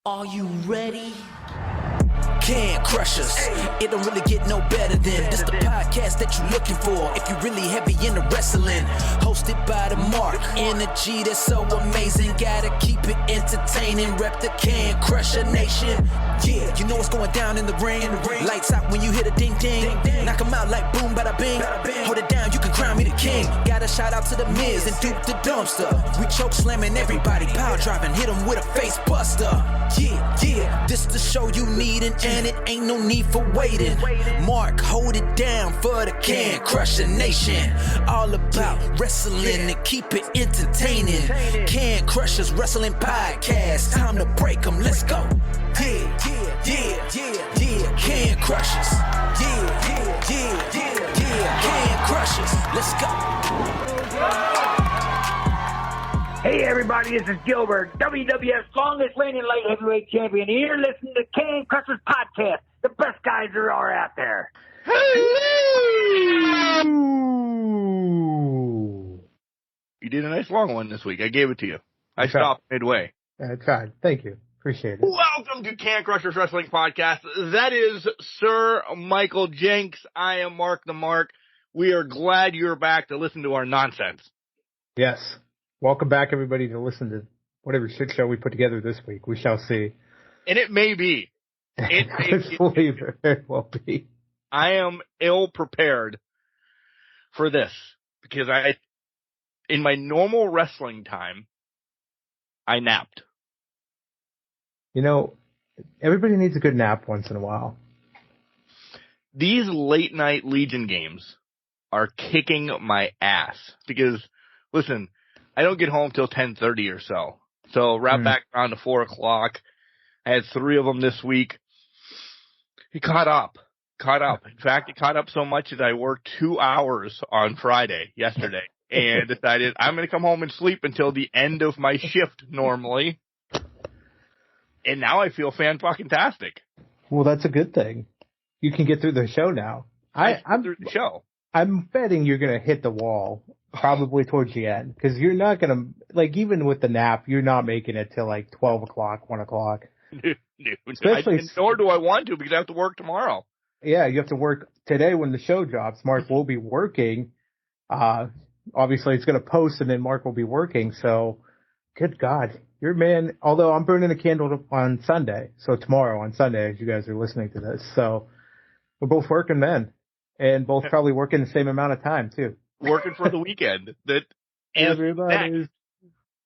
Are you ready? Can't crush us. It don't really get no better than this. The podcast that you're looking for if you're really heavy into wrestling. Hosted by the Mark. Energy that's so amazing. Gotta keep it entertaining. Rep the Can Crusher Nation. Yeah, you know what's going down in the ring. Lights out when you hit a ding ding. Knock 'em out like boom, bada bing. Hold it down, you can crown me the king. Got a shout out to the Miz and Duke the Dumpster. We choke slamming everybody. Power driving, hit 'em with a face buster. Yeah, this the show you need and it ain't no need for waiting. Mark, hold it down for the Can Crusher Nation. All about wrestling and keep it entertaining. Can Crushers Wrestling Podcast. Time to break 'em, let's go. Yeah, Can Crushers. Yeah, Can Crushers. Let's go. Hey everybody, this is Gilbert, WWF's longest reigning light heavyweight champion. And you're listening to Can Crushers Podcast, the best guys there are out there. You did a nice long one this week. I gave it to you. I stopped midway. I tried. Thank you. Appreciate it. Welcome to Can Crushers Wrestling Podcast. That is Sir Michael Jenks. I am Mark the Mark. We are glad you're back to listen to our nonsense. Yes. Welcome back, everybody, to listen to whatever shit show we put together this week. We shall see. And it may be. It very well be. I am ill prepared for this because in my normal wrestling time, I napped. You know, everybody needs a good nap once in a while. These late night Legion games are kicking my ass because, listen, I don't get home till 10:30 or so. So right back around to 4 o'clock. I had 3 of them this week. It caught up. In fact, it caught up so much that I worked 2 hours on Friday, yesterday, and decided I'm going to come home and sleep until the end of my shift normally. And now I feel fan-fucking-tastic. Well, that's a good thing. You can get through the show now. I'm through the show. I'm betting you're going to hit the wall probably towards the end because you're not going to, like, even with the nap, you're not making it till like 12 o'clock, 1 o'clock. Nor do I want to because I have to work tomorrow. Yeah, you have to work today when the show drops. Mark will be working. Obviously, it's going to post and then Mark will be working. So, good God. Your man, although I'm burning a candle on Sunday, so tomorrow on Sunday as you guys are listening to this. So, we're both working then. And both probably working the same amount of time, too. Working for the weekend. Everybody.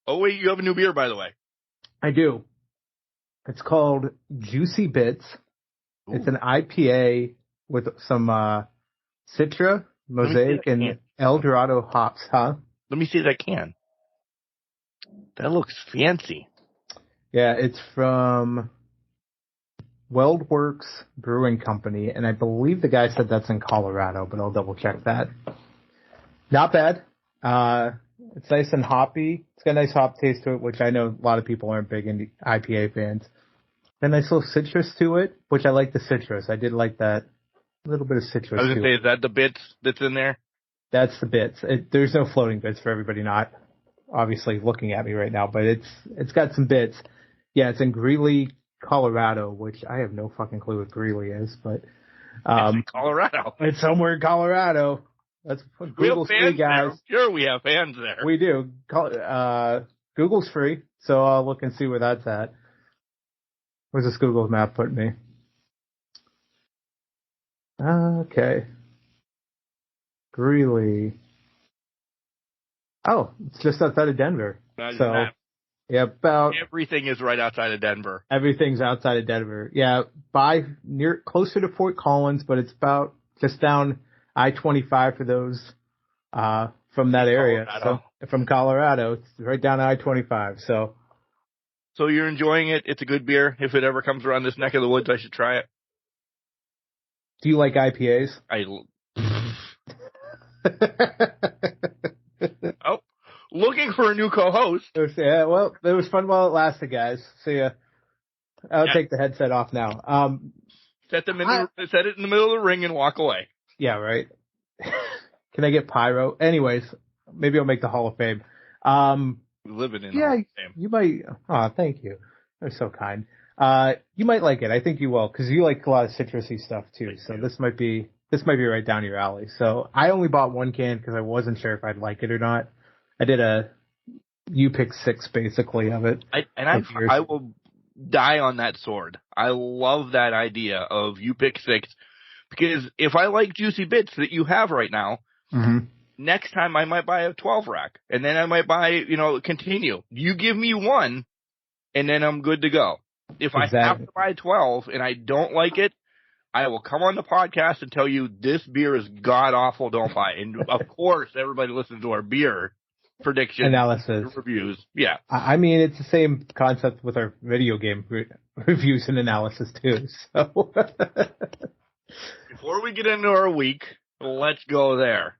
Oh, wait, you have a new beer, by the way. I do. It's called Juicy Bits. Ooh. It's an IPA with some Citra, Mosaic, and El Dorado hops, huh? Let me see that can. That looks fancy. Yeah, it's from Weldworks Brewing Company, and I believe the guy said that's in Colorado, but I'll double check that. Not bad. It's nice and hoppy. It's got a nice hop taste to it, which I know a lot of people aren't big into IPA fans. A nice little citrus to it, which I like the citrus. I did like that. A little bit of citrus to it. I was going to say, is that the bits that's in there? That's the bits. There's no floating bits for everybody not obviously looking at me right now, but it's got some bits. Yeah, it's in Greeley, Colorado, which I have no fucking clue what Greeley is, but it's in Colorado. It's somewhere in Colorado. That's what Google's free, guys. There. Sure, we have fans there. We do. Google's free, so I'll look and see where that's at. Where's this Google map putting me? Okay. Greeley. Oh, it's just outside of Denver. So, yeah, about everything is right outside of Denver. Everything's outside of Denver. Yeah, closer to Fort Collins, but it's about just down I-25 for those from that area. Colorado. So from Colorado, it's right down I-25. So you're enjoying it. It's a good beer. If it ever comes around this neck of the woods, I should try it. Do you like IPAs? Oh, looking for a new co-host. Yeah, well, it was fun while it lasted, guys. See ya. I'll take the headset off now. Set it in the middle of the ring and walk away. Yeah, right. Can I get pyro? Anyways, maybe I'll make the Hall of Fame. Living in yeah, you might. Oh, thank you. They're so kind. You might like it. I think you will, because you like a lot of citrusy stuff too. So this might be right down your alley. So I only bought one can because I wasn't sure if I'd like it or not. I did you pick 6 basically of it. I will die on that sword. I love that idea of you pick 6, because if I like juicy bits that you have right now, next time I might buy a 12 rack, and then I might buy, continue. You give me 1, and then I'm good to go. If I have to buy 12 and I don't like it, I will come on the podcast and tell you this beer is god awful. Don't buy it. And of course, everybody listens to our beer prediction analysis reviews. Yeah, I mean it's the same concept with our video game reviews and analysis too. So before we get into our week, let's go there.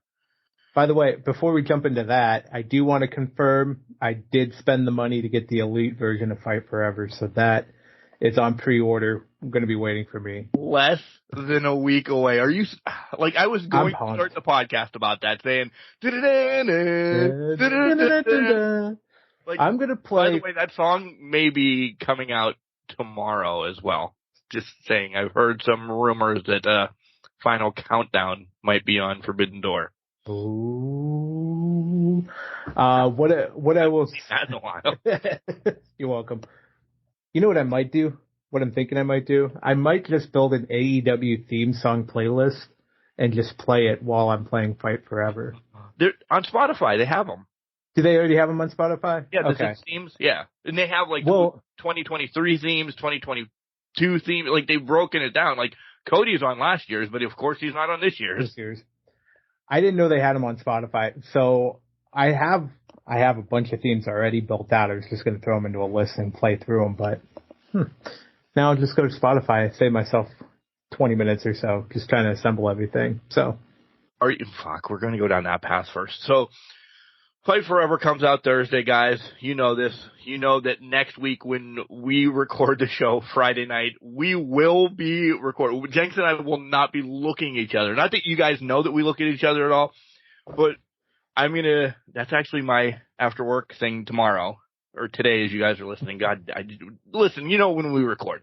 By the way, before we jump into that, I do want to confirm I did spend the money to get the Elite version of Fight Forever, so that is on pre-order. I'm going to be waiting for me. Less than a week away. Are you like I was going to start the podcast about that, saying, like, I'm going to play. By the way, that song may be coming out tomorrow as well. Just saying, I've heard some rumors that Final Countdown might be on Forbidden Door. Ooh. What I will. That's a while. You're welcome. You know what I might do? What I'm thinking I might do? I might just build an AEW theme song playlist and just play it while I'm playing Fight Forever. They're on Spotify. They have them. Do they already have them on Spotify? Yeah, the 6 themes. Yeah, and they have 2023 themes, 2022 themes. Like they've broken it down. Like Cody's on last year's, but of course he's not on this year's. I didn't know they had them on Spotify, so I have a bunch of themes already built out. I was just going to throw them into a list and play through them, but now I'll just go to Spotify and save myself 20 minutes or so just trying to assemble everything. So, we're going to go down that path first. So, Fight Forever comes out Thursday, guys. You know this. You know that next week when we record the show Friday night, we will be recording. Jenks and I will not be looking at each other. Not that you guys know that we look at each other at all, but that's actually my after work thing tomorrow, or today as you guys are listening. God, listen, when we record.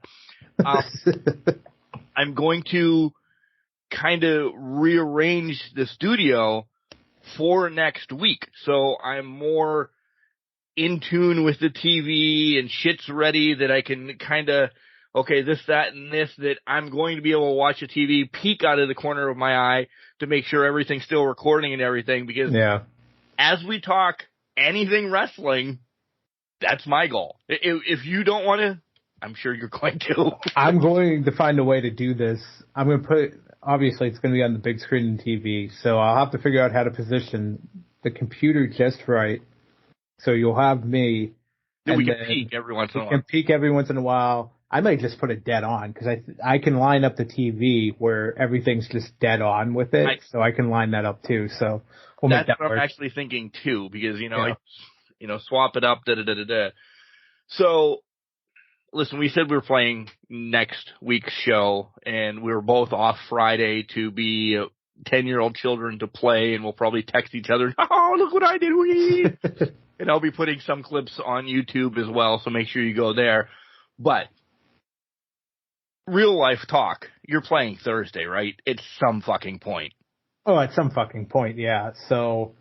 I'm going to kind of rearrange the studio for next week, so I'm more in tune with the TV and shit's ready that I can kind of, this, that, and this, that I'm going to be able to watch the TV, peek out of the corner of my eye to make sure everything's still recording and everything, because as we talk anything wrestling, that's my goal. If you don't want to, I'm sure you're going to. I'm going to find a way to do this. I'm going to obviously it's going to be on the big screen and TV, so I'll have to figure out how to position the computer just right. So you'll have me. Then we can peek every once in a while. We can peek every once in a while. I might just put it dead on, because I can line up the TV where everything's just dead on with it, so I can line that up too. So we'll make that that's what work. I'm actually thinking too, because swap it up, da. So listen, we said we were playing next week's show, and we were both off Friday to be 10-year-old children to play, and we'll probably text each other, oh, look what I did. And I'll be putting some clips on YouTube as well, so make sure you go there. But real life talk, you're playing Thursday, right? It's some fucking point. Oh, at some fucking point, yeah. So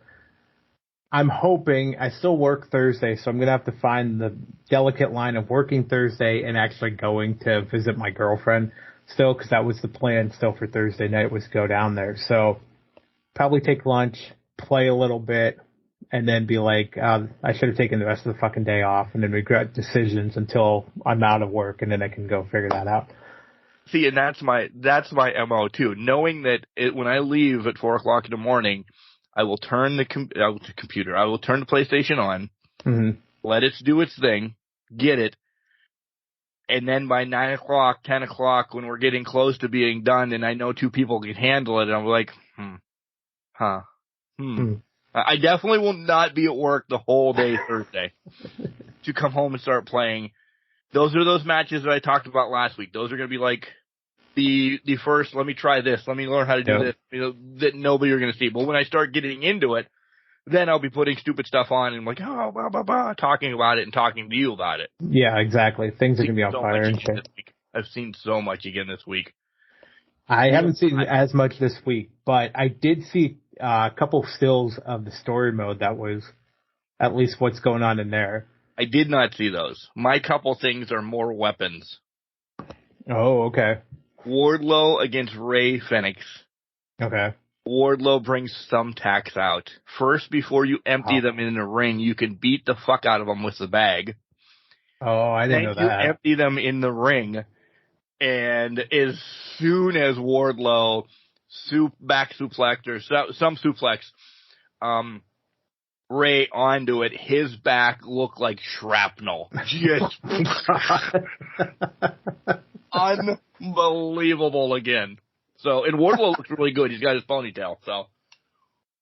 I'm hoping, I still work Thursday, so I'm going to have to find the delicate line of working Thursday and actually going to visit my girlfriend still, because that was the plan still for Thursday night, was go down there. So probably take lunch, play a little bit, and then be like, I should have taken the rest of the fucking day off, and then regret decisions until I'm out of work, and then I can go figure that out. See, and that's my MO too. Knowing that when I leave at 4:00 in the morning, I will turn the computer. I will turn the PlayStation on, let it do its thing, get it, and then by 9 o'clock, 10 o'clock, when we're getting close to being done, and I know 2 people can handle it, and I'm like, I definitely will not be at work the whole day Thursday to come home and start playing. Those are those matches that I talked about last week. Those are going to be like the first, let me try this, let me learn how to do this, that nobody are going to see. But when I start getting into it, then I'll be putting stupid stuff on and like, oh, blah, blah, blah, talking about it and talking to you about it. Yeah, exactly. Things are going to be on fire and shit. I've seen so much again this week. I haven't seen as much this week, but I did see a couple stills of the story mode that was at least what's going on in there. I did not see those. My couple things are more weapons. Oh, okay. Wardlow against Ray Phoenix. Okay. Wardlow brings thumbtacks out. First, before you empty them in the ring, you can beat the fuck out of them with the bag. Oh, I didn't know that. You empty them in the ring, and as soon as Wardlow back suplexed or some suplex, Ray onto it, his back looked like shrapnel. Just unbelievable again. So, and Wardlow looks really good. He's got his ponytail. So.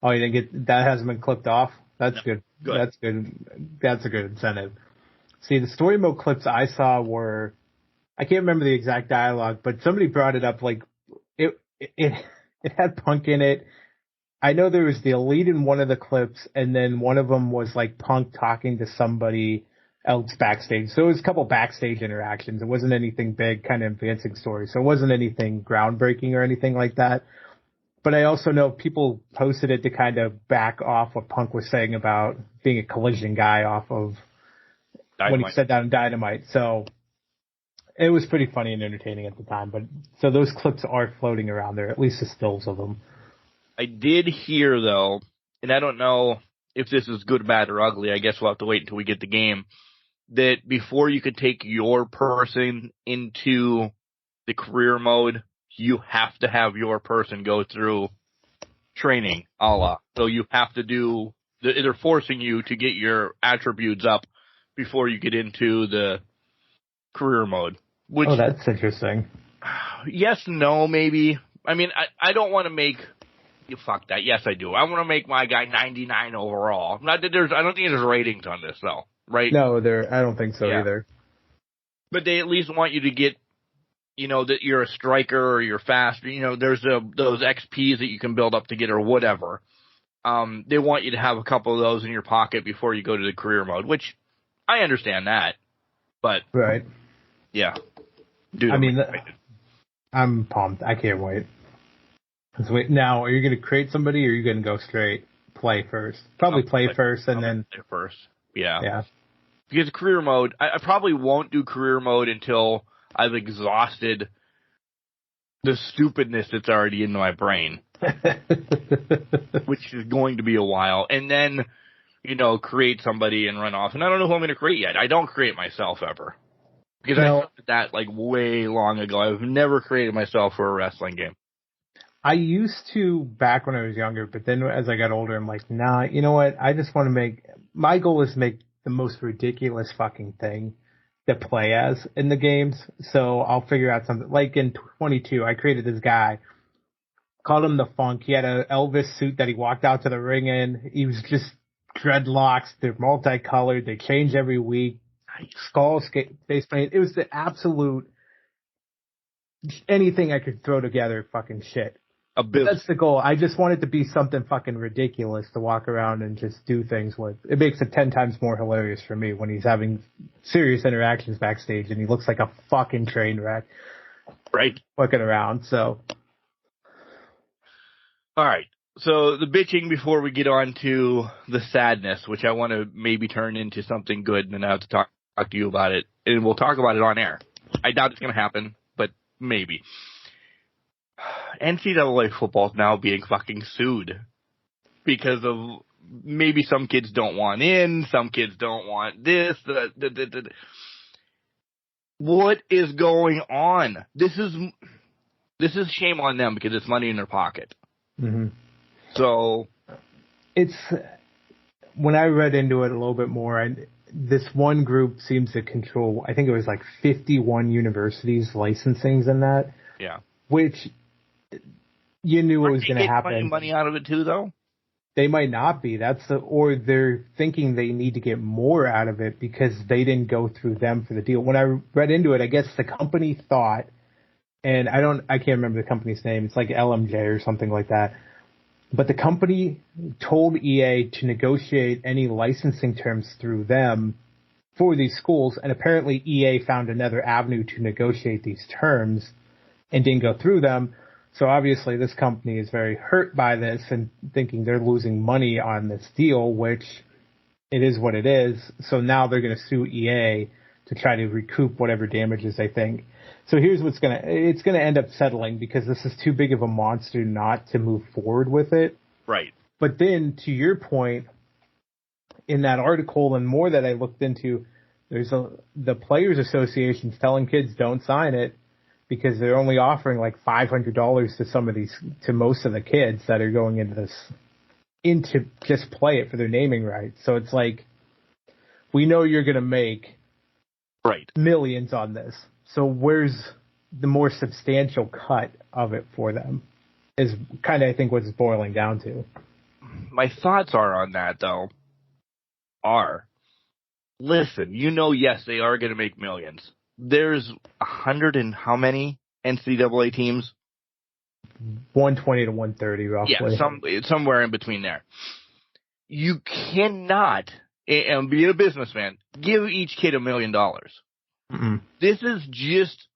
Oh, you didn't get that? Hasn't been clipped off. That's good. That's good. That's a good incentive. See, the story mode clips I saw were, I can't remember the exact dialogue, but somebody brought it up. Like it had Punk in it. I know there was the Elite in one of the clips, and then one of them was like Punk talking to somebody else backstage. So it was a couple backstage interactions. It wasn't anything big, kind of advancing story. So it wasn't anything groundbreaking or anything like that. But I also know people posted it to kind of back off what Punk was saying about being a collision guy off of Dynamite. When he said that on Dynamite. So it was pretty funny and entertaining at the time. But so those clips are floating around there, at least the stills of them. I did hear, though, and I don't know if this is good, bad, or ugly. I guess we'll have to wait until we get the game. That before you could take your person into the career mode, you have to have your person go through training, a la. So you have to do, they're forcing you to get your attributes up before you get into the career mode. Which, oh, that's interesting. Yes, no, maybe. I mean, I don't want to make, fuck that. Yes, I do. I want to make my guy 99 overall. Not that I don't think there's ratings on this, though. Right? No, I don't think so either. But they at least want you to get, that you're a striker or you're fast. There's those XPs that you can build up to get or whatever. They want you to have a couple of those in your pocket before you go to the career mode, which I understand that. But right, yeah. Dude, I mean, I'm pumped. I can't wait. So wait, now, are you going to create somebody or are you going to go straight play first? Probably play first and then play first. Yeah. Yeah. Because career mode, I probably won't do career mode until I've exhausted the stupidness that's already in my brain, which is going to be a while. And then, create somebody and run off. And I don't know who I'm going to create yet. I don't create myself ever. Because I started that like way long ago. I've never created myself for a wrestling game. I used to back when I was younger, but then as I got older, I'm like, nah, you know what? I just want to my goal is to make the most ridiculous fucking thing to play as in the games. So I'll figure out something. Like in 22, I created this guy, called him the Funk. He had a Elvis suit that he walked out to the ring in. He was just dreadlocks. They're multicolored. They change every week. Skull, face paint. It was the absolute anything I could throw together fucking shit. That's the goal. I just want it to be something fucking ridiculous to walk around and just do things with. It makes it 10 times more hilarious for me when he's having serious interactions backstage and he looks like a fucking train wreck. Right. Looking around, so. All right. So the bitching before we get on to the sadness, which I want to maybe turn into something good, and then I have to talk to you about it, and we'll talk about it on air. I doubt it's going to happen, but maybe. NCAA football is now being fucking sued because of maybe some kids don't want in, some kids don't want this. What is going on? This is shame on them because it's money in their pocket. Mm-hmm. So it's when I read into it a little bit more, this one group seems to control. I think it was like 51 universities licensings in that. Yeah, which. You knew it was going to happen. Making money out of it too, though. They might not be. Or they're thinking they need to get more out of it because they didn't go through them for the deal. When I read into it, I guess the company thought, and I can't remember the company's name. It's like LMJ or something like that. But the company told EA to negotiate any licensing terms through them for these schools, and apparently EA found another avenue to negotiate these terms and didn't go through them. So obviously this company is very hurt by this and thinking they're losing money on this deal, which it is what it is. So now they're going to sue EA to try to recoup whatever damages they think. So here's what's it's going to end up settling, because this is too big of a monster not to move forward with it. Right. But then, to your point, in that article and more that I looked into, the Players Association's telling kids don't sign it because they're only offering like $500 to most of the kids that are going into just play it for their naming rights. So it's like, we know you're going to make millions on this. So where's the more substantial cut of it for them is kind of, I think, what it's boiling down to. My thoughts on that, though, listen, yes, they are going to make millions. There's 100 and how many NCAA teams? 120 to 130, roughly. Yeah, somewhere in between there. You cannot, and being a businessman, give each kid $1 million. Mm-mm. This is just,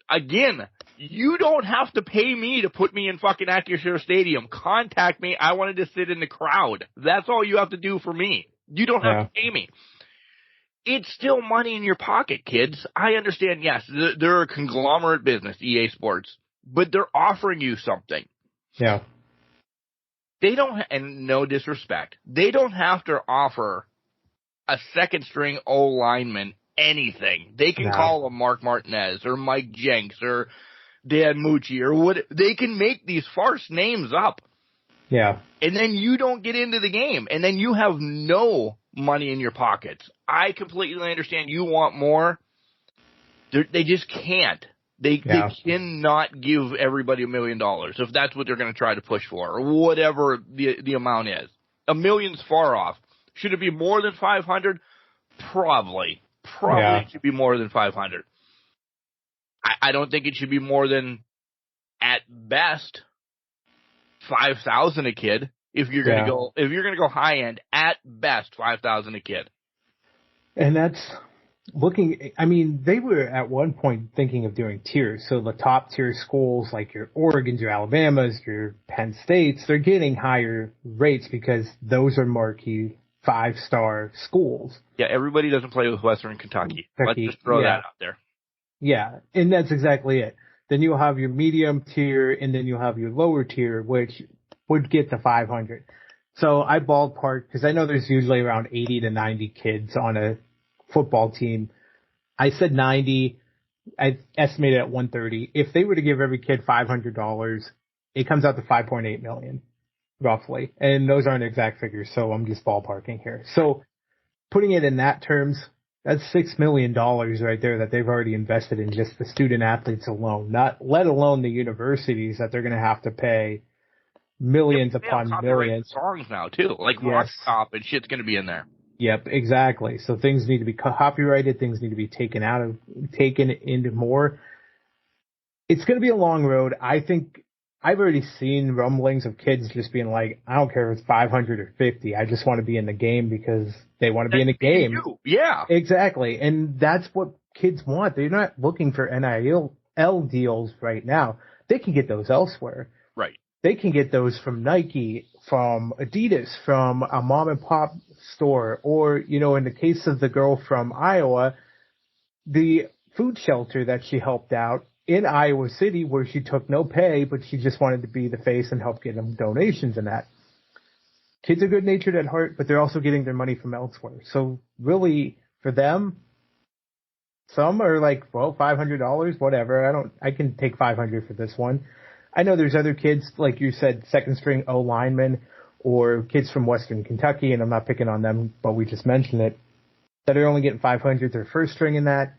again, you don't have to pay me to put me in fucking Acrisure Stadium. Contact me. I wanted to sit in the crowd. That's all you have to do for me. You don't have to pay me. It's still money in your pocket, kids. I understand, yes, they're a conglomerate business, EA Sports, but they're offering you something. Yeah. They don't, and no disrespect, they don't have to offer a second string O lineman anything. They can call him Mark Martinez or Mike Jenks or Dan Mucci or what. They can make these farce names up. Yeah. And then you don't get into the game, and then you have no money in your pockets. I completely understand you want more. They just can't. They cannot give everybody $1 million if that's what they're going to try to push for, or whatever the amount is. $1 million's far off. Should it be more than 500? Probably. It should be more than 500. I don't think it should be more than, at best, 5,000 a kid. If you're going to go high end, at best 5,000 a kid. And that's looking. I mean, they were at one point thinking of doing tiers. So the top tier schools, like your Oregons, your Alabamas, your Penn States, they're getting higher rates because those are marquee 5-star schools. Yeah, everybody doesn't play with Western Kentucky. Let's just throw that out there. Yeah, and that's exactly it. Then you'll have your medium tier, and then you'll have your lower tier, which would get to 500. So I ballpark, because I know there's usually around 80 to 90 kids on a football team. I said 90. I estimated at 130. If they were to give every kid $500, it comes out to $5.8 million, roughly. And those aren't exact figures, so I'm just ballparking here. So putting it in that terms, that's $6 million right there that they've already invested in just the student athletes alone, not let alone the universities that they're going to have to pay millions upon millions. Songs now too, like Rock Top and shit's going to be in there. Yep, exactly. So things need to be copyrighted. Things need to be taken into more. It's going to be a long road. I think I've already seen rumblings of kids just being like, I don't care if it's 500 or 50. I just want to be in the game because they want to be in the game. Yeah, exactly. And that's what kids want. They're not looking for NIL deals right now. They can get those elsewhere. Right. They can get those from Nike, from Adidas, from a mom and pop store, or, in the case of the girl from Iowa, the food shelter that she helped out in Iowa City, where she took no pay, but she just wanted to be the face and help get them donations and that. Kids are good natured at heart, but they're also getting their money from elsewhere. So really, for them, some are like, well, $500, whatever. I can take $500 for this one. I know there's other kids, like you said, second string O linemen or kids from Western Kentucky, and I'm not picking on them, but we just mentioned it, that are only getting 500. Their first string in that.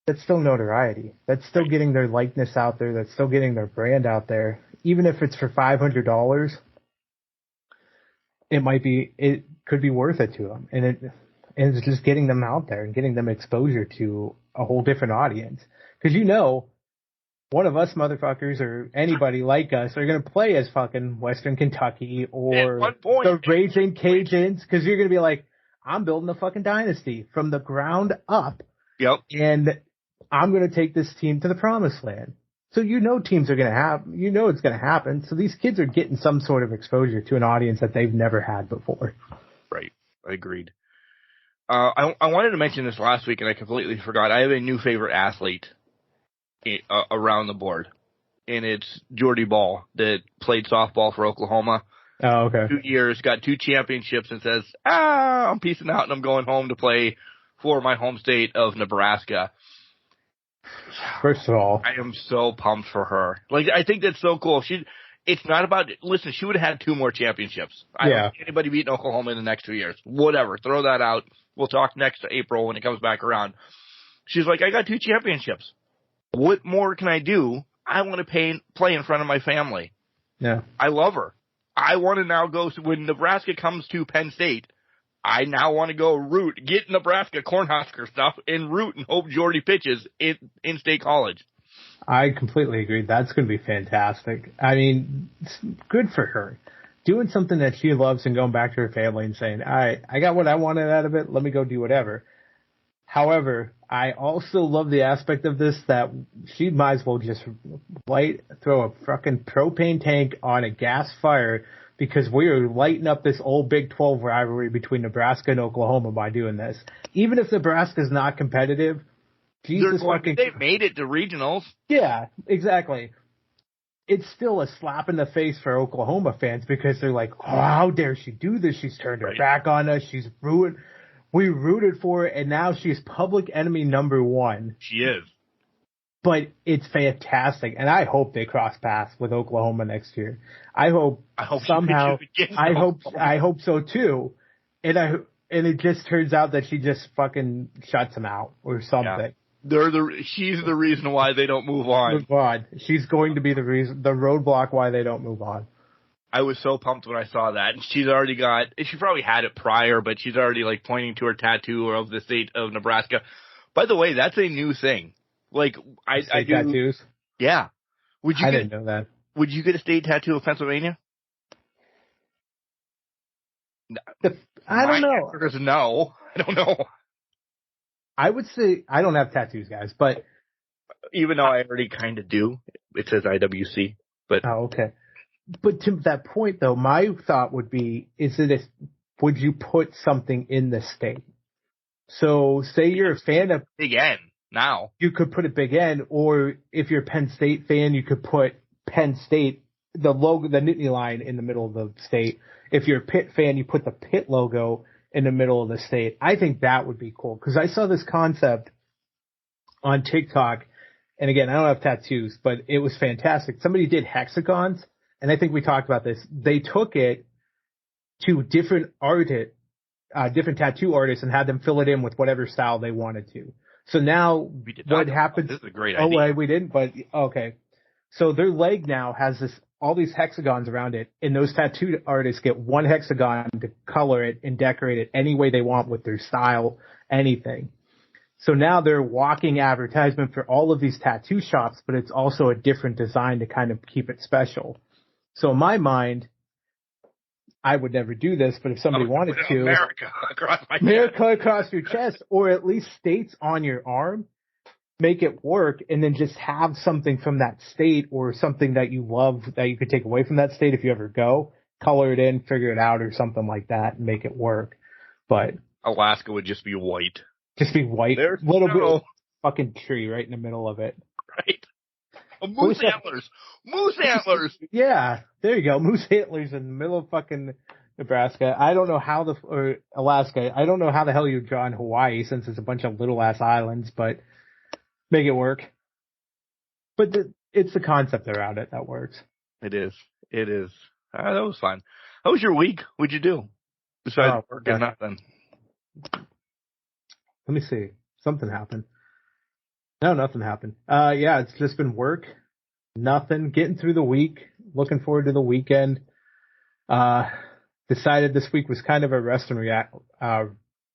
That's still notoriety. That's still getting their likeness out there. That's still getting their brand out there. Even if it's for $500, it could be worth it to them. And it's just getting them out there and getting them exposure to a whole different audience. Because one of us motherfuckers or anybody like us are going to play as fucking Western Kentucky or the Raging Cajuns, because you're going to be like, I'm building a fucking dynasty from the ground up. Yep. And I'm going to take this team to the promised land. So teams are going to have, it's going to happen. So these kids are getting some sort of exposure to an audience that they've never had before. Right. I agreed. I wanted to mention this last week and I completely forgot. I have a new favorite athlete around the board, and it's Jordy Ball that played softball for Oklahoma. Oh, okay. 2 years, got 2 championships, and says, I'm peacing out and I'm going home to play for my home state of Nebraska. First of all, I am so pumped for her. Like, I think that's so cool. It's not about, listen, she would have had 2 more championships. I don't think anybody beating Oklahoma in the next 2 years. Whatever. Throw that out. We'll talk next April when it comes back around. She's like, I got 2 championships. What more can I do? I want to play in front of my family. Yeah. I love her. I want to now go, when Nebraska comes to Penn State, I now want to go get Nebraska Cornhusker stuff and root and hope Jordy pitches in State College. I completely agree. That's going to be fantastic. I mean, it's good for her. Doing something that she loves and going back to her family and saying, I got what I wanted out of it. Let me go do whatever. However, I also love the aspect of this that she might as well just throw a fucking propane tank on a gas fire, because we are lighting up this old Big 12 rivalry between Nebraska and Oklahoma by doing this. Even if Nebraska's not competitive, Jesus fucking... They've made it to regionals. Yeah, exactly. It's still a slap in the face for Oklahoma fans, because they're like, oh, how dare she do this? She's turned her back on us. She's ruined... We rooted for her, and now she's public enemy number 1. She is. But it's fantastic, and I hope they cross paths with Oklahoma next year. I hope somehow. I hope so too, and it just turns out that she just fucking shuts him out or something. Yeah. She's the reason why they don't move on. Move on. She's going to be the roadblock why they don't move on. I was so pumped when I saw that. And she probably had it prior, but she's already like pointing to her tattoo of the state of Nebraska. By the way, that's a new thing. Like, I do tattoos. Yeah. I didn't know that. Would you get a state tattoo of Pennsylvania? I don't know. My answer is no. I don't know. I would say I don't have tattoos, guys, but even though I already kind of do, it says IWC. But okay. But to that point, though, my thought would be: would you put something in the state? So, say you're a fan of Big N. Now you could put a Big N, or if you're a Penn State fan, you could put Penn State, the logo, the Nittany line in the middle of the state. If you're a Pitt fan, you put the Pitt logo in the middle of the state. I think that would be cool, because I saw this concept on TikTok, and again, I don't have tattoos, but it was fantastic. Somebody did hexagons, and I think we talked about this. They took it to different tattoo artists and had them fill it in with whatever style they wanted to. So now what happens? This is a great idea. Oh, wait, we didn't, but okay. So their leg now has all these hexagons around it, and those tattoo artists get one hexagon to color it and decorate it any way they want with their style, anything. So now they're walking advertisement for all of these tattoo shops, but it's also a different design to kind of keep it special. So in my mind, I would never do this, but if somebody wanted to, America across your chest, or at least states on your arm, make it work, and then just have something from that state or something that you love that you could take away from that state if you ever go, color it in, figure it out, or something like that, and make it work. But Alaska would just be white. Just be white. There's little bit of fucking tree right in the middle of it. Right. Moose antlers. Moose antlers. Yeah, there you go. Moose antlers in the middle of fucking Nebraska. I don't know how or Alaska. I don't know how the hell you draw in Hawaii, since it's a bunch of little ass islands, but make it work. But it's the concept around it that works. It is. It is. That was fun. How was your week? What'd you do? Besides working, nothing. Let me see. Something happened. No, nothing happened. Yeah, it's just been work. Nothing. Getting through the week. Looking forward to the weekend. Decided this week was kind of a rest and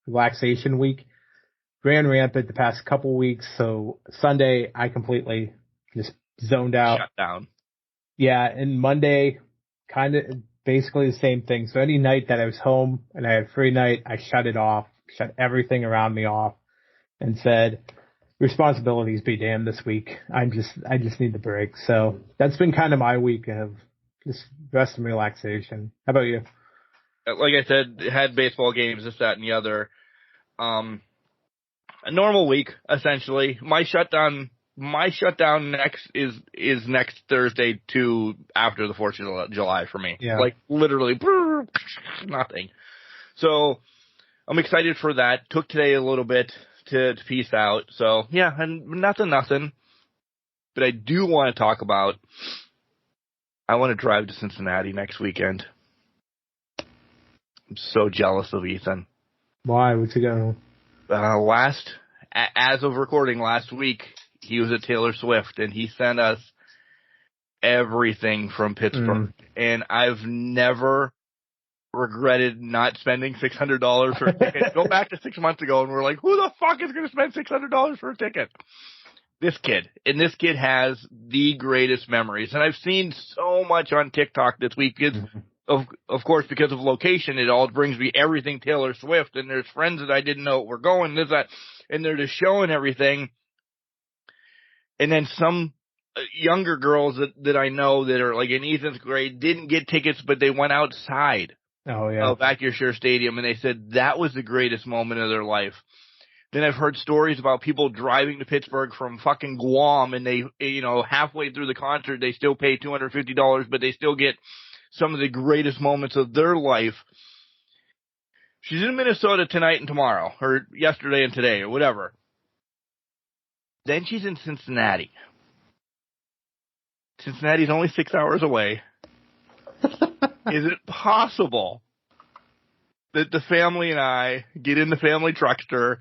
relaxation week. Ran rampant the past couple weeks, so Sunday I completely just zoned out. Shut down. Yeah, and Monday, kind of basically the same thing. So any night that I was home and I had a free night, I shut it off, shut everything around me off, and said, responsibilities be damned this week. I just need the break. So that's been kind of my week of just rest and relaxation. How about you? Like I said, had baseball games, this, that, and the other. A normal week, essentially. My shutdown next is next Thursday to after the 4th of July for me. Yeah. Like literally nothing. So I'm excited for that. Took today a little bit to peace out. So yeah, and nothing. But I do want to talk about, I want to drive to Cincinnati next weekend. I'm so jealous of Ethan. Why? What's he going? As of recording last week, he was at Taylor Swift, and he sent us everything from Pittsburgh. And I've never regretted not spending $600 for a ticket. Go back to 6 months ago, and we're like, who the fuck is going to spend $600 for a ticket? This kid. And this kid has the greatest memories. And I've seen so much on TikTok this week. Of course, because of location, it all brings me everything Taylor Swift. And there's friends that I didn't know were going, this, that, and they're just showing everything. And then some younger girls that I know that are like in Ethan's grade didn't get tickets, but they went outside of Acrisure Stadium, and they said that was the greatest moment of their life. Then I've heard stories about people driving to Pittsburgh from fucking Guam, and they, halfway through the concert, they still pay $250, but they still get some of the greatest moments of their life. She's in Minnesota tonight and tomorrow, or yesterday and today, or whatever. Then she's in Cincinnati. Cincinnati's only 6 hours away. Is it possible that the family and I get in the family truckster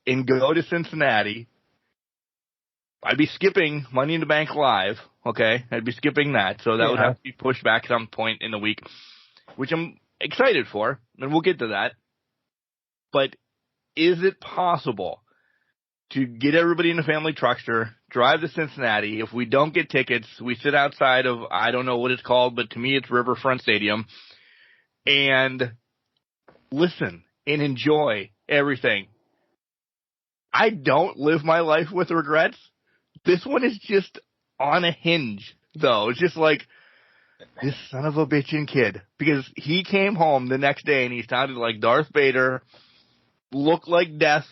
and go to Cincinnati? I'd be skipping Money in the Bank Live, okay? I'd be skipping that, so that would have to be pushed back some point in the week, which I'm excited for, and we'll get to that. But is it possible to get everybody in the family truckster, drive to Cincinnati? If we don't get tickets, we sit outside of, I don't know what it's called, but to me it's Riverfront Stadium, and listen and enjoy everything. I don't live my life with regrets. This one is just on a hinge, though. It's just like, this son of a bitchin' kid. Because he came home the next day and he sounded like Darth Vader, looked like death,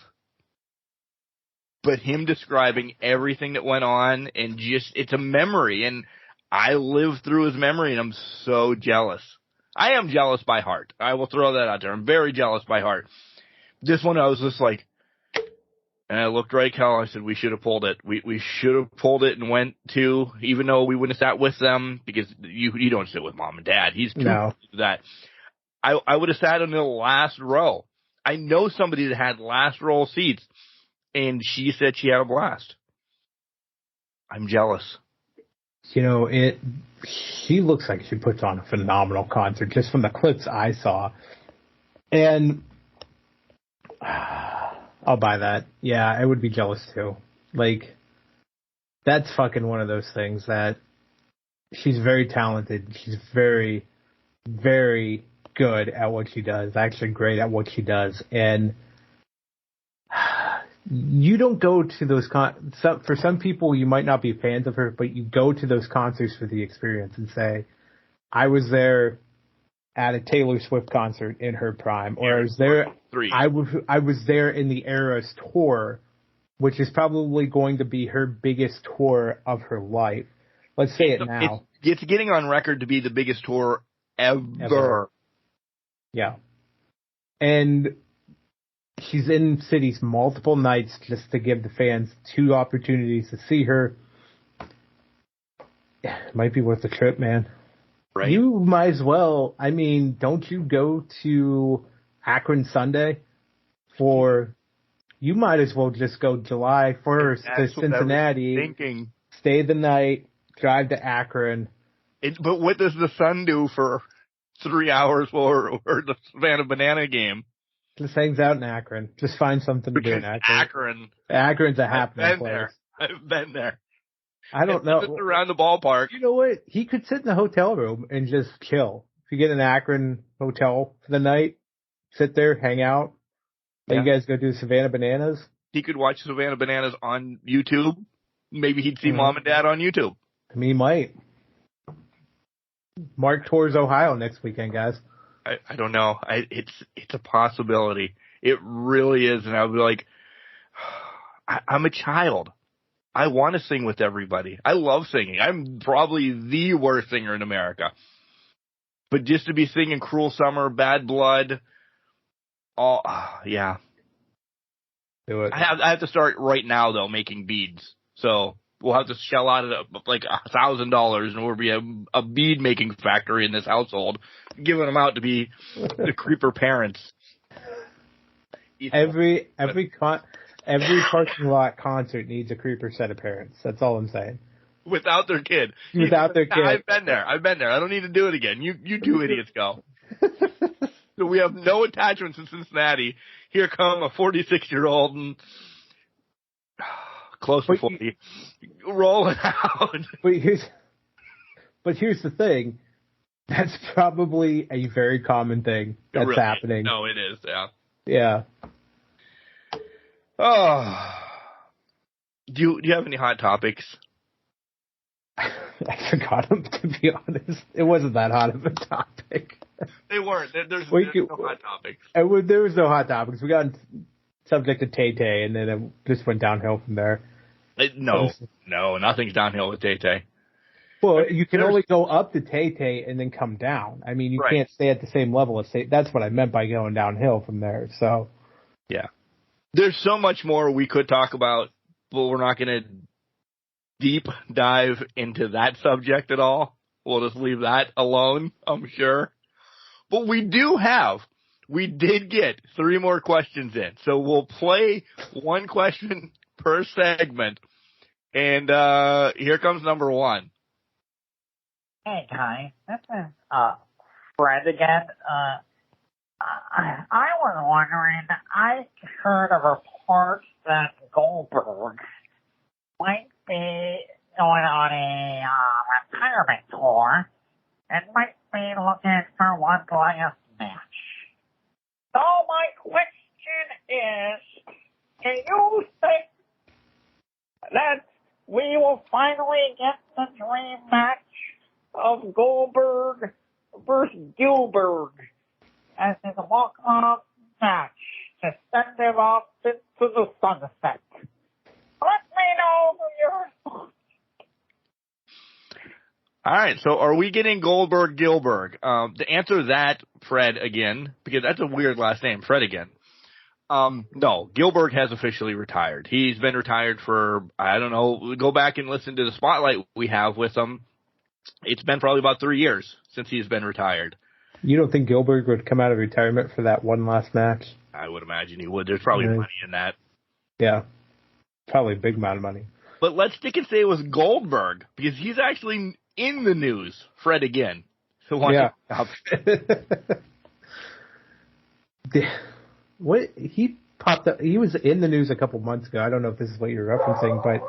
but him describing everything that went on, and just, it's a memory, and I lived through his memory, and I'm so jealous. I am jealous by heart. I will throw that out there. I'm very jealous by heart. This one, I was just like, and I looked right at Cal, and I said, we should have pulled it. We should have pulled it and went to, even though we wouldn't have sat with them, because you don't sit with mom and dad. He's too close to that. I would have sat in the last row. I know somebody that had last row seats, and she said she had a blast. I'm jealous. She looks like she puts on a phenomenal concert just from the clips I saw. And I'll buy that. Yeah, I would be jealous too. Like, that's fucking one of those things that she's very talented. She's very, very good at what she does. Actually great at what she does. And you don't go to those for some people, you might not be fans of her, but you go to those concerts for the experience and say, I was there at a Taylor Swift concert in her prime, or I was there. I was there in the Eras tour, which is probably going to be her biggest tour of her life. Let's say it now. It's getting on record to be the biggest tour ever. Yeah, and she's in cities multiple nights just to give the fans 2 opportunities to see her. It might be worth the trip, man. Right. You might as well. I mean, don't you go to Akron Sunday you might as well just go July 1st to Cincinnati, stay the night, drive to Akron. But what does the sun do for 3 hours or the Savannah Banana game? Just hangs out in Akron. Just find something to do in Akron. Akron's a happening place. I've been there. I don't know. Around the ballpark. You know what? He could sit in the hotel room and just chill. If you get an Akron hotel for the night, sit there, hang out. Yeah. You guys go do Savannah Bananas? He could watch Savannah Bananas on YouTube. Maybe he'd see Mom and Dad on YouTube. I mean, he might. Mark tours Ohio next weekend, guys. I don't know. It's a possibility. It really is. And I would be like, I'm a child. I want to sing with everybody. I love singing. I'm probably the worst singer in America. But just to be singing Cruel Summer, Bad Blood, yeah. Do it. I have to start right now, though, making beads. So we'll have to shell out like $1,000 and we'll be a bead making factory in this household, giving them out to be the creeper parents. Every parking lot concert needs a creeper set of parents. That's all I'm saying. Without their kid. Without their kid. I've been there. I don't need to do it again. You two idiots go. So we have no attachments in Cincinnati. Here come a 46-year-old and close to 40, rolling out. But here's the thing. That's probably a very common thing that's really happening. No, it is, yeah. Yeah. Oh. Do you have any hot topics? I forgot them, to be honest. It wasn't that hot of a topic. They weren't. There's no hot topics. There was no hot topics. We got subject to Tay-Tay, and then it just went downhill from there. No, nothing's downhill with Tay-Tay. Well, you can only go up to Tay-Tay and then come down. I mean, you can't stay at the same level as Tay. That's what I meant by going downhill from there. So, yeah. There's so much more we could talk about, but we're not going to deep dive into that subject at all. We'll just leave that alone, I'm sure. But we did get 3 more questions in. So we'll play 1 question per segment. And here comes number 1. Hey, guys. This is Fred again. I was wondering, I heard a report that Goldberg might be going on a retirement tour and might be looking for one last match. So my question is, do you think that we will finally get the dream match of Goldberg versus Gilbert as his walk-off match to send him off into the sunset? Let me know your thoughts. All right, so are we getting Goldberg-Gilbert? To answer that, Fred, again, because that's a weird last name, Fred again. No, Gilbert has officially retired. He's been retired for, I don't know, go back and listen to the spotlight we have with him. It's been probably about 3 years since he's been retired. You don't think Gilbert would come out of retirement for that one last match? I would imagine he would. There's probably money in that. Yeah. Probably a big amount of money. But let's stick and say it was Goldberg, because he's actually in the news. Fred again. So what he popped up? He was in the news a couple months ago. I don't know if this is what you're referencing, but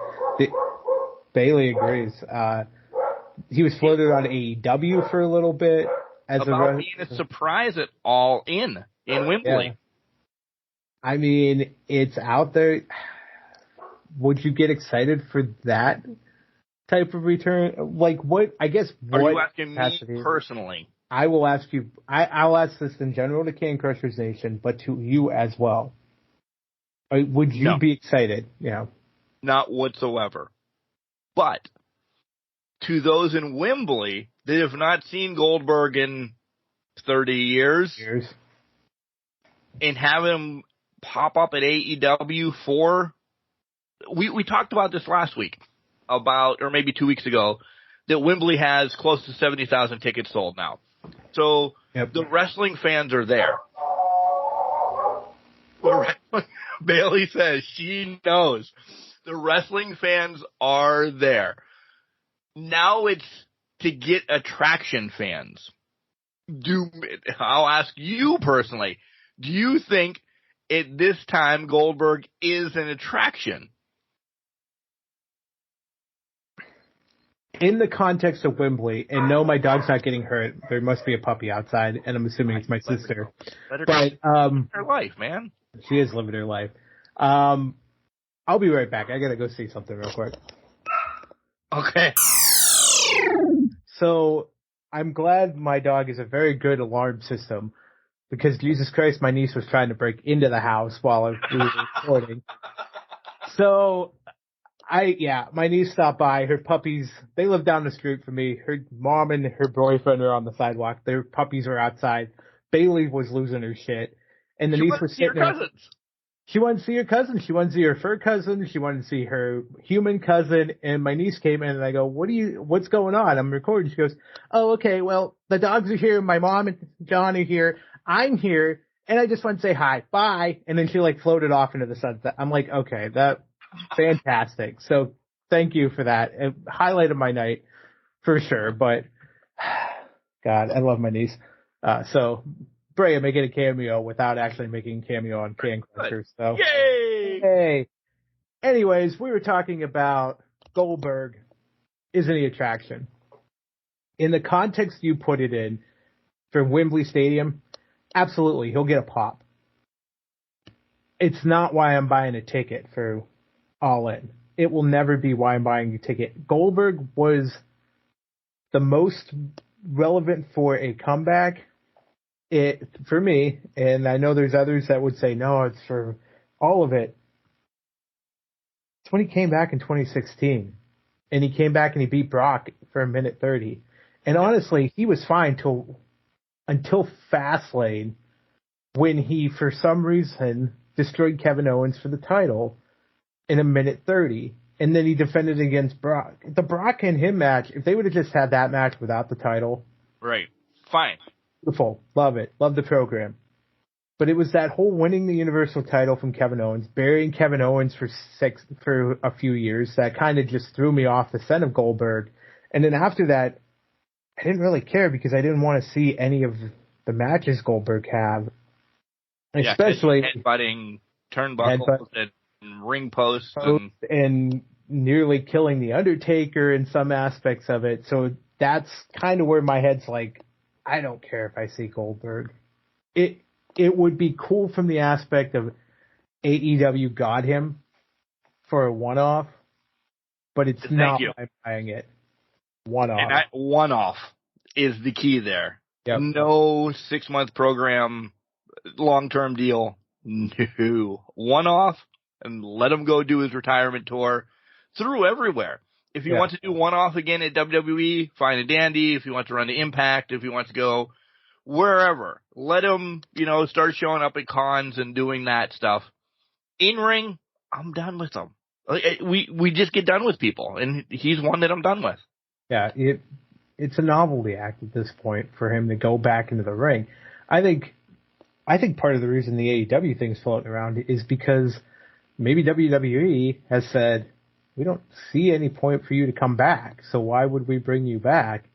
Bailey agrees. He was floated on AEW for a little bit as about being a surprise at All In Wembley. Yeah. I mean, it's out there. Would you get excited for that type of return? Like, what? I guess. Are you asking me personally? I will ask you. I'll ask this in general to Can Crushers Nation, but to you as well. Would you be excited? Yeah. Not whatsoever. But to those in Wembley that have not seen Goldberg in 30 years. And have him pop up at AEW for. We talked about this last week, or maybe 2 weeks ago, that Wembley has close to 70,000 tickets sold now. So the wrestling fans are there. Bailey says she knows. The wrestling fans are there. Now it's to get attraction fans. I'll ask you personally, do you think at this time Goldberg is an attraction? in the context of Wembley, and no, my dog's not getting hurt. There must be a puppy outside, and I'm assuming it's my sister. But her life, man. She is living her life. I'll be right back. I gotta go see something real quick. Okay. So I'm glad my dog is a very good alarm system, because Jesus Christ, my niece was trying to break into the house while we were recording. So my niece stopped by. Her puppies, they live down the street from me. Her mom and her boyfriend are on the sidewalk. Their puppies are outside. Bailey was losing her shit. And the niece was sitting there. She wanted to see her cousin. She wanted to see her fur cousin. She wanted to see her human cousin. And my niece came in and I go, what's going on? I'm recording. She goes, oh, okay. Well, the dogs are here. My mom and John are here. I'm here. And I just want to say hi. Bye. And then she floated off into the sunset. I'm like, okay, that's fantastic. So thank you for that. It highlighted my night for sure. But God, I love my niece. So Brea may get a cameo without actually making a cameo on Can Crushers. So, yay! Hey. Anyways, we were talking about Goldberg. Isn't he attraction? In the context you put it in for Wembley Stadium, absolutely, he'll get a pop. It's not why I'm buying a ticket for All In. It will never be why I'm buying a ticket. Goldberg was the most relevant for a comeback. For me, and I know there's others that would say, no, it's for all of it. It's when he came back in 2016. And he came back and he beat Brock for a minute 30. And honestly, he was fine until Fastlane, when he, for some reason, destroyed Kevin Owens for the title in a minute 30. And then he defended against Brock. The Brock and him match, if they would have just had that match without the title. Right. Fine. Beautiful. Love it. Love the program. But it was that whole winning the Universal title from Kevin Owens, burying Kevin Owens for a few years, that kind of just threw me off the scent of Goldberg. And then after that, I didn't really care because I didn't want to see any of the matches Goldberg have. Especially headbutting, turnbuckles, and ring posts. And nearly killing The Undertaker in some aspects of it. So that's kind of where my head's like, I don't care if I see Goldberg. It would be cool from the aspect of AEW got him for a one-off, but it's not why I'm buying it. One-off. And that one-off is the key there. Yep. No 6-month program, long-term deal. No. One-off, and let him go do his retirement tour through everywhere. If he wants to do one-off again at WWE, fine and dandy. If he wants to run to Impact, if he wants to go wherever, let him, start showing up at cons and doing that stuff. In-ring, I'm done with him. We just get done with people, and he's one that I'm done with. Yeah, it's a novelty act at this point for him to go back into the ring. I think part of the reason the AEW thing's floating around is because maybe WWE has said, we don't see any point for you to come back, so why would we bring you back?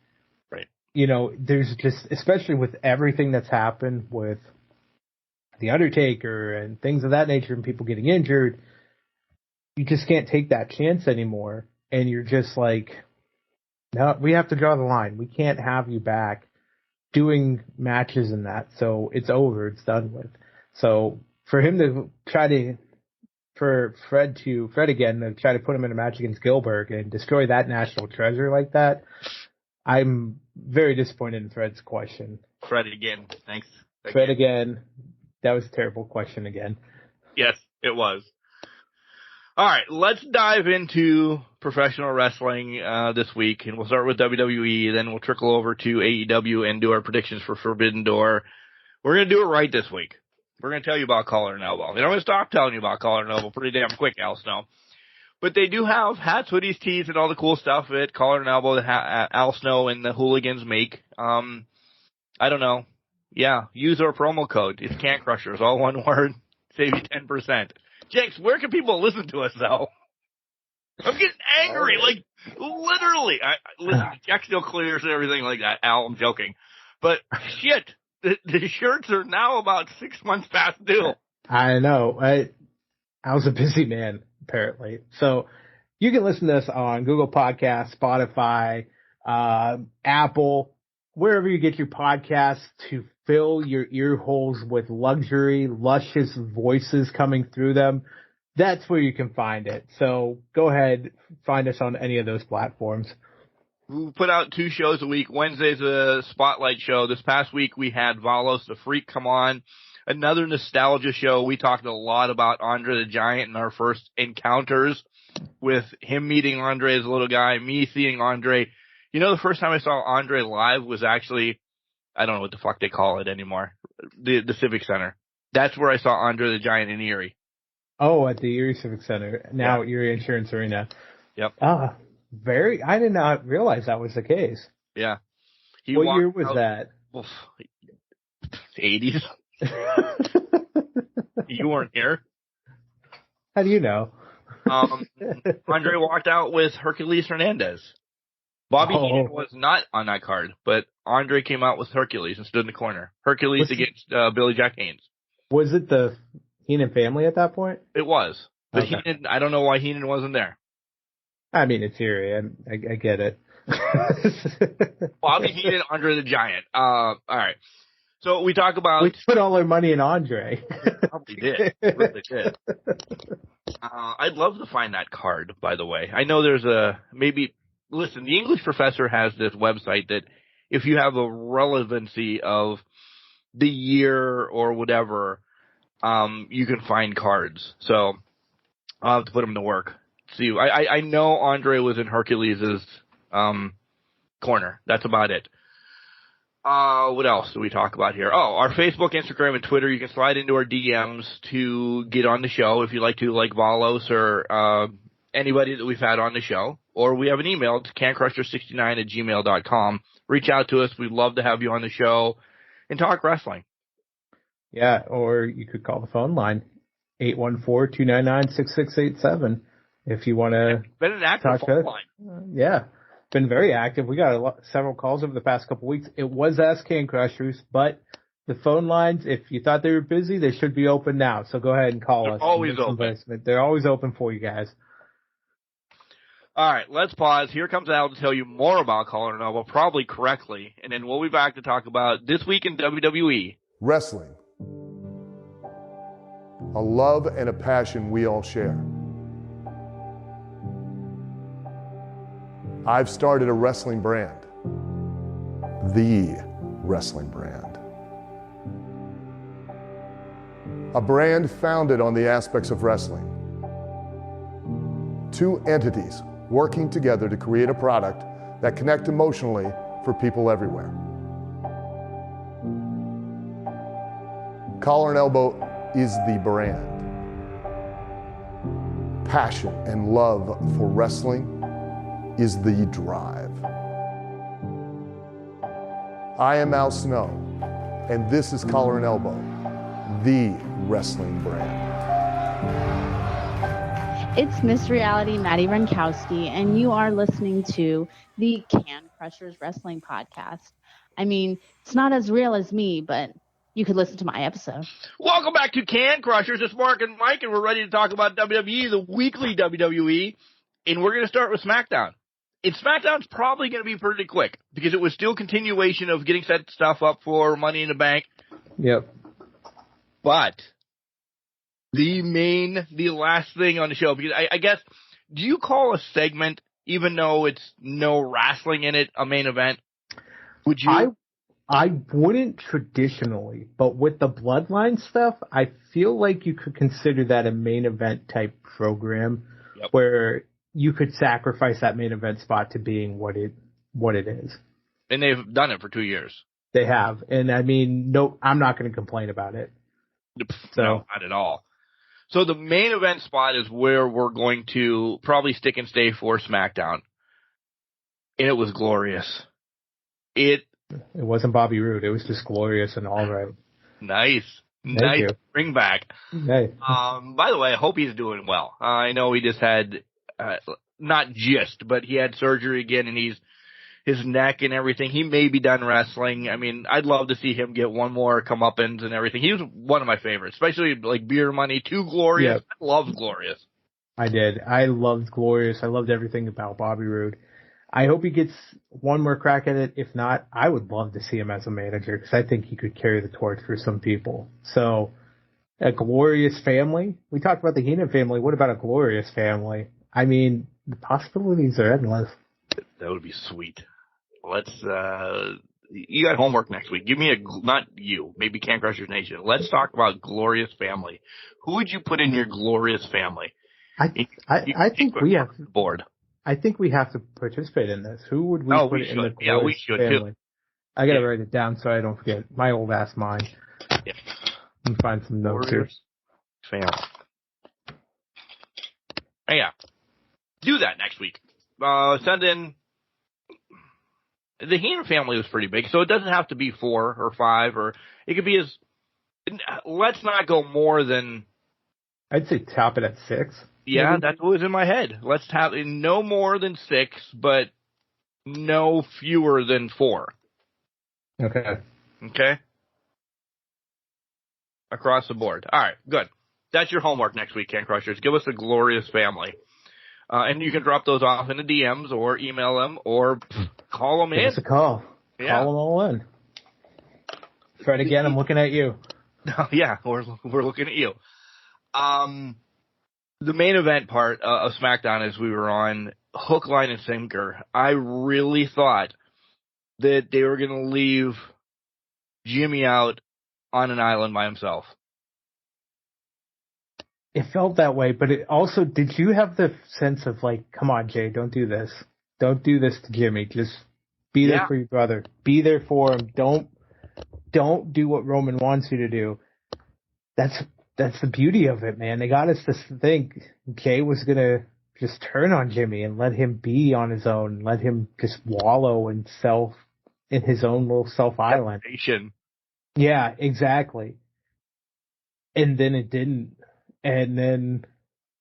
Right. There's just, especially with everything that's happened with The Undertaker and things of that nature and people getting injured, you just can't take that chance anymore. And you're just like, no, we have to draw the line. We can't have you back doing matches and that. So it's over. It's done with. So for him to try to, for Fred again, to try to put him in a match against Gilbert and destroy that national treasure like that, I'm very disappointed in Fred's question. Fred again. Thanks. Fred again. That was a terrible question again. Yes, it was. All right, let's dive into professional wrestling this week, and we'll start with WWE, then we'll trickle over to AEW and do our predictions for Forbidden Door. We're going to do it right this week. We're going to tell you about Collar and Elbow. And I'm going to stop telling you about Collar and Elbow pretty damn quick, Al Snow. But they do have hats, hoodies, tees, and all the cool stuff at Collar and Elbow that Al Snow and the Hooligans make. I don't know. Yeah, use our promo code. It's Can Crushers, all one word. Save you 10%. Jenks, where can people listen to us, though? I'm getting angry, like, literally. Listen, the check still clears and everything like that. Al, I'm joking. But, shit, the shirts are now about 6 months past due. I know. I was a busy man, apparently. So, You can listen to us on Google Podcasts, Spotify, Apple, wherever you get your podcasts to fill your ear holes with luxury, luscious voices coming through them. That's where you can find it. So go ahead, find us on any of those platforms. We put out 2 shows a week. Wednesday's a spotlight show. This past week we had Valos the Freak come on. Another nostalgia show. We talked a lot about Andre the Giant and our first encounters with him meeting Andre as a little guy, me seeing Andre. You know, the first time I saw Andre live was actually, I don't know what the fuck they call it anymore, the Civic Center. That's where I saw Andre the Giant in Erie. Oh, at the Erie Civic Center, now Erie Insurance Arena. Yep. I did not realize that was the case. Yeah. What year was that? 80s. You weren't here. How do you know? Andre walked out with Hercules Hernandez. Bobby Heenan was not on that card, but Andre came out with Hercules and stood in the corner. Hercules against Billy Jack Haynes. Was it the Heenan family at that point? It was. But Heenan, I don't know why Heenan wasn't there. I mean, it's Erie. I get it. Bobby Heenan, Andre the Giant. All right. So we talk about... We put all our money in Andre. Probably did. Really did. I'd love to find that card, by the way. I know there's listen, the English professor has this website that if you have a relevancy of the year or whatever, you can find cards. So I'll have to put them to work. See, I know Andre was in Hercules' corner. That's about it. What else do we talk about here? Oh, our Facebook, Instagram, and Twitter. You can slide into our DMs to get on the show if you'd like to, like Valos or anybody that we've had on the show. Or we have an email. It's cancrusher69@gmail.com. Reach out to us. We'd love to have you on the show and talk wrestling. Yeah, or you could call the phone line, 814-299-6687, if you want to. Been an active phone line. Yeah. Been very active. We got several calls over the past couple weeks. It was Ask Can Crushers, but the phone lines, if you thought they were busy, they should be open now. So go ahead and call us. They're always open. They're always open for you guys. All right, let's pause. Here comes Al to tell you more about Collar Noble, probably correctly, and then we'll be back to talk about this week in WWE. Wrestling. A love and a passion we all share. I've started a wrestling brand. The wrestling brand. A brand founded on the aspects of wrestling. 2 entities working together to create a product that connect emotionally for people everywhere. Collar and Elbow is the brand. Passion and love for wrestling is the drive. I am Al Snow, and this is Collar and Elbow, the wrestling brand. It's Miss Reality, Maddie Ronkowski, and you are listening to the Can Crushers Wrestling Podcast. I mean, it's not as real as me, but you could listen to my episode. Welcome back to Can Crushers. It's Mark and Mike, and we're ready to talk about WWE, the weekly WWE, and we're going to start with SmackDown. And SmackDown's probably going to be pretty quick because it was still continuation of getting set stuff up for Money in the Bank. Yep. But the last thing on the show, because I guess, do you call a segment, even though it's no wrestling in it, a main event? Would you? I wouldn't traditionally, but with the Bloodline stuff, I feel like you could consider that a main event type program where you could sacrifice that main event spot to being what it is. And they've done it for 2 years. They have. And I mean, no, I'm not going to complain about it. So. No, not at all. So the main event spot is where we're going to probably stick and stay for SmackDown. And it was glorious. It wasn't Bobby Roode. It was just glorious and all right. Nice. Thank you. Bring back. Hey. By the way, I hope he's doing well. I know he just had, but he had surgery again, and his neck and everything. He may be done wrestling. I mean, I'd love to see him get one more comeuppance and everything. He was one of my favorites, especially like Beer Money, Too Glorious. Yep. I love Glorious. I did. I loved Glorious. I loved everything about Bobby Roode. I hope he gets one more crack at it. If not, I would love to see him as a manager because I think he could carry the torch for some people. So, a Glorious family. We talked about the Heenan family. What about a Glorious family? I mean, the possibilities are endless. That would be sweet. Let's, you got homework next week. Give me not you, maybe Can Crushers Nation. Let's talk about Glorious family. Who would you put in your Glorious family? I think we have board. I think we have to participate in this. Who would we put in the Glorious Yeah, we should family? too. I gotta write it down so I don't forget. My old ass mind. Yeah. Let me find some notes here. Family. Yeah. Do that next week. Send in. The Heenan family was pretty big, so it doesn't have to be 4 or 5, or it could be as. Let's not go more than. I'd say top it at 6. Yeah, maybe? that's what was in my head. Let's have no more than 6, but no fewer than 4. Okay. Okay? Across the board. All right, good. That's your homework next week, Can Crushers. Give us a Glorious family. And you can drop those off in the DMs or email them or call them in. Give us a call. Yeah. Call them all in. Fred, again, I'm looking at you. Yeah, we're looking at you. The main event part of SmackDown as we were on hook, line, and sinker, I really thought that they were going to leave Jimmy out on an island by himself. It felt that way, but it also, did you have the sense of like, come on, Jay, don't do this. Don't do this to Jimmy. Just be there for your brother. Be there for him. Don't do what Roman wants you to do. That's the beauty of it, man. They got us to think Jay was going to just turn on Jimmy and let him be on his own, let him just wallow in his own little self-island. Yeah, exactly. And then it didn't. And then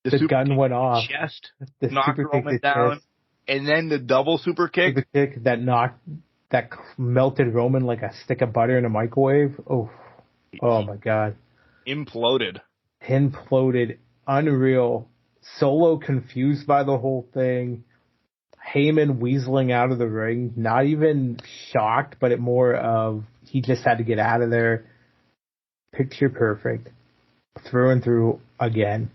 the gun went off. Chest, the knocked super Roman kick down, chest, and then the double super kick. the kick that melted Roman like a stick of butter in a microwave. Oh my God. Imploded. Unreal. Solo confused by the whole thing. Heyman weaseling out of the ring. Not even shocked, but more of he just had to get out of there. Picture perfect. Through and through again.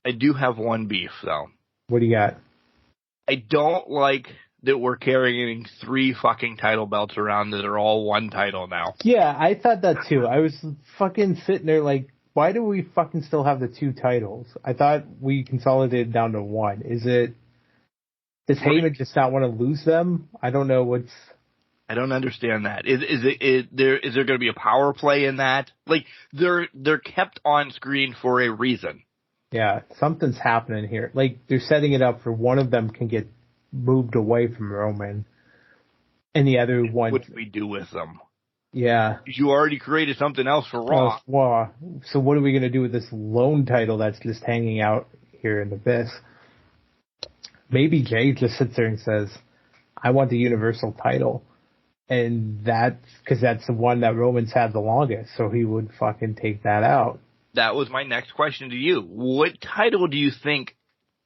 I do have one beef, though. What do you got? I don't like that we're carrying 3 fucking title belts around that are all one title now. Yeah, I thought that too. I was fucking sitting there like, why do we fucking still have the 2 titles? I thought we consolidated down to 1. Does Heyman just not want to lose them? I don't know I don't understand that. Is there going to be a power play in that? Like they're kept on screen for a reason. Yeah, something's happening here. Like they're setting it up for one of them can get moved away from Roman, and the other one. What do we do with them? Yeah, you already created something else for Raw. So what are we going to do with this lone title that's just hanging out here in the abyss? Maybe Jay just sits there and says, "I want the Universal title." And that's because that's the one that Roman's had the longest, so he would fucking take that out. That was my next question to you. What title do you think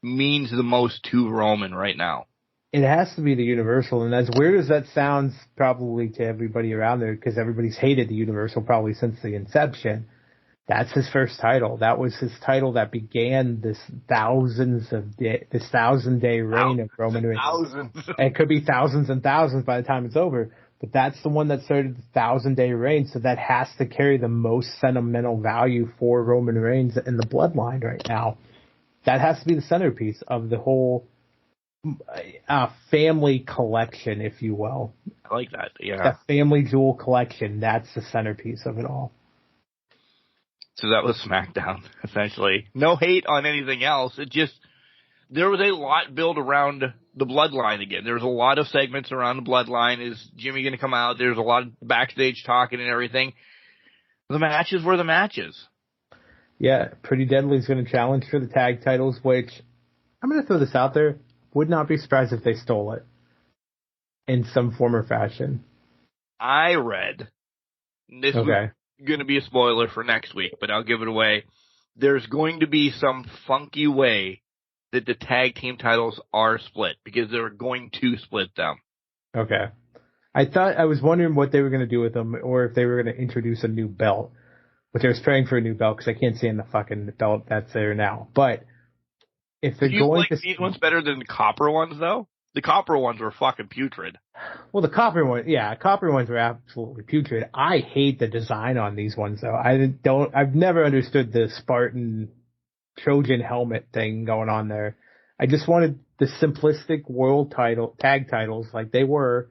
means the most to Roman right now? It has to be the Universal, and as weird as that sounds probably to everybody around there, because everybody's hated the Universal probably since the inception, that's his first title. That was his title that began this 1,000-day reign of Roman Reigns. Thousands. It could be thousands and thousands by the time it's over. But that's the one that started the 1,000-day reign, so that has to carry the most sentimental value for Roman Reigns in the bloodline right now. That has to be the centerpiece of the whole family collection, if you will. I like that, yeah. The family jewel collection, that's the centerpiece of it all. So that was SmackDown, essentially. No hate on anything else. It just, there was a lot built around the bloodline again. There's a lot of segments around the bloodline. Is Jimmy going to come out? There's a lot of backstage talking and everything. The matches were the matches. Yeah, Pretty Deadly's going to challenge for the tag titles, which I'm going to throw this out there. Would not be surprised if they stole it in some form or fashion. I read, this was going to be a spoiler for next week, but I'll give it away. there's going to be some funky way that the tag team titles are split, because they're going to split them. Okay. I was wondering what they were going to do with them, or if they were going to introduce a new belt, which I was praying for a new belt because I can't stand the fucking belt that's there now. But if they're Do you going like to these ones better than the copper ones, though? The copper ones were fucking putrid. Well, the copper ones were absolutely putrid. I hate the design on these ones, though. I've never understood the Spartan Trojan helmet thing going on there. I just wanted the simplistic world tag titles like they were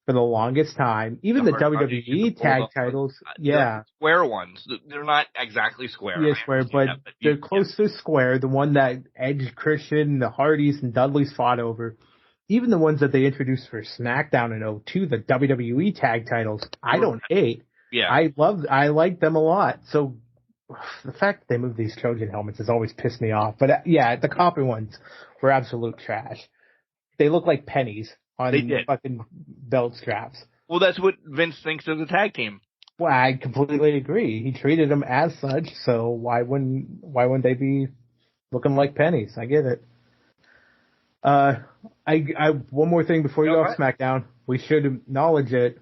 for the longest time. Even the WWE tag titles, yeah. Square ones. They're not exactly square. Yeah, square, but they're close to square. The one that Edge, Christian, the Hardys, and Dudleys fought over. Even the ones that they introduced for SmackDown in 2002, the WWE tag titles, I don't hate. Yeah. I like them a lot. So the fact that they moved these Trojan helmets has always pissed me off. But yeah, the copper ones were absolute trash. They look like pennies on fucking belt straps. Well, that's what Vince thinks of the tag team. Well, I completely agree. He treated them as such, so why wouldn't they be looking like pennies? I get it. One more thing before you go off SmackDown. We should acknowledge it.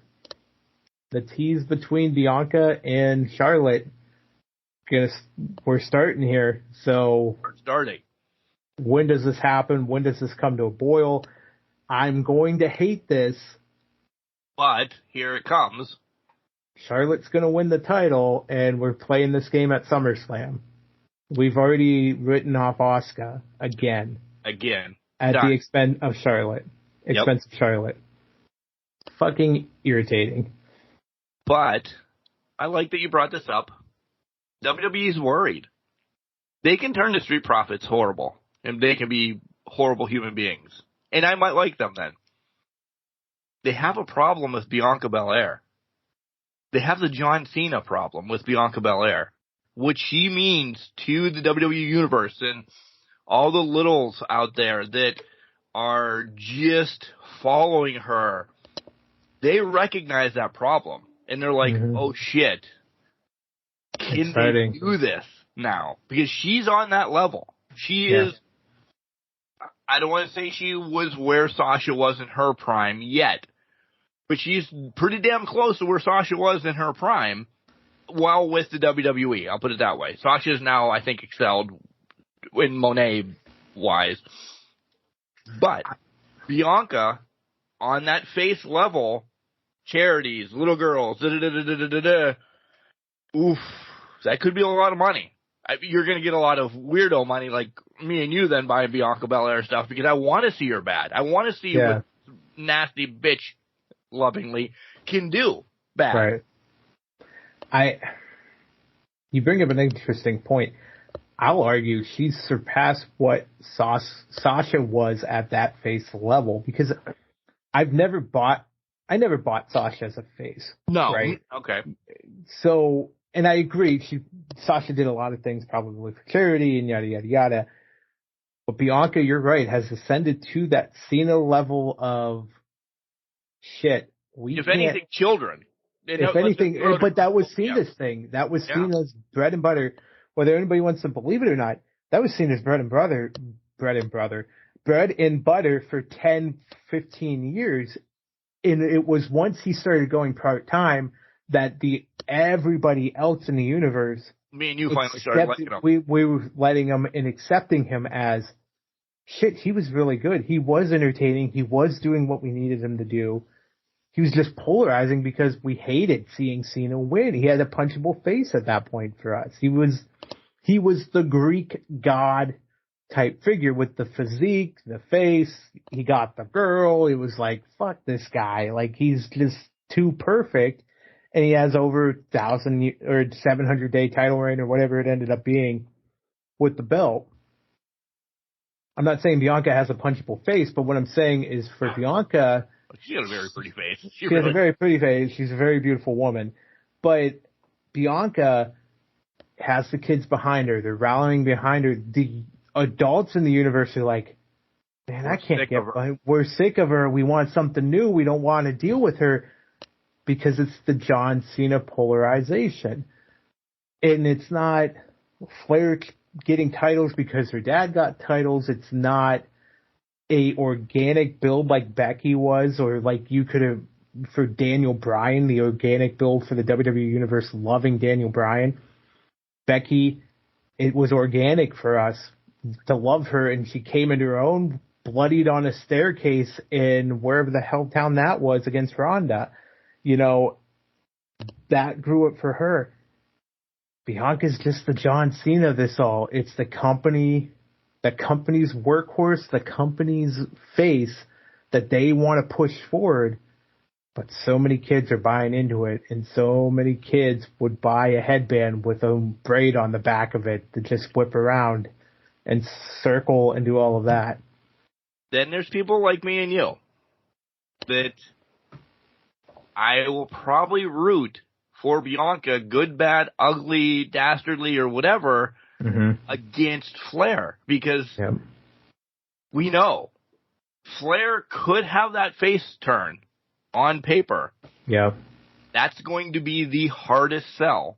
The tease between Bianca and Charlotte. We're starting here. So we're starting. When does this happen? When does this come to a boil? I'm going to hate this. But here it comes. Charlotte's going to win the title, and we're playing this game at SummerSlam. We've already written off Asuka again. At the expense of Charlotte. Of Charlotte. Fucking irritating. But I like that you brought this up. WWE's worried. They can turn the Street Profits horrible, and they can be horrible human beings. And I might like them then. They have a problem with Bianca Belair. They have the John Cena problem with Bianca Belair. What she means to the WWE Universe and all the littles out there that are just following her. They recognize that problem. And they're like, oh shit. Can they do this now? Because she's on that level. She is, I don't want to say she was where Sasha was in her prime yet, but she's pretty damn close to where Sasha was in her prime while with the WWE. I'll put it that way. Sasha's now, I think, excelled in Monet-wise. But Bianca, on that face level, charities, little girls, oof, that could be a lot of money. You're going to get a lot of weirdo money like me and you then buying Bianca Belair stuff because I want to see her bad. I want to see what nasty bitch lovingly can do bad. Right. You bring up an interesting point. I'll argue she's surpassed what Sasha was at that face level because I never bought Sasha as a face. No. Right? Okay. So, and I agree, Sasha did a lot of things probably for charity and yada, yada, yada. But Bianca, you're right, has ascended to that Cena level of shit. If anything, children. If anything, but that was Cena's thing. That was Cena's bread and butter. Whether anybody wants to believe it or not, that was Cena's bread and butter for 10, 15 years. And it was once he started going part-time that everybody else in the universe, me and you finally started liking him. We were letting him and accepting him as shit. He was really good. He was entertaining. He was doing what we needed him to do. He was just polarizing because we hated seeing Cena win. He had a punchable face at that point for us. He was the Greek god type figure with the physique, the face. He got the girl. It was like, fuck this guy. Like, he's just too perfect. And he has over 1,000 or 700 day title reign or whatever it ended up being with the belt. I'm not saying Bianca has a punchable face, but what I'm saying is for Bianca, she has a very pretty face. She has a very pretty face. She's a very beautiful woman. But Bianca has the kids behind her. They're rallying behind her. The adults in the universe are like, man, I can't get behind. We're sick of her. We want something new. We don't want to deal with her because it's the John Cena polarization. And it's not Flair getting titles because her dad got titles. It's not a organic build like Becky was, or like you could have for Daniel Bryan, the organic build for the WWE Universe, loving Daniel Bryan. Becky, it was organic for us to love her, and she came into her own, bloodied on a staircase in wherever the hell town that was against Ronda. You know, that grew it for her. Bianca's just the John Cena of this all. It's the company's workhorse, the company's face that they want to push forward. But so many kids are buying into it, and so many kids would buy a headband with a braid on the back of it to just whip around and circle and do all of that. Then there's people like me and you that I will probably root for Bianca, good, bad, ugly, dastardly, or whatever, against Flair, because we know Flair could have that face turn on paper. Yeah. That's going to be the hardest sell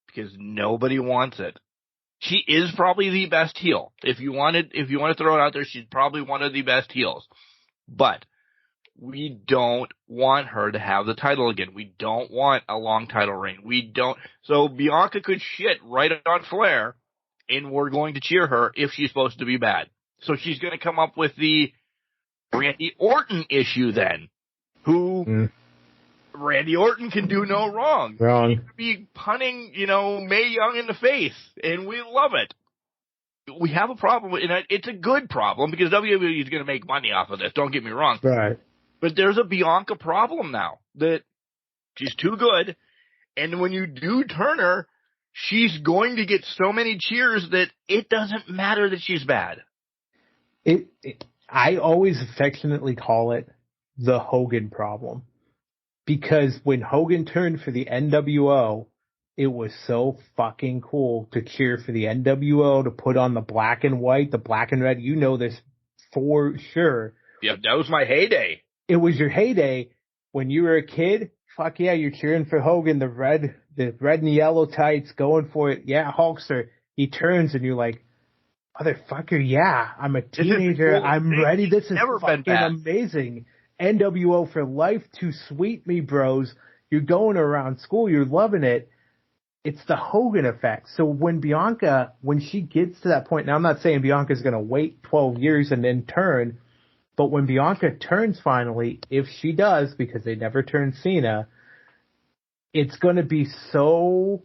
because nobody wants it. She is probably the best heel. If you want to throw it out there, she's probably one of the best heels. But we don't want her to have the title again. We don't want a long title reign. So Bianca could shit right on Flair, and we're going to cheer her if she's supposed to be bad. So she's going to come up with the Randy Orton issue then, who Randy Orton can do no wrong. He could be punning, Mae Young in the face, and we love it. We have a problem, and it's a good problem because WWE is going to make money off of this. Don't get me wrong. Right. But there's a Bianca problem now that she's too good, and when you do turn her, she's going to get so many cheers that it doesn't matter that she's bad. I always affectionately call it the Hogan problem, because when Hogan turned for the NWO, it was so fucking cool to cheer for the NWO, to put on the black and white, the black and red. You know this for sure. Yeah, that was my heyday. It was your heyday when you were a kid. Fuck yeah, you're cheering for Hogan, the red and yellow tights, going for it. Yeah, Hulkster. He turns and you're like, motherfucker, yeah, I'm a teenager. I'm ready. This is fucking amazing. NWO for life. Too sweet, me bros. You're going around school. You're loving it. It's the Hogan effect. So when she gets to that point, now I'm not saying Bianca's going to wait 12 years and then turn, but when Bianca turns finally, if she does, because they never turned Cena, it's going to be so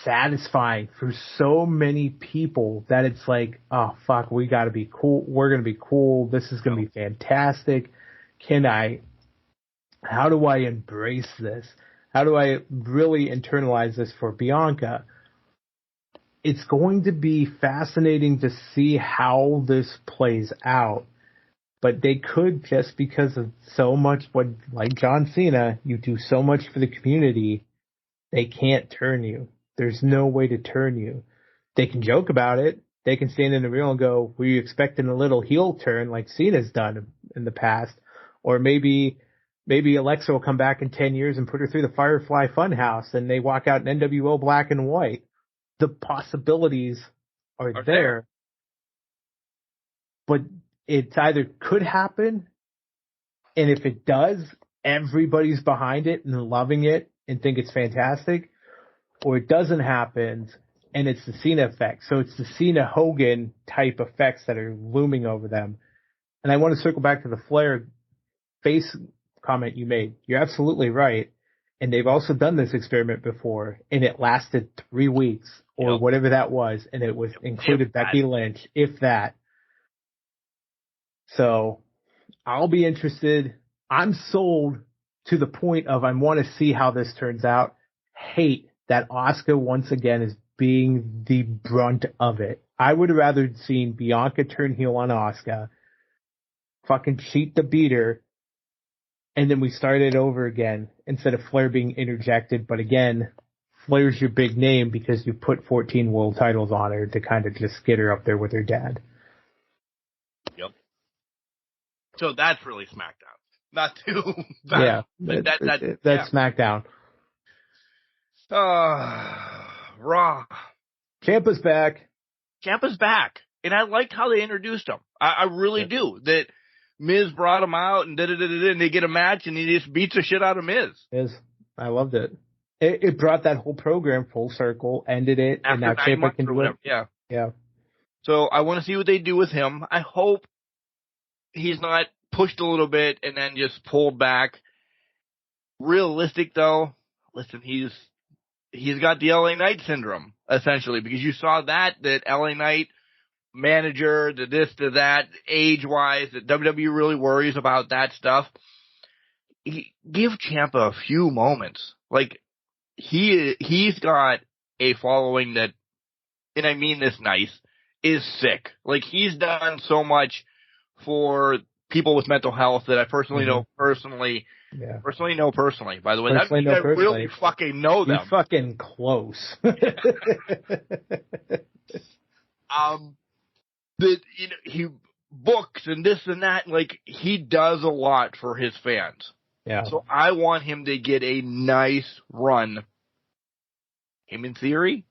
satisfying for so many people that it's like, oh, fuck, we got to be cool. We're going to be cool. This is going to be fantastic. How do I embrace this? How do I really internalize this for Bianca? It's going to be fascinating to see how this plays out. But they could, just because of so much, like John Cena, you do so much for the community, they can't turn you. There's no way to turn you. They can joke about it. They can stand in the reel and go, were you expecting a little heel turn like Cena's done in the past? Or maybe Alexa will come back in 10 years and put her through the Firefly Funhouse and they walk out in NWO black and white. The possibilities are there. But it either could happen, and if it does, everybody's behind it and loving it and think it's fantastic, or it doesn't happen, and it's the Cena effect. So it's the Cena-Hogan type effects that are looming over them. And I want to circle back to the Flair face comment you made. You're absolutely right. And they've also done this experiment before, and it lasted 3 weeks or whatever that was, and it was included Becky Lynch, if that. So I'll be interested. I'm sold to the point of I want to see how this turns out. Hate that Asuka once again is being the brunt of it. I would have rather seen Bianca turn heel on Asuka, fucking cheat the beater, and then we start it over again instead of Flair being interjected. But again, Flair's your big name because you put 14 world titles on her to kind of just get her up there with her dad. Yep. So that's really SmackDown. Not too. Yeah, that's SmackDown. Raw. Ciampa's back. Ciampa's back. And I liked how they introduced him. I really do. That Miz brought him out and and they get a match and he just beats the shit out of Miz. I loved it. It brought that whole program full circle, ended it, After and now 9 Ciampa months can or do whatever. it. Yeah. So I want to see what they do with him. I hope he's not pushed a little bit and then just pulled back. Realistic though, listen, he's got the LA Knight syndrome, essentially, because you saw that LA Knight manager, the this, to that, age-wise, that WWE really worries about that stuff. Give Ciampa a few moments. Like, he's got a following that, and I mean this nice, is sick. Like, he's done so much for people with mental health that I personally know personally. Yeah. Personally know personally, by the way. Personally That means know I personally. really fucking know them. You're fucking close. That, you know, he books and this and that, like, he does a lot for his fans. Yeah. So I want him to get a nice run. Him in Theory.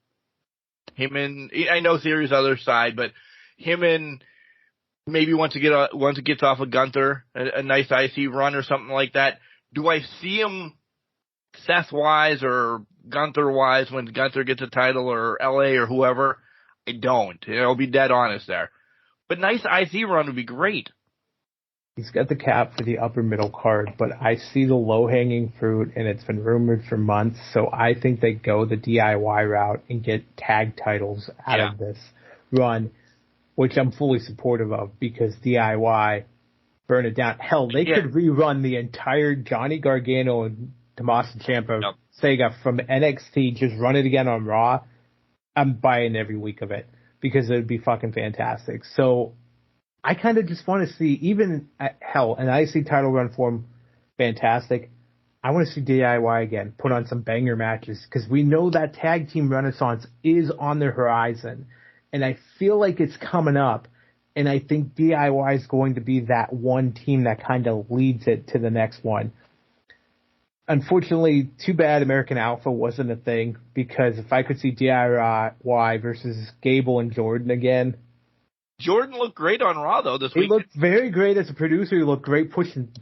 I know Theory's other side, but him in maybe once it gets off of Gunther, a nice IC run or something like that. Do I see him Seth-wise or Gunther-wise when Gunther gets a title or LA or whoever? I don't. I'll be dead honest there. But nice IC run would be great. He's got the cap for the upper middle card, but I see the low-hanging fruit, and it's been rumored for months, so I think they go the DIY route and get tag titles out of this run, which I'm fully supportive of, because DIY, burn it down. Hell, they could rerun the entire Johnny Gargano and Tommaso Ciampa saga from NXT, just run it again on Raw. I'm buying every week of it, because it would be fucking fantastic. So I kind of just want to see, even an IC title run for him, fantastic. I want to see DIY again, put on some banger matches, because we know that tag team renaissance is on the horizon, and I feel like it's coming up, and I think DIY is going to be that one team that kind of leads it to the next one. Unfortunately, too bad American Alpha wasn't a thing, because if I could see DIY versus Gable and Jordan again. Jordan looked great on Raw, though, this week. He looked very great as a producer. He looked great pushing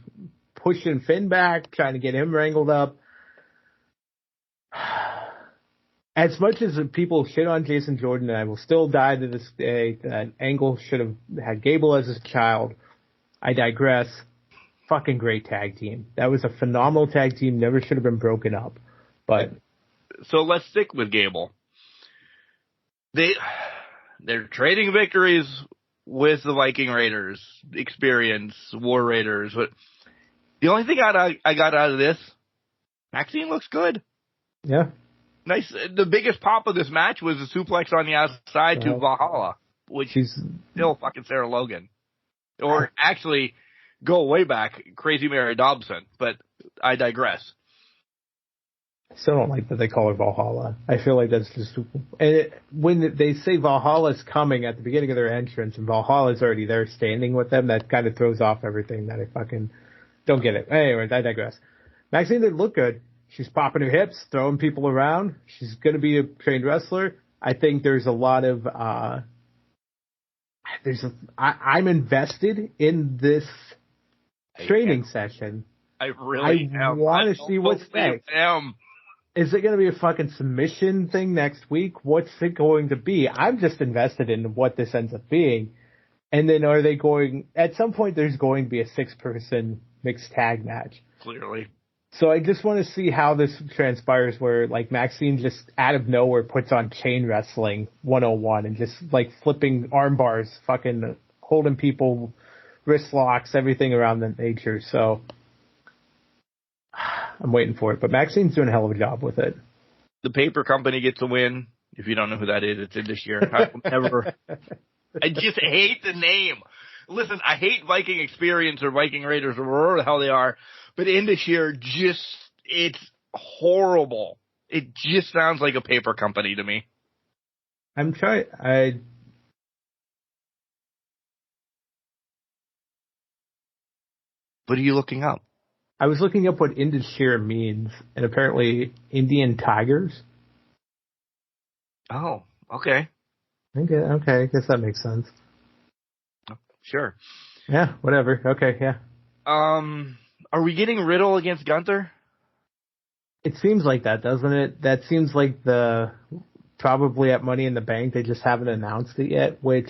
Finn back, trying to get him wrangled up. As much as people shit on Jason Jordan, and I will still die to this day that Angle should have had Gable as his child, I digress. Fucking great tag team. That was a phenomenal tag team. Never should have been broken up. But so let's stick with Gable. They're trading victories with the Viking Raiders, Experience, War Raiders. But the only thing I got out of this, Maxine looks good. Yeah. Nice. The biggest pop of this match was the suplex on the outside to Valhalla, which is still fucking Sarah Logan. Or actually, go way back, Crazy Mary Dobson. But I digress. I still don't like that they call her Valhalla. I feel like that's just... when they say Valhalla's coming at the beginning of their entrance and Valhalla's already there standing with them, that kind of throws off everything that I fucking don't get it. Anyway, I digress. Maxine didn't look good. She's popping her hips, throwing people around. She's going to be a trained wrestler. I think there's a lot of... I'm invested in this training session. I really am. I want to see what's next. Is it going to be a fucking submission thing next week? What's it going to be? I'm just invested in what this ends up being. And then are they going... At some point, there's going to be a 6-person mixed tag match. Clearly. So I just want to see how this transpires, where, like, Maxine just out of nowhere puts on chain wrestling 101 and just, like, flipping arm bars, fucking holding people, wrist locks, everything around that nature. So I'm waiting for it. But Maxine's doing a hell of a job with it. The paper company gets a win. If you don't know who that is, it's in this year. I just hate the name. Listen, I hate Viking Experience or Viking Raiders or wherever the hell they are. But in this year, it's horrible. It just sounds like a paper company to me. I'm trying. What are you looking up? I was looking up what Indishira means, and apparently Indian tigers. Oh, Okay. Okay, I guess that makes sense. Sure. Yeah, whatever. Okay, yeah. Are we getting Riddle against Gunther? It seems like that, doesn't it? That seems like probably at Money in the Bank. They just haven't announced it yet, which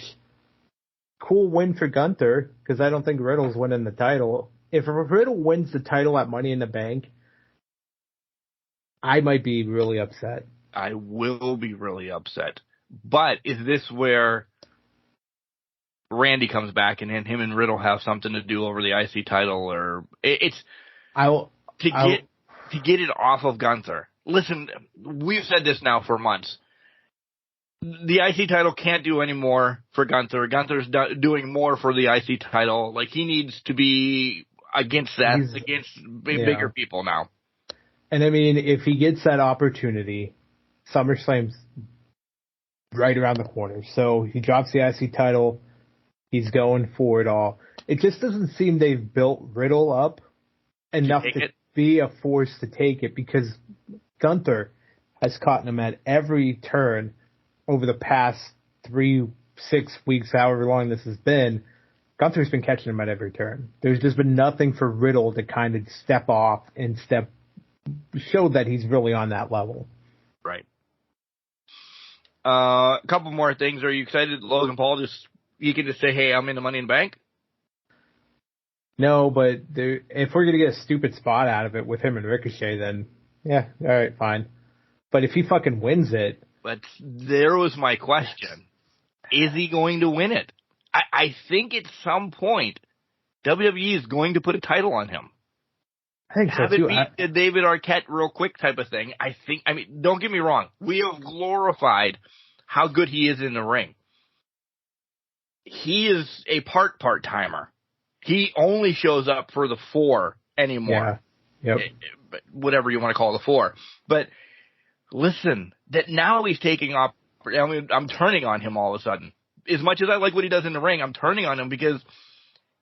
cool win for Gunther, because I don't think Riddle's winning the title. If Riddle wins the title at Money in the Bank, I might be really upset. I will be really upset. But is this where Randy comes back and him and Riddle have something to do over the IC title, or it's to get it off of Gunther? Listen, we've said this now for months. The IC title can't do any more for Gunther. Gunther's doing more for the IC title. Like, he needs to be against that, against bigger people now. And I mean, if he gets that opportunity, SummerSlam's right around the corner. So he drops the IC title. He's going for it all. It just doesn't seem they've built Riddle up enough to be a force to take it, because Gunther has caught him at every turn over the past 3-6 weeks, however long this has been. Gunther's been catching him at every turn. There's just been nothing for Riddle to kind of step off and show that he's really on that level. Right. A couple more things. Are you excited Logan Paul you can just say, hey, I'm in the Money in the Bank? No, but if we're going to get a stupid spot out of it with him and Ricochet, then yeah, all right, fine. But if he fucking wins it... But there was my question. Is he going to win it? I think at some point, WWE is going to put a title on him. I think so, Have it be a David Arquette real quick type of thing. I mean, don't get me wrong. We have glorified how good he is in the ring. He is a part-timer. He only shows up for the 4 anymore. Yeah. Yep. Whatever you want to call the 4. But listen, that now he's taking off. I mean, I'm turning on him all of a sudden. As much as I like what he does in the ring, I'm turning on him because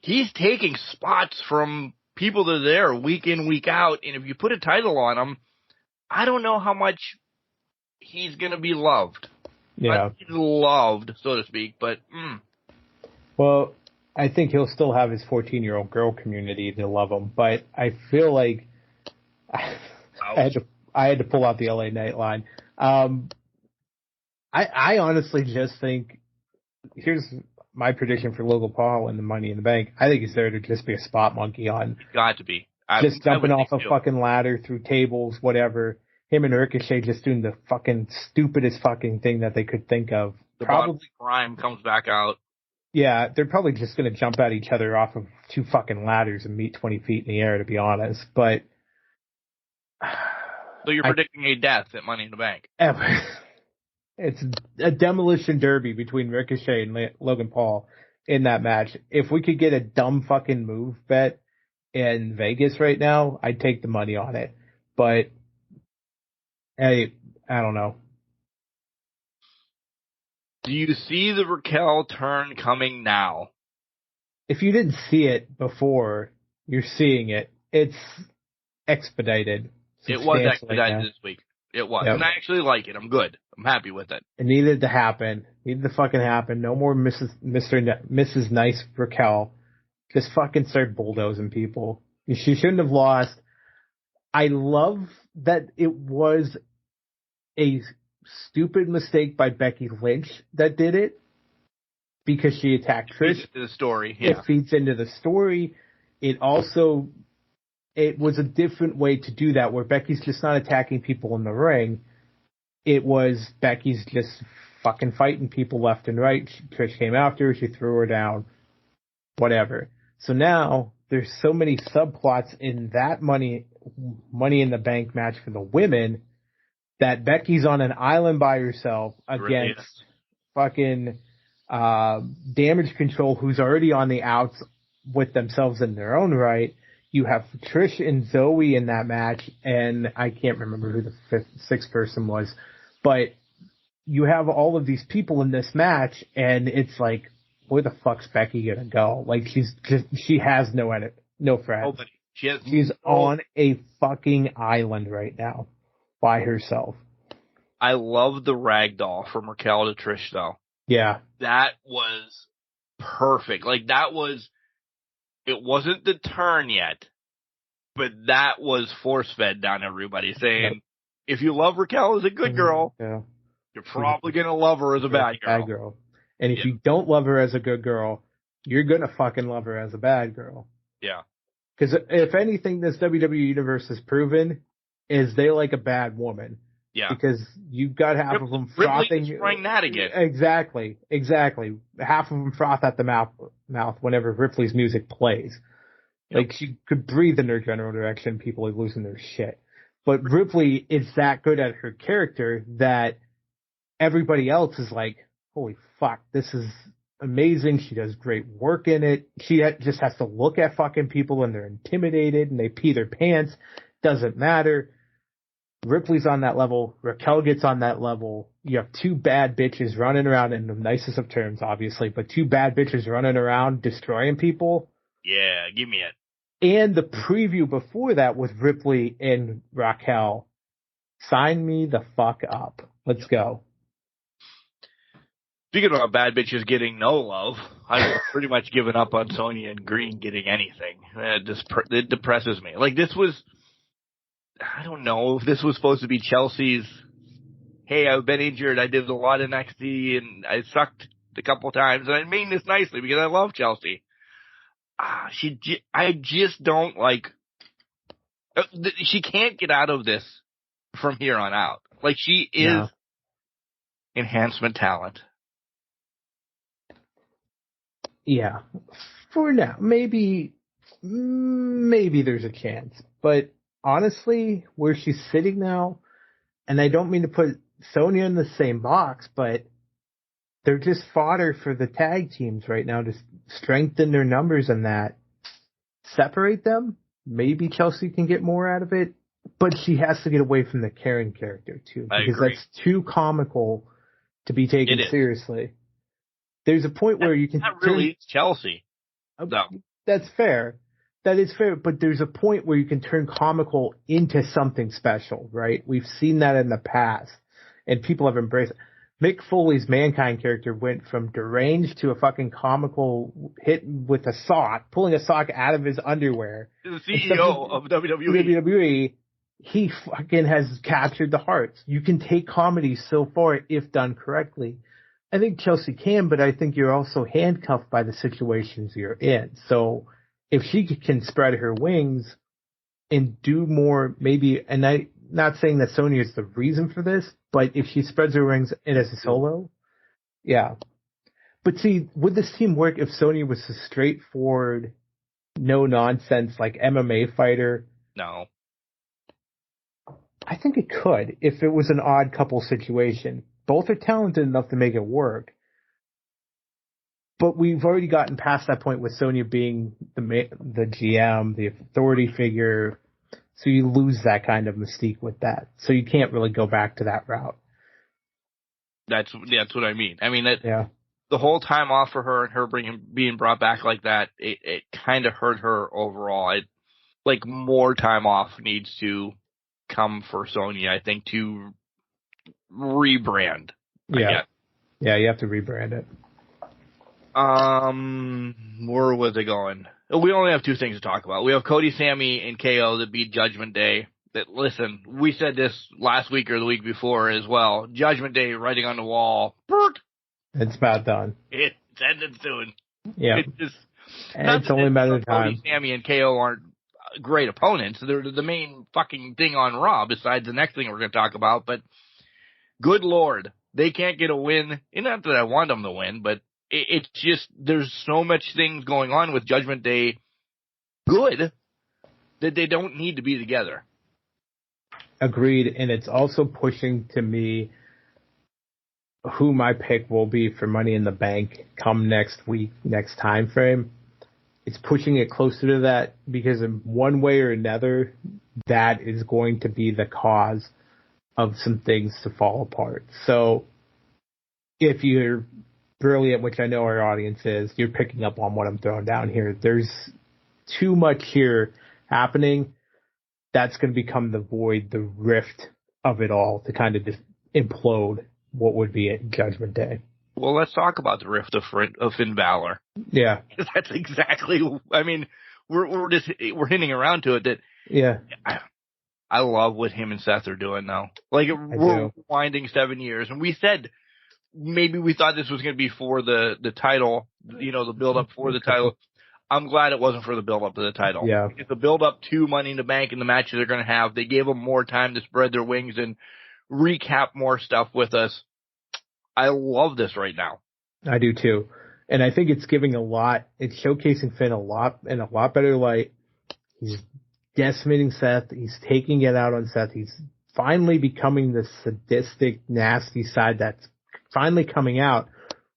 he's taking spots from people that are there week in, week out. And if you put a title on him, I don't know how much he's going to be loved. Yeah. He's loved, so to speak, but... Well, I think he'll still have his 14-year-old girl community to love him, but I feel like I had to pull out the LA Knight line. I honestly just think, here's my prediction for Logan Paul and the Money in the Bank. I think he's there to just be a spot monkey on. Got to be. Just jumping off a fucking ladder through tables, whatever. Him and Ricochet just doing the fucking stupidest fucking thing that they could think of. Probably Prime comes back out. Yeah, they're probably just going to jump at each other off of 2 fucking ladders and meet 20 feet in the air, to be honest. But so you're predicting a death at Money in the Bank? It's a demolition derby between Ricochet and Logan Paul in that match. If we could get a dumb fucking move bet in Vegas right now, I'd take the money on it. But hey, I don't know. Do you see the Raquel turn coming now? If you didn't see it before, you're seeing it. It's expedited. It was expedited this week. It was. Yep. And I actually like it. I'm good. I'm happy with it. It needed to happen. Needed to fucking happen. No more Mrs. Nice Raquel. Just fucking start bulldozing people. She shouldn't have lost. I love that it was a stupid mistake by Becky Lynch that did it, because she attacked Trish. It feeds into the story. Yeah. It feeds into the story. It was a different way to do that, where Becky's just not attacking people in the ring. It was Becky's just fucking fighting people left and right. Trish came after her. She threw her down. Whatever. So now there's so many subplots in that Money in the Bank match for the women that Becky's on an island by herself against fucking Damage Control, who's already on the outs with themselves in their own right. You have Trish and Zoe in that match, and I can't remember who the sixth person was, but you have all of these people in this match, and it's like, where the fuck's Becky gonna go? Like, she has no friends. Nobody. She's on a fucking island right now by herself. I love the ragdoll from Raquel to Trish, though. Yeah. That was perfect. Like, it wasn't the turn yet, but that was force-fed down everybody, saying, if you love Raquel as a good girl, you're probably going to love her as a bad girl. And if you don't love her as a good girl, you're going to fucking love her as a bad girl. Yeah. Because if anything this WWE Universe has proven is they like a bad woman. Yeah. Because you've got half of them frothing. Trying that again. Exactly. Half of them froth at the mouth whenever Ripley's music plays. Yep. Like, she could breathe in her general direction, people are losing their shit. But Ripley is that good at her character that everybody else is like, holy fuck, this is amazing. She does great work in it. She just has to look at fucking people and they're intimidated and they pee their pants. Doesn't matter. Ripley's on that level. Raquel gets on that level. You have two bad bitches running around, in the nicest of terms, obviously, but two bad bitches running around destroying people. Yeah, give me it. And the preview before that with Ripley and Raquel. Sign me the fuck up. Let's go. Speaking about bad bitches getting no love, I've pretty much given up on Sonya and Green getting anything. It depresses me. Like, this was, I don't know if this was supposed to be Chelsea's, hey, I've been injured, I did a lot in NXT, and I sucked a couple times, and I mean this nicely because I love Chelsea. I just don't like, she can't get out of this from here on out. Like, she is enhancement talent. Yeah. For now, maybe there's a chance. But honestly, where she's sitting now, and I don't mean to put Sonya in the same box, but they're just fodder for the tag teams right now to strengthen their numbers and that. Separate them. Maybe Chelsea can get more out of it, but she has to get away from the Karen character too, because that's too comical to be taken seriously. There's a point where you can... Not really Chelsea. No. That's fair. That is fair, but there's a point where you can turn comical into something special, right? We've seen that in the past, and people have embraced it. Mick Foley's Mankind character went from deranged to a fucking comical hit with a sock, pulling a sock out of his underwear. The CEO of WWE. WWE, he fucking has captured the hearts. You can take comedy so far if done correctly. I think Chelsea can, but I think you're also handcuffed by the situations you're in. So if she can spread her wings and do more, maybe, and I'm not saying that Sonya is the reason for this, but if she spreads her wings and as a solo, yeah. But see, would this team work if Sonya was a straightforward, no nonsense, like MMA fighter? No. I think it could if it was an odd couple situation. Both are talented enough to make it work. But we've already gotten past that point with Sonya being the GM, the authority figure. So you lose that kind of mystique with that. So you can't really go back to that route. That's what I mean. I mean, the whole time off for her and her being brought back like that, it kind of hurt her overall. Like, more time off needs to come for Sonya, I think, to rebrand. Yeah, you have to rebrand it. Where was it going? We only have two things to talk about. We have Cody, Sammy, and KO that beat Judgment Day. That, listen, we said this last week or the week before as well. Judgment Day writing on the wall. It's about done. It's ended soon. Yeah. It's only a matter of time. Cody, Sammy, and KO aren't great opponents. They're the main fucking thing on Raw besides the next thing we're going to talk about. But good Lord, they can't get a win. And not that I want them to win, but it's just, there's so much things going on with Judgment Day good that they don't need to be together. Agreed. And it's also pushing to me who my pick will be for Money in the Bank come next week, next time frame. It's pushing it closer to that because in one way or another, that is going to be the cause of some things to fall apart. So if you're brilliant, which I know our audience is, you're picking up on what I'm throwing down here. There's too much here happening. That's going to become the void, the rift of it all to kind of just implode what would be at Judgment Day. Well, let's talk about the rift of Finn Balor. Yeah. That's exactly, I mean, we're hinting around to it that. Yeah. I love what him and Seth are doing now. Like, we're winding 7 years, and we said maybe we thought this was going to be for the title, the build-up for the title. I'm glad it wasn't for the build-up to the title. Yeah. Because the build-up to Money in the Bank and the matches they're going to have, they gave them more time to spread their wings and recap more stuff with us. I love this right now. I do too. And I think it's giving it's showcasing Finn in a lot better light. He's decimating Seth. He's taking it out on Seth. He's finally becoming the sadistic, nasty side that's finally coming out,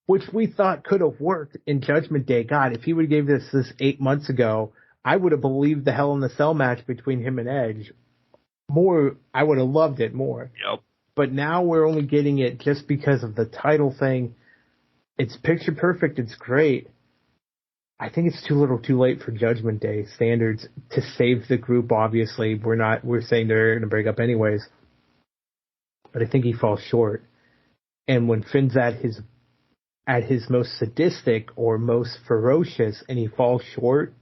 which we thought could have worked in Judgment Day. God, if he would have gave this 8 months ago, I would have believed the Hell in the Cell match between him and Edge more. I would have loved it more. Yep. But now we're only getting it just because of the title thing. It's picture perfect. It's great. I think it's too little too late for Judgment Day standards to save the group. Obviously, we're saying they're going to break up anyways. But I think he falls short. And when Finn's at his most sadistic or most ferocious and he falls short,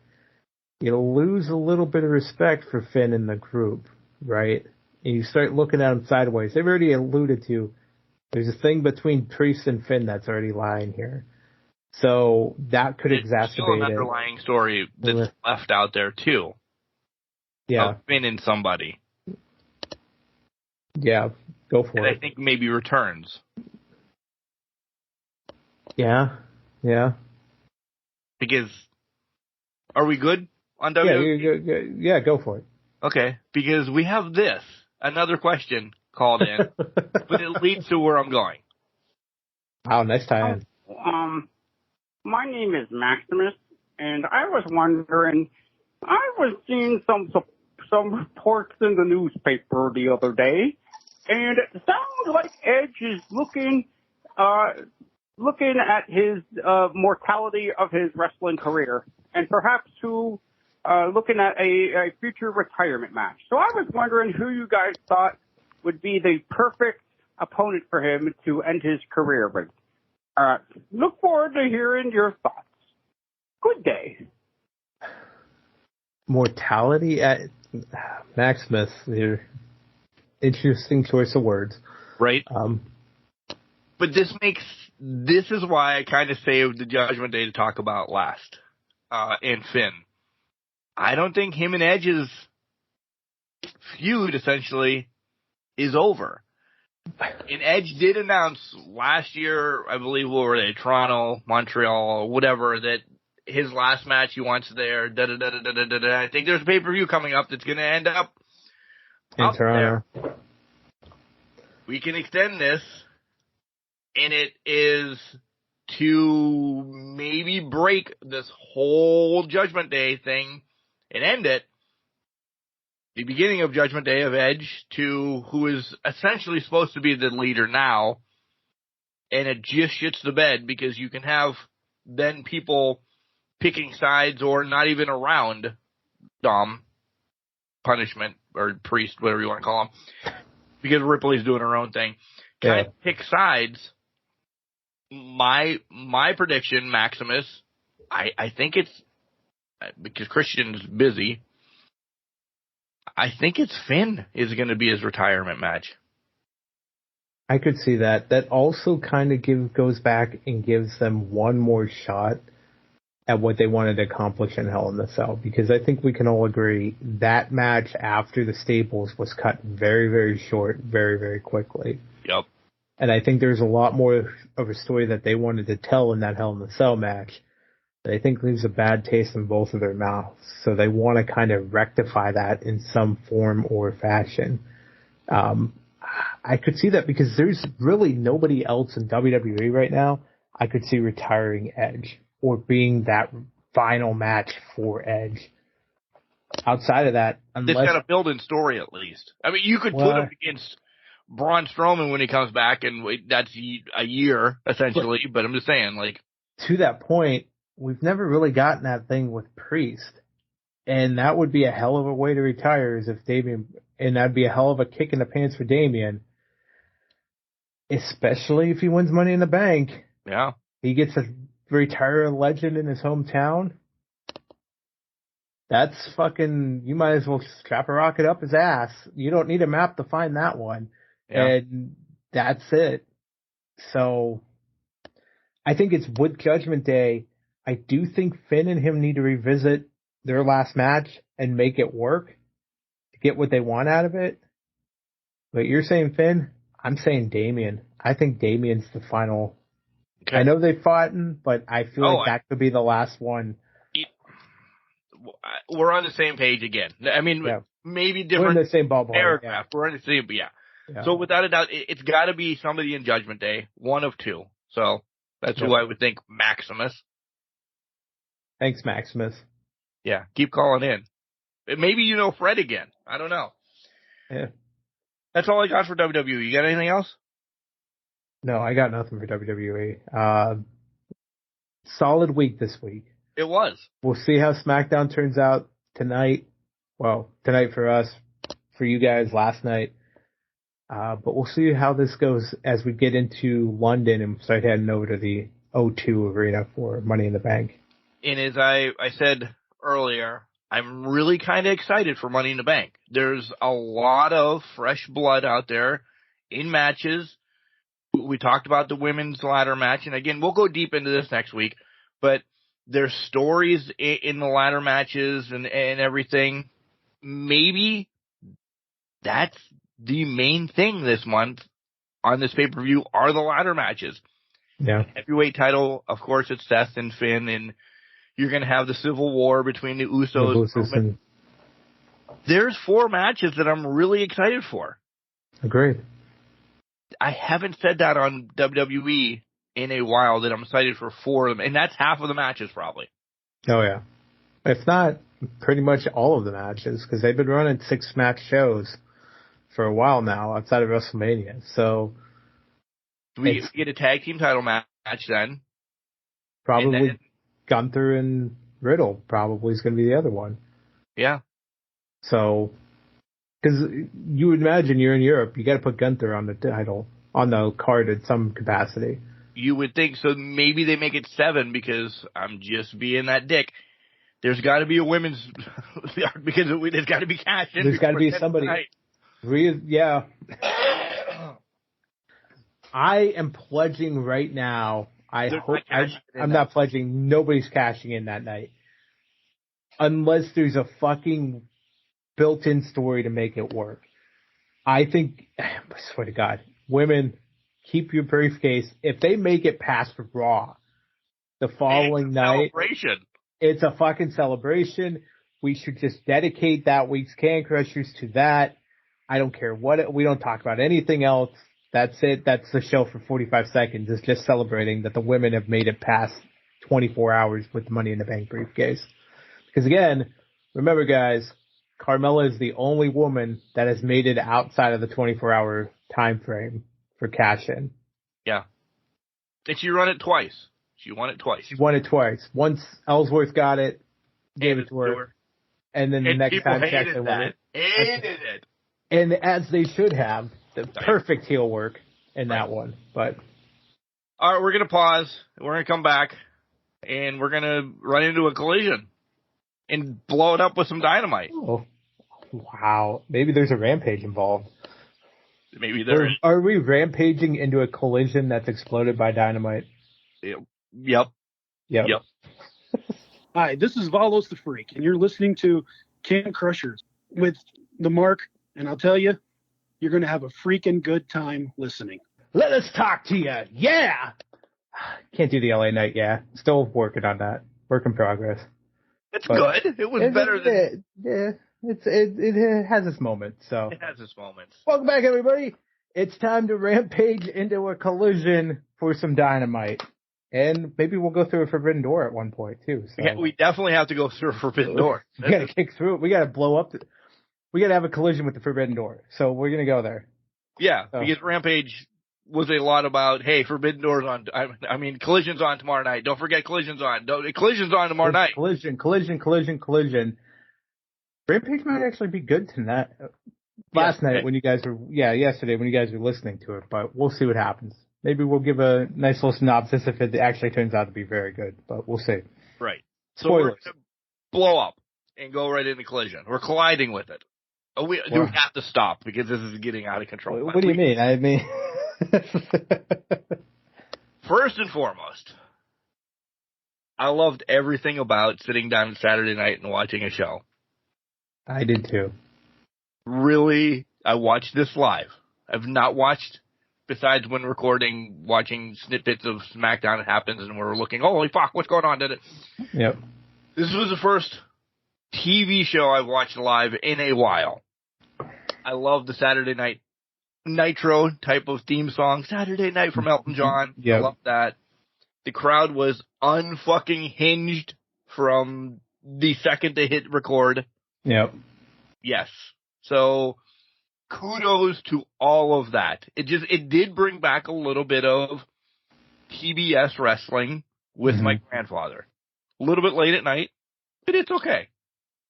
you'll lose a little bit of respect for Finn in the group, right? And you start looking at him sideways. They've already alluded to there's a thing between Priest and Finn that's already lying here. So that could exacerbate still an underlying story that's left out there too. Yeah. Of Finn and somebody. Yeah, go for it. I think maybe returns. Yeah. Because, are we good on WWE? Yeah, go for it. Okay, because we have another question called in, but it leads to where I'm going. Oh, nice tie-in. My name is Maximus, and I was wondering, I was seeing some reports in the newspaper the other day, and it sounds like Edge is looking at his mortality of his wrestling career, and perhaps looking at a future retirement match. So I was wondering who you guys thought would be the perfect opponent for him to end his career with. Look forward to hearing your thoughts. Good day. Mortality at Maximus. Interesting choice of words. Right. But this is why I kind of saved the Judgment Day to talk about last. And Finn. I don't think him and Edge's feud essentially is over. And Edge did announce last year, I believe, what were they, Toronto, Montreal, whatever, that his last match he wants there, I think there's a pay-per-view coming up that's going to end up in Toronto. There. We can extend this, and it is to maybe break this whole Judgment Day thing and end it. The beginning of Judgment Day of Edge to who is essentially supposed to be the leader now, and it just shits the bed because you can have then people picking sides or not even around Dom, Punishment, or Priest, whatever you want to call him, because Ripley's doing her own thing. Kind of pick sides. My prediction, Maximus, I think it's, because Christian's busy, I think it's Finn is going to be his retirement match. I could see that. That also kind of goes back and gives them one more shot at what they wanted to accomplish in Hell in the Cell. Because I think we can all agree that match after the Staples was cut very, very short, very, very quickly. Yep. And I think there's a lot more of a story that they wanted to tell in that Hell in the Cell match that I think leaves a bad taste in both of their mouths. So they want to kind of rectify that in some form or fashion. I could see that because there's really nobody else in WWE right now I could see retiring Edge or being that final match for Edge. Outside of that, unless... They've got a built-in story at least. I mean, you could put him against Braun Strowman when he comes back, and that's a year, essentially, but I'm just saying, like... To that point, we've never really gotten that thing with Priest. And that would be a hell of a way to retire, is if Damian, and that'd be a hell of a kick in the pants for Damian. Especially if he wins Money in the Bank. Yeah. He gets to retire a legend in his hometown. That's fucking, you might as well strap a rocket up his ass. You don't need a map to find that one. Yeah. And that's it. So I think it's with Judgment Day. I do think Finn and him need to revisit their last match and make it work to get what they want out of it. But you're saying Finn, I'm saying Damian. I think Damian's the final. Okay. I know they fought, but I feel like that could be the last one. We're on the same page again. I mean, maybe different. We're in the same ballpark. Paragraph. Yeah. We're in the same, yeah. So without a doubt, it's got to be somebody in Judgment Day, one of two. So that's who I would think. Maximus. Thanks, Maximus. Yeah, keep calling in. Maybe Fred again. I don't know. Yeah. That's all I got for WWE. You got anything else? No, I got nothing for WWE. Solid week this week. It was. We'll see how SmackDown turns out tonight. Well, tonight for us, for you guys last night. But we'll see how this goes as we get into London and start heading over to the O2 Arena for Money in the Bank. And as I said earlier, I'm really kind of excited for Money in the Bank. There's a lot of fresh blood out there in matches. We talked about the women's ladder match, and again, we'll go deep into this next week, but there's stories in the ladder matches and everything. Maybe that's the main thing this month on this pay-per-view are the ladder matches. Yeah. Heavyweight title, of course, it's Seth and Finn, and you're going to have the civil war between the Usos. There's 4 matches that I'm really excited for. Agreed. I haven't said that on WWE in a while, that I'm excited for 4 of them, and that's half of the matches probably. Oh, yeah. If not, pretty much all of the matches, because they've been running 6-match shows for a while now outside of WrestleMania. So we get a tag team title match then. Probably Gunther and Riddle probably is going to be the other one. Yeah. So, because you would imagine you're in Europe, you got to put Gunther on the title, on the card in some capacity. You would think so. Maybe they make it 7 because I'm just being that dick. There's got to be a women's because there's got to be cash in. There's got to be somebody. Yeah. I am pledging right now. I'm not pledging. Nobody's cashing in that night. Unless there's a fucking built-in story to make it work. I think, I swear to God, women, keep your briefcase. If they make it past Raw the following night, it's a fucking celebration. We should just dedicate that week's Can Crushers to that. I don't care we don't talk about anything else. That's it. That's the show for 45 seconds. It's just celebrating that the women have made it past 24 hours with the Money in the Bank briefcase. Because again, remember guys, Carmella is the only woman that has made it outside of the 24-hour time frame for cash-in. Yeah. And she won it twice. She won it twice. Once Ellsworth got it, gave it to her. And then the next time she actually won it. Hated it. And as they should have, the perfect heel work in that one. But all right, we're going to pause. We're going to come back, and we're going to run into a collision and blow it up with some dynamite. Oh, wow. Maybe there's a rampage involved. Maybe there is. Are we rampaging into a collision that's exploded by dynamite? Yep. Hi, this is Valos the Freak, and you're listening to Can Crushers with the Mark, and I'll tell you, you're going to have a freaking good time listening. Let us talk to you. Yeah. Can't do the LA Night. Yeah. Still working on that. Work in progress. It's good. It was better than. Yeah. It has its moments. So. It has its moments. Welcome back, everybody. It's time to rampage into a collision for some dynamite. And maybe we'll go through a forbidden door at one point, too. So. Yeah, we definitely have to go through a forbidden door. We got to kick through it. We got to blow up. We got to have a collision with the forbidden door. So we're going to go there. Yeah, because Rampage was a lot about, hey, forbidden doors on. I mean, collision's on tomorrow night. Don't forget collision's on. Collision's on tomorrow night. Collision. Rampage might actually be good tonight. last night when you guys were, yesterday when you guys were listening to it, but we'll see what happens. Maybe we'll give a nice little synopsis if it actually turns out to be very good, but we'll see. Right. So Spoilers. we're going to blow up and go right into collision. We're colliding with it. We have to stop because this is getting out of control. What do you mean? I mean, first and foremost, I loved everything about sitting down Saturday night and watching a show. I did too. Really, I watched this live. I've not watched, besides when recording, watching snippets of SmackDown happens and we're looking, holy fuck, what's going on? Yep. This was the first TV show I've watched live in a while. I love the Saturday Night Nitro type of theme song. Saturday Night from Elton John. Yep. I love that. The crowd was unfucking hinged from the second they hit record. Yep. Yes. So kudos to all of that. It did bring back a little bit of TBS wrestling with my grandfather. A little bit late at night, but it's okay.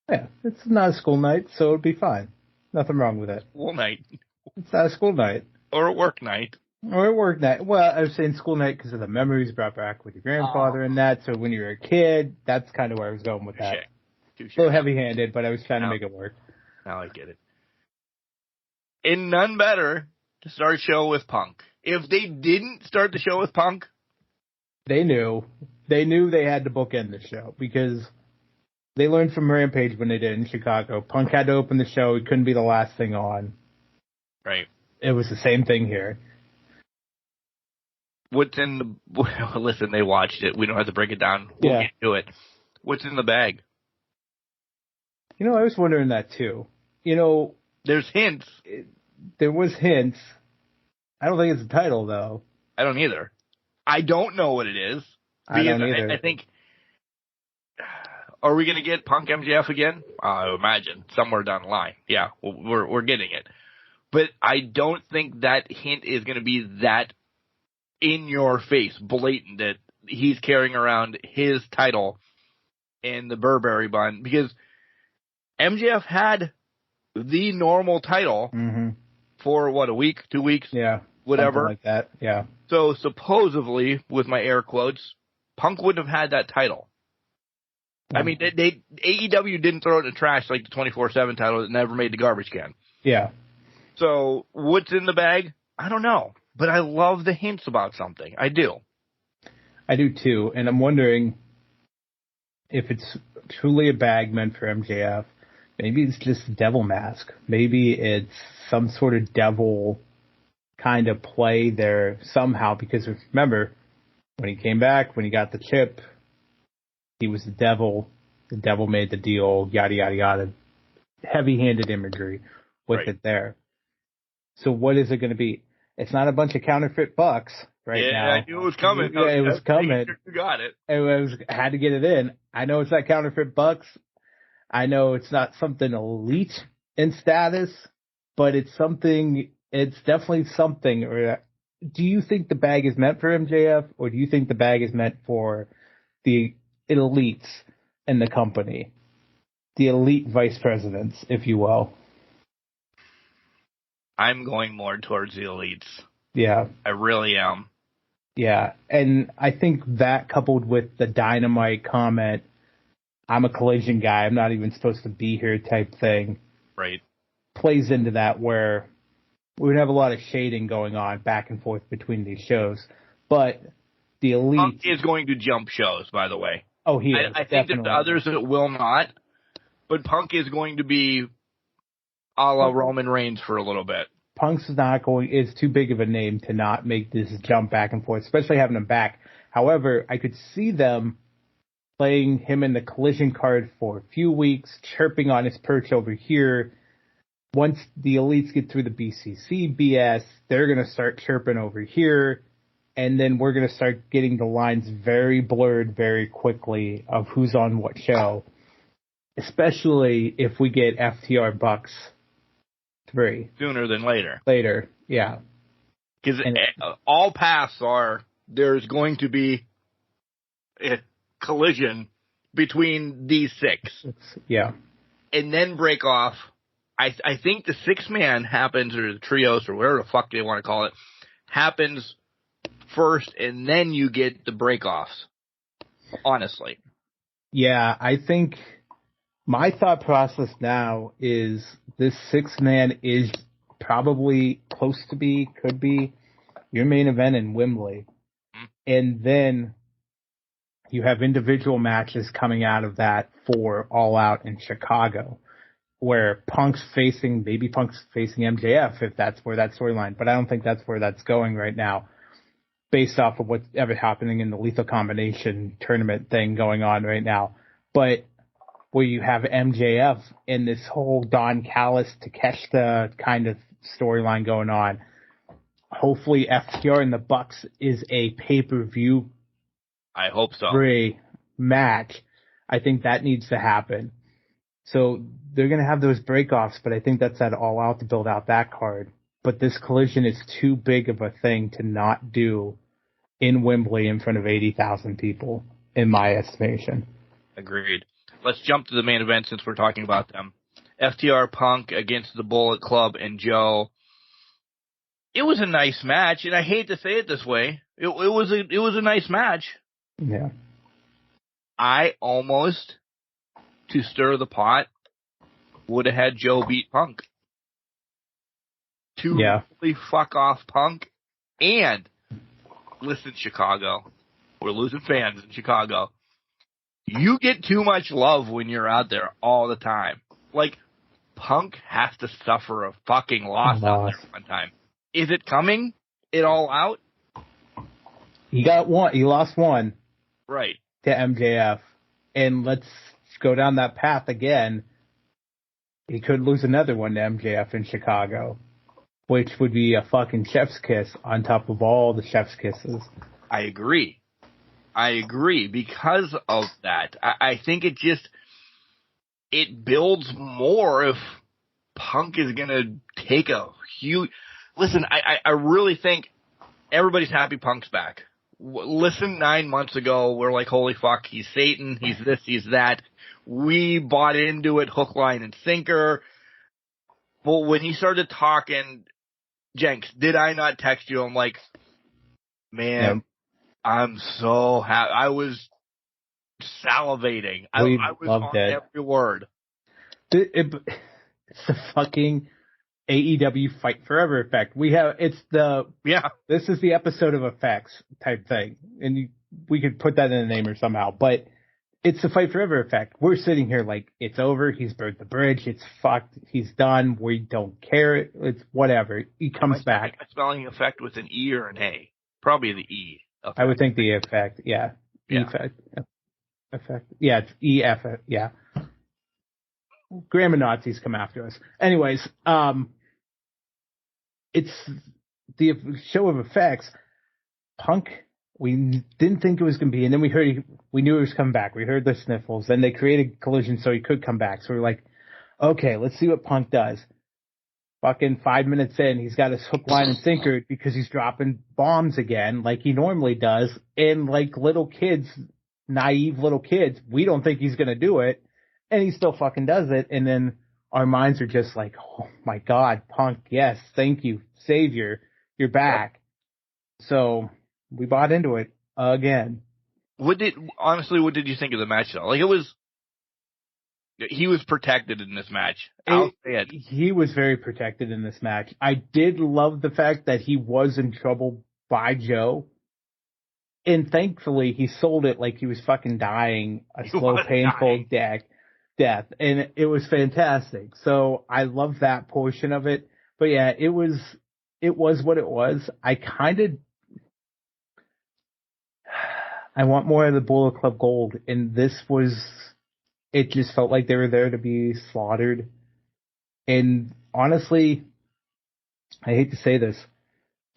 Yeah, it's not a school night, so it'll be fine. Nothing wrong with it. School night. It's not a school night. Or a work night. Or a work night. Well, I was saying school night because of the memories brought back with your grandfather and that. So when you were a kid, that's kind of where I was going with that. Touché. A little heavy-handed, but I was trying to make it work. Now I get it. And none better to start a show with Punk. If they didn't start the show with Punk, they knew they had to bookend the show because they learned from Rampage when they did it in Chicago. Punk had to open the show. He couldn't be the last thing on. Right. It was the same thing here. What's in the... Listen, they watched it. We don't have to break it down. We'll get to it. What's in the bag? You know, I was wondering that too. You know... There's hints. There was hints. I don't think it's a title, though. I don't either. I don't know what it is. I don't either. I think... Are we going to get Punk MJF again? I imagine. Somewhere down the line. Yeah, we're getting it. But I don't think that hint is going to be that in your face, blatant, that he's carrying around his title in the Burberry bun. Because MJF had the normal title for, a week, 2 weeks? Yeah. Whatever. Something like that, yeah. So supposedly, with my air quotes, Punk wouldn't have had that title. I mean, AEW didn't throw it in the trash like the 24/7 title that never made the garbage can. Yeah. So what's in the bag? I don't know. But I love the hints about something. I do. I do too. And I'm wondering if it's truly a bag meant for MJF. Maybe it's just a devil mask. Maybe it's some sort of devil kind of play there somehow. Because remember, when he came back, when he got the chip, he was the devil. The devil made the deal, yada, yada, yada. Heavy-handed imagery with it there. So what is it going to be? It's not a bunch of counterfeit bucks now. Yeah, I knew it was coming. Yeah, it was coming. You got it. Had to get it in. I know it's not counterfeit bucks. I know it's not something elite in status, but it's something. It's definitely something. Do you think the bag is meant for MJF, or do you think the bag is meant for the elites in the company, the elite vice presidents, if you will? I'm going more towards the elites. Yeah. I really am. Yeah. And I think that coupled with the Dynamite comment, I'm a Collision guy, I'm not even supposed to be here type thing. Right. Plays into that where we would have a lot of shading going on back and forth between these shows. But the elite... Punk is going to jump shows, by the way. Oh, he is. I think that the others that will not. But Punk is going to be a la Roman Reigns for a little bit. Punk's is too big of a name to not make this jump back and forth, especially having him back. However, I could see them playing him in the Collision card for a few weeks, chirping on his perch over here. Once the elites get through the BCC BS, they're going to start chirping over here. And then we're going to start getting the lines very blurred very quickly of who's on what show. Especially if we get FTR Bucks 3. Sooner than later. Later, yeah. Because all paths are there's going to be a collision between these 6. Yeah. And then break off I think the 6-man happens, or the trios, or whatever the fuck they want to call it, happens first, and then you get the break-offs. Honestly. Yeah, I think my thought process now is this 6-man is probably close to be, could be, your main event in Wembley. And then you have individual matches coming out of that for All Out in Chicago, where Punk's facing MJF, if that's where that storyline, but I don't think that's where that's going right now, based off of what's ever happening in the Lethal Combination tournament thing going on right now. But where you have MJF and this whole Don Callis to Takeshita kind of storyline going on, hopefully FTR and the Bucks is a pay-per-view I hope so. free match. I think that needs to happen. So they're going to have those breakoffs, but I think that's at All Out to build out that card. But this Collision is too big of a thing to not do in Wembley in front of 80,000 people, in my estimation. Agreed. Let's jump to the main event since we're talking about them. FTR Punk against the Bullet Club and Joe. It was a nice match, and I hate to say it this way. It was a nice match. Yeah. I almost, to stir the pot, would have had Joe beat Punk. To really fuck off Punk. And, listen, Chicago. We're losing fans in Chicago. You get too much love when you're out there all the time. Like, Punk has to suffer a fucking loss out there one time. Is it coming? It All Out? He got one. He lost one. Right. To MJF. And let's go down that path again. He could lose another one to MJF in Chicago, which would be a fucking chef's kiss on top of all the chef's kisses. I agree because of that. I think it builds more if Punk is going to take a huge... Listen, I really think everybody's happy Punk's back. Listen, 9 months ago, we're like, holy fuck, he's Satan, he's this, he's that. We bought into it hook, line, and sinker. But when he started talking, Jenks, did I not text you? I'm like, man, I'm so happy. I was salivating. I was on every word. It's the fucking AEW Fight Forever effect. This is the episode of effects type thing, and we could put that in the name or somehow, but it's the Fight Forever effect. We're sitting here like, it's over, he's burned the bridge, it's fucked, he's done, we don't care, it's whatever. He comes back. A spelling effect with an E or an A? Probably the E. Effect. I would think the effect, yeah. Effect. Yeah, it's EF, yeah. Grammar Nazis come after us. Anyways, it's the show of effects. Punk, we didn't think it was going to be, and then we knew he was coming back. We heard the sniffles. Then they created Collision so he could come back. So we're like, okay, let's see what Punk does. Fucking 5 minutes in, he's got his hook, line, and sinker because he's dropping bombs again like he normally does. And like little kids, naive little kids, we don't think he's going to do it. And he still fucking does it. And then our minds are just like, oh my God, Punk, yes, thank you, Savior, you're back. So we bought into it again. What did you think of the match though? Like he was protected in this match. I'll say it. He was very protected in this match. I did love the fact that he was in trouble by Joe. And thankfully he sold it like he was fucking dying a slow, painful death. And it was fantastic. So I love that portion of it. But yeah, it was what it was. I want more of the Bullet Club Gold, and it just felt like they were there to be slaughtered. And honestly, I hate to say this,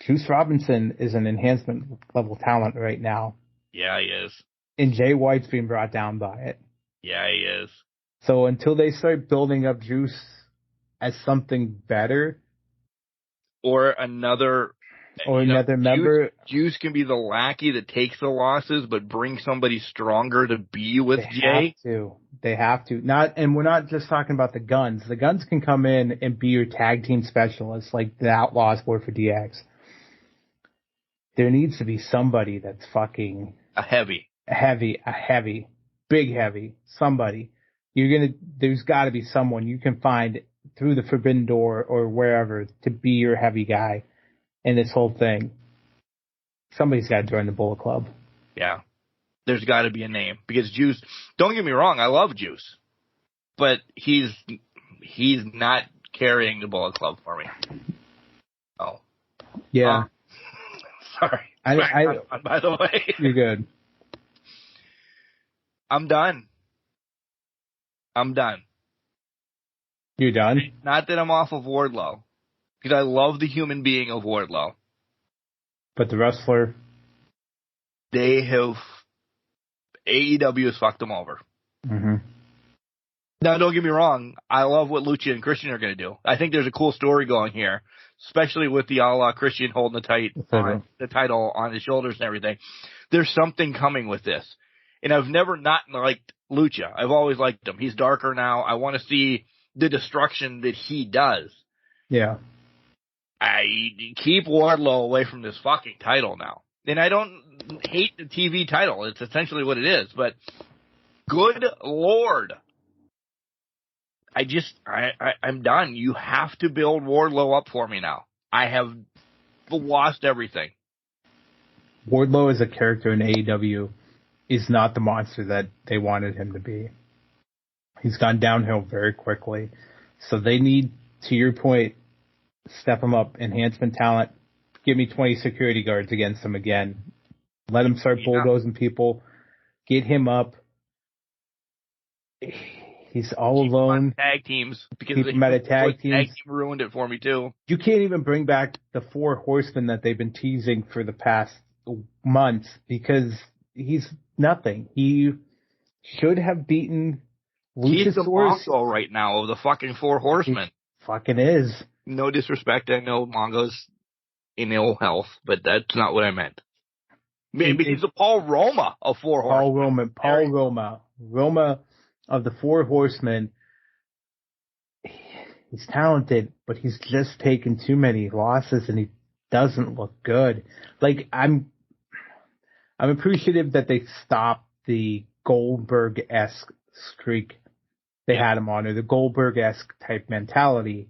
Juice Robinson is an enhancement level talent right now. Yeah, he is. And Jay White's being brought down by it. Yeah, he is. So until they start building up Juice as something better. Or another or another member. Juice can be the lackey that takes the losses, but bring somebody stronger to be with Jay. They have to. And we're not just talking about the Guns. The Guns can come in and be your tag team specialists like the Outlaws were for DX. There needs to be somebody that's fucking a heavy, big heavy, somebody. There's got to be someone you can find through the Forbidden Door or wherever to be your heavy guy in this whole thing. Somebody's got to join the Bullet Club. Yeah. There's got to be a name because Juice, don't get me wrong, I love Juice, but he's not carrying the Bullet Club for me. Oh. Yeah. Sorry. By the way. You're good. I'm done. You're done? Not that I'm off of Wardlow, because I love the human being of Wardlow. But the wrestler? AEW has fucked them over. Mm-hmm. Now, don't get me wrong. I love what Lucha and Christian are going to do. I think there's a cool story going here, especially with the a la Christian holding the title on his shoulders and everything. There's something coming with this. And I've never not liked Lucha. I've always liked him. He's darker now. I want to see the destruction that he does. Yeah. I keep Wardlow away from this fucking title now. And I don't hate the TV title. It's essentially what it is. But good Lord. I'm done. You have to build Wardlow up for me now. I have lost everything. Wardlow as a character in AEW is not the monster that they wanted him to be. He's gone downhill very quickly. So they need, to your point, step him up, enhancement talent, give me 20 security guards against him again. Let him start bulldozing people. Get him up. He's all alone. Tag teams. Because keep him at a tag team. Tag team ruined it for me, too. You can't even bring back the 4 horsemen that they've been teasing for the past months because he's nothing. He should have beaten Luchasaurus. He's the Mongo right now of the fucking 4 horsemen. He fucking is. No disrespect. I know Mongo's in ill health, but that's not what I meant. Maybe he's a Paul Roma of 4 horsemen. Paul Roma. Roma of the 4 horsemen. He's talented, but he's just taken too many losses and he doesn't look good. Like, I'm appreciative that they stopped the Goldberg-esque streak they had him on, or the Goldberg-esque type mentality.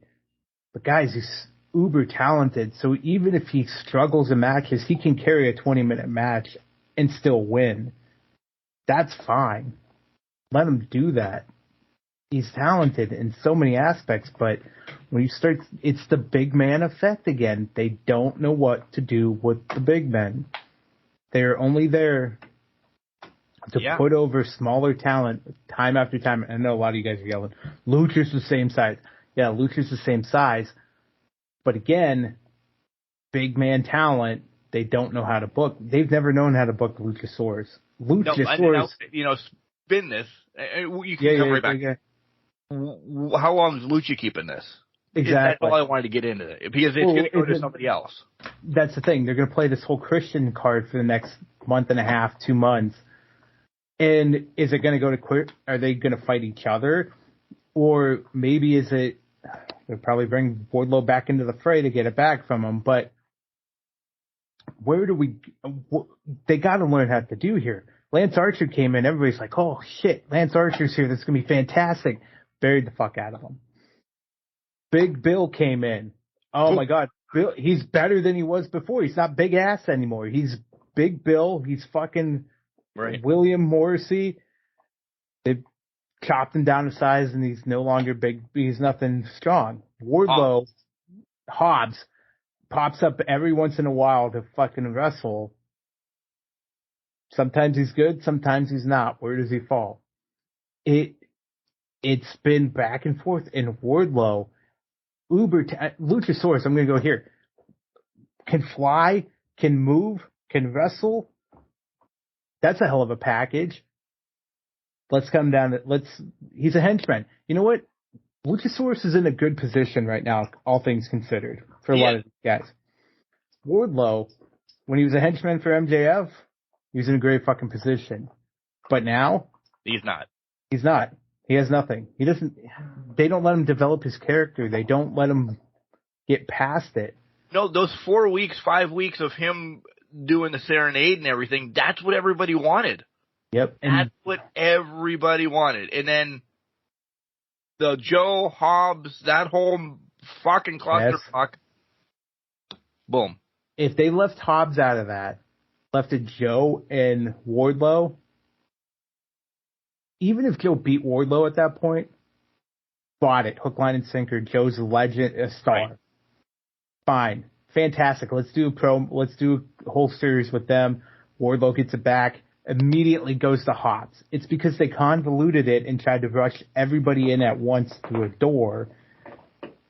But guys, he's uber talented, so even if he struggles in matches, he can carry a 20-minute match and still win. That's fine. Let him do that. He's talented in so many aspects, but when you start, it's the big man effect again. They don't know what to do with the big men. They're only there to put over smaller talent time after time. I know a lot of you guys are yelling, Lucha's the same size. Yeah, Lucha's the same size. But again, big man talent, they don't know how to book. They've never known how to book Luchasaurus. Spin this. You can come right back. Yeah. How long is Lucha keeping this? Exactly. That's all I wanted to get into it. Because it's going to go to somebody else. That's the thing. They're going to play this whole Christian card for the next month and a half, 2 months. And is it going to go to are they going to fight each other? Or maybe they'll probably bring Wardlow back into the fray to get it back from him. But they got to learn how to do here. Lance Archer came in. Everybody's like, oh, shit, Lance Archer's here. This is going to be fantastic. Buried the fuck out of him. Big Bill came in. Oh, my God. Bill, he's better than he was before. He's not Big Ass anymore. He's Big Bill. He's fucking William Morrissey. They've chopped him down to size, and he's no longer big. He's nothing strong. Wardlow, Hobbs, pops up every once in a while to fucking wrestle. Sometimes he's good, sometimes he's not. Where does he fall? It's been back and forth. And Wardlow, Luchasaurus, I'm going to go here, can fly, can move, can wrestle. That's a hell of a package. Let's come down to, he's a henchman. You know what? Luchasaurus is in a good position right now, all things considered, for a lot of guys. Wardlow, when he was a henchman for MJF, he was in a great fucking position. But now He's not. he's not. He has nothing. He doesn't. They don't let him develop his character. They don't let him get past it. No, those 4 weeks, 5 weeks of him doing the serenade and everything, that's what everybody wanted. Yep. That's what everybody wanted. And then the Joe Hobbs, that whole fucking clusterfuck, boom. If they left Hobbs out of that, left it Joe and Wardlow, even if Joe beat Wardlow at that point, bought it, hook, line, and sinker. Joe's a legend, a star. Right. Fine. Fantastic. Let's do a whole series with them. Wardlow gets it back, immediately goes to Hobbs. It's because they convoluted it and tried to rush everybody in at once through a door.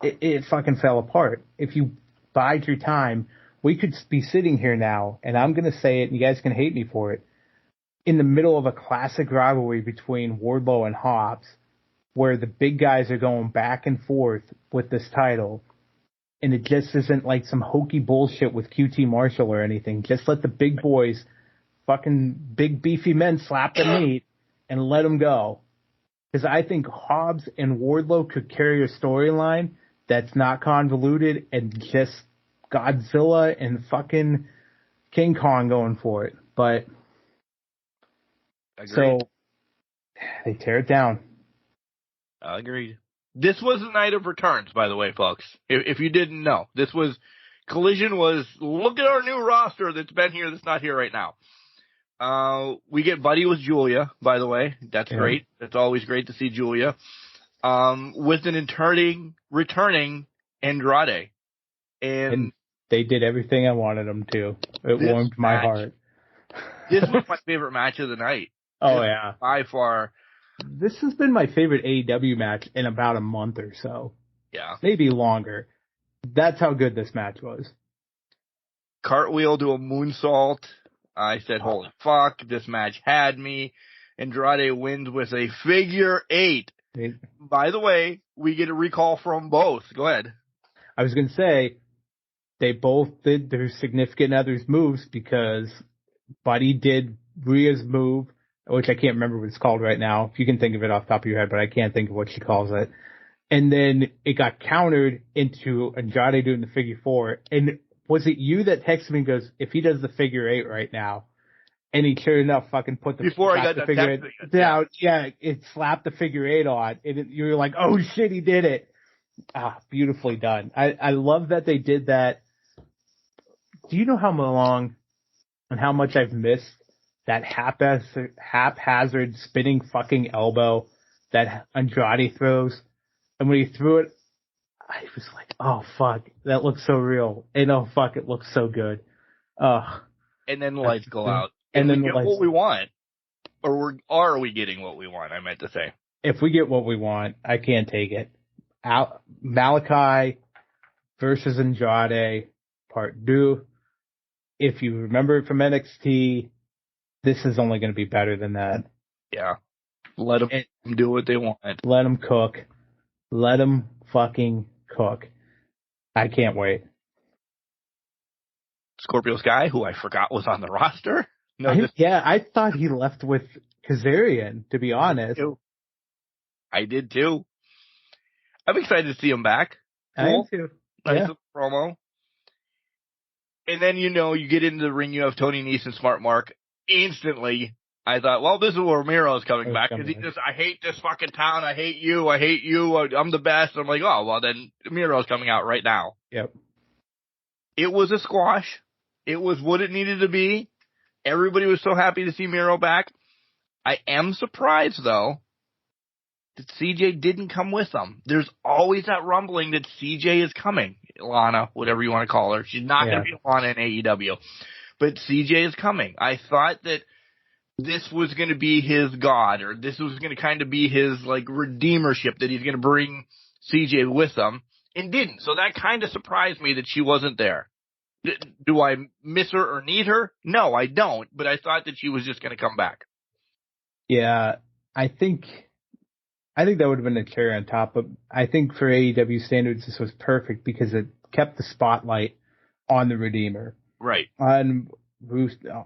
It fucking fell apart. If you bide your time, we could be sitting here now, and I'm going to say it, and you guys can hate me for it, in the middle of a classic rivalry between Wardlow and Hobbs, where the big guys are going back and forth with this title, and it just isn't like some hokey bullshit with QT Marshall or anything. Just let the big boys, fucking big beefy men, slap the meat and let them go. Because I think Hobbs and Wardlow could carry a storyline that's not convoluted and just Godzilla and fucking King Kong going for it. But Agreed. so they tear it down. Agreed. This was the night of returns, by the way, folks. If you didn't know, Collision was, look at our new roster that's been here that's not here right now. We get Buddy with Julia, by the way. That's great. It's always great to see Julia. With an returning Andrade. And they did everything I wanted them to. It warmed my heart. This was my favorite match of the night. Oh, yeah. By far. This has been my favorite AEW match in about a month or so. Yeah. Maybe longer. That's how good this match was. Cartwheel to a moonsault. I said, holy fuck, this match had me. Andrade wins with a figure 8. By the way, we get a recall from both. Go ahead. I was going to say, they both did their significant others' moves because Buddy did Rhea's move, which I can't remember what it's called right now. If you can think of it off the top of your head, but I can't think of what she calls it. And then it got countered into Andrade doing the figure 4. And was it you that texted me and goes, if he does the figure 8 right now, and he sure enough fucking put the before I got the figure 8 down, it slapped the figure 8 on, and you were like, oh shit, he did it. Beautifully done. I love that they did that. Do you know how long and how much I've missed that haphazard spinning fucking elbow that Andrade throws? And when he threw it, I was like, oh fuck, that looks so real. And oh fuck, it looks so good. And then the lights go out. And then we get what we want. Or are we getting what we want, I meant to say. If we get what we want, I can't take it. Malachi versus Andrade, part 2. If you remember it from NXT, this is only going to be better than that. Yeah. Let them do what they want. Let them cook. Let them fucking cook. I can't wait. Scorpio Sky, who I forgot was on the roster. I thought he left with Kazarian, to be honest. I did too. I'm excited to see him back. Cool. I am too. Nice little promo. And then, you get into the ring, you have Tony Nese and Smart Mark. Instantly, I thought, well, this is where Miro's coming back. Because I hate this fucking town. I hate you. I'm the best. I'm like, oh, well, then Miro's coming out right now. Yep. It was a squash. It was what it needed to be. Everybody was so happy to see Miro back. I am surprised, though, that CJ didn't come with them. There's always that rumbling that CJ is coming. Lana, whatever you want to call her. She's not going to be Lana in AEW. But CJ is coming. I thought that this was going to be his god, or this was going to kind of be his, redeemership, that he's going to bring CJ with him, and didn't. So that kind of surprised me that she wasn't there. Do I miss her or need her? No, I don't. But I thought that she was just going to come back. Yeah, I think that would have been a cherry on top. But I think for AEW standards, this was perfect because it kept the spotlight on the Redeemer. Right. On Rusev,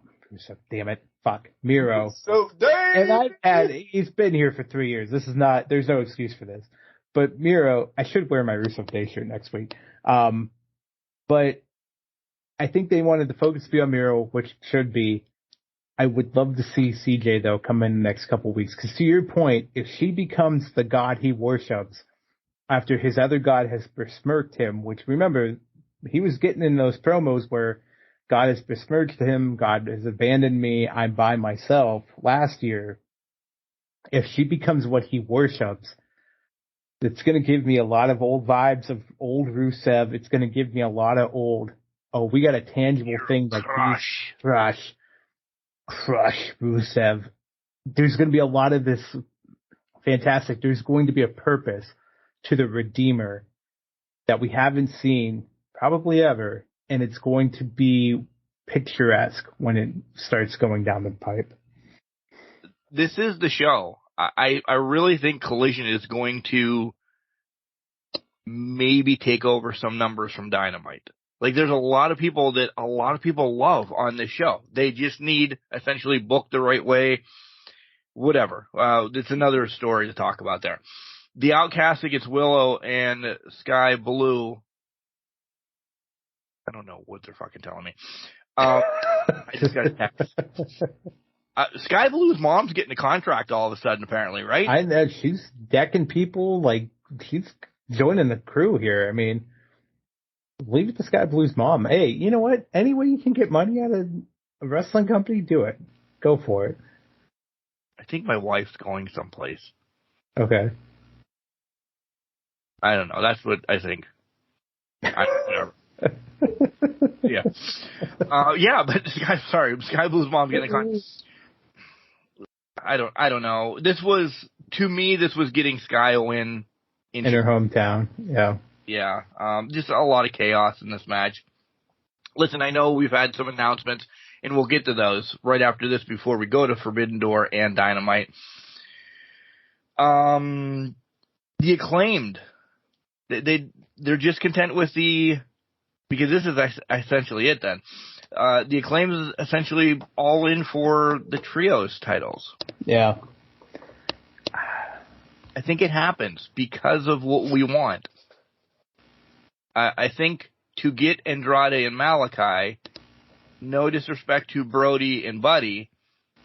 damn it. Fuck. Miro. So And he's been here for 3 years. There's no excuse for this. But Miro, I should wear my Rusev Day shirt next week. But I think they wanted the focus to be on Miro, which should be. I would love to see CJ, though, come in the next couple of weeks. Because to your point, if she becomes the god he worships after his other god has besmirched him, which remember, he was getting in those promos where God has besmirched him, God has abandoned me, I'm by myself last year. If she becomes what he worships, it's going to give me a lot of old vibes of old Rusev. It's going to give me a lot of we got a tangible thing like Crush Rusev. There's going to be a lot of this fantastic. There's going to be a purpose to the Redeemer that we haven't seen probably ever, and it's going to be picturesque when it starts going down the pipe. This is the show. I really think Collision is going to maybe take over some numbers from Dynamite. Like, there's a lot of people love on this show. They just need essentially booked the right way. Whatever. It's another story to talk about there. The Outcast against Willow and Sky Blue. I don't know what they're fucking telling me. I just got a text. Sky Blue's mom's getting a contract all of a sudden, apparently, right? I know she's decking people, like she's joining the crew here. I mean, leave it to Sky Blue's mom. Hey, you know what? Any way you can get money out of a wrestling company, do it. Go for it. I think my wife's going someplace. Okay. I don't know. That's what I think. Whatever. Yeah. But Sky Blue's mom getting a contract. I don't know. To me, this was getting Sky a win in her hometown. Yeah. Yeah. Just a lot of chaos in this match. Listen, I know we've had some announcements, and we'll get to those right after this before we go to Forbidden Door and Dynamite. The Acclaimed, they're just content with because this is essentially it then. The Acclaimed is essentially all in for the trios titles. Yeah. I think it happens because of what we want. I think to get Andrade and Malachi, no disrespect to Brody and Buddy,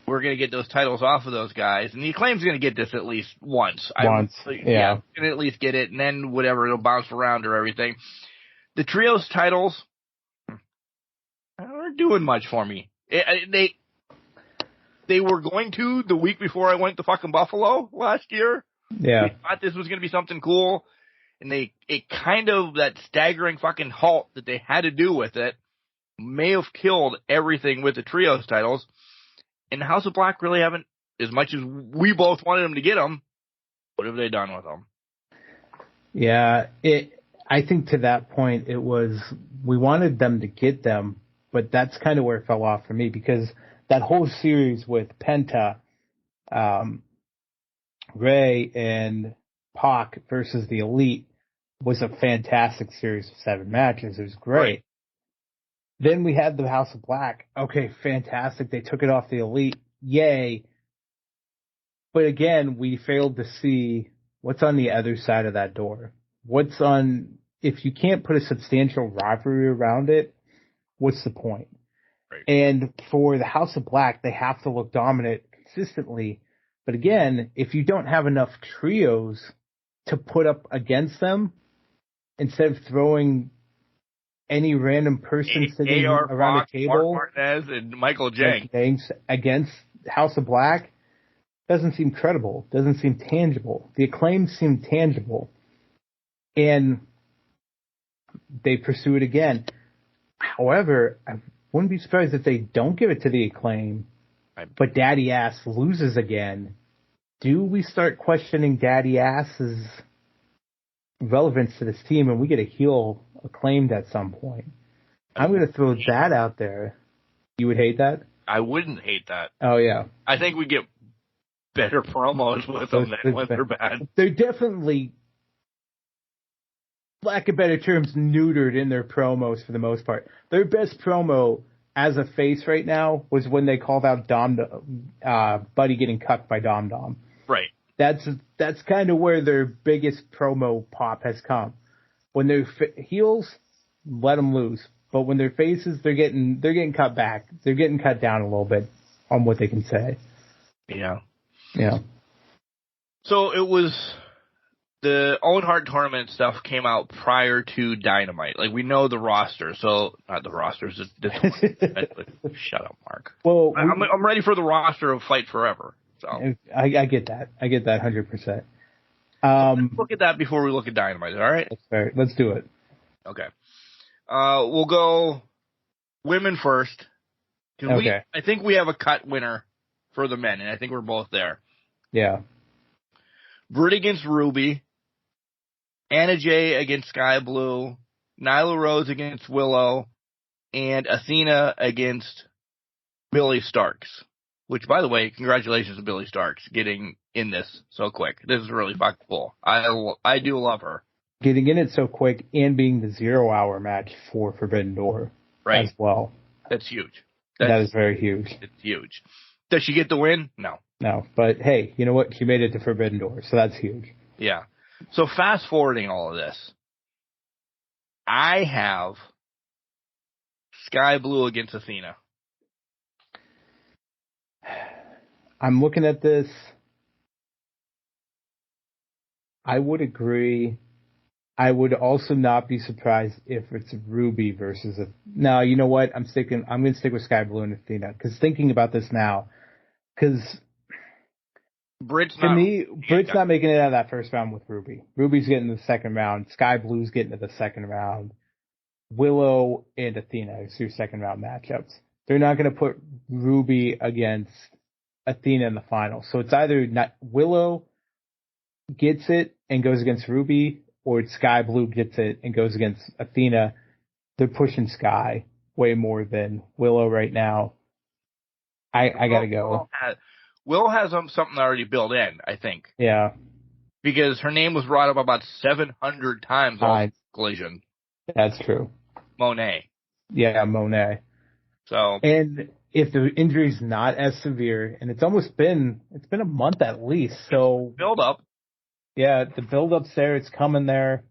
we're going to get those titles off of those guys. And the Acclaim's going to get this at least once. Yeah. Going to at least get it, and then whatever, it'll bounce around or everything. The trios titles aren't doing much for me. They were going to the week before I went to fucking Buffalo last year. Yeah. We thought this was going to be something cool. And it kind of, that staggering fucking halt that they had to do with it may have killed everything with the trios titles. And the House of Black really haven't, as much as we both wanted them to get them, what have they done with them? Yeah, I think to that point it was, we wanted them to get them, but that's kind of where it fell off for me, because that whole series with Penta, Ray and Pac versus the Elite was a fantastic series of 7 matches. It was great. Right. Then we had the House of Black. Okay, fantastic. They took it off the Elite. Yay. But again, we failed to see what's on the other side of that door. If you can't put a substantial rivalry around it, what's the point? Right. And for the House of Black, they have to look dominant consistently. But again, if you don't have enough trios to put up against them, instead of throwing any random person sitting around a table, Mark Martinez and Michael Jenks against House of Black, doesn't seem credible, doesn't seem tangible. The Acclaim seem tangible, and they pursue it again. However, I wouldn't be surprised if they don't give it to the Acclaim, but Daddy Ass loses again. Do we start questioning Daddy Ass's relevance to this team, and we get a heel Acclaimed at some point? I'm going to throw that out there. You would hate that? I wouldn't hate that. Oh, yeah. I think we get better promos with them than when they're bad. They're definitely lack of better terms, neutered in their promos for the most part. Their best promo as a face right now was when they called out Buddy getting cut by Dom Dom. Right. That's kind of where their biggest promo pop has come. When they're heels, let them lose. But when they're faces, they're getting cut back. They're getting cut down a little bit on what they can say. Yeah. Yeah. So it was the Owen Hart tournament stuff came out prior to Dynamite. Like, we know the roster. So not the rosters. Shut up, Mark. Well, I'm ready for the roster of Fight Forever. So I get that. I get that 100%. Let's look at that before we look at Dynamite. All right. That's fair. Let's do it. Okay. We'll go women first. Okay. I think we have a cut winner for the men, and I think we're both there. Yeah. Britt against Ruby. Anna Jay against Sky Blue. Nyla Rose against Willow. And Athena against Billy Starks. Which, by the way, congratulations to Billy Starks getting in this so quick. This is really fucking cool. I do love her. Getting in it so quick and being the 0 hour match for Forbidden Door as well. That's huge. That is very huge. It's huge. Does she get the win? No. No, but hey, you know what? She made it to Forbidden Door, so that's huge. Yeah. So fast forwarding all of this, I have Sky Blue against Athena. I'm looking at this. I would agree. I would also not be surprised if it's Ruby versus no, you know what? I'm going to stick with Sky Blue and Athena. Because thinking about this now, because Britt's not making it out of that first round with Ruby. Ruby's getting to the second round. Sky Blue's getting to the second round. Willow and Athena is your second round matchups. They're not going to put Ruby against Athena in the final. So it's either not Willow gets it and goes against Ruby, or it's Sky Blue gets it and goes against Athena. They're pushing Sky way more than Willow right now. I gotta go. Willow has something already built in, I think. Yeah. Because her name was brought up about 700 times on Collision. That's true. Monet. Yeah, Monet. So. And if the injury's not as severe, and it's been a month at least, so. Build up. Yeah, the build-up's there. It's coming there.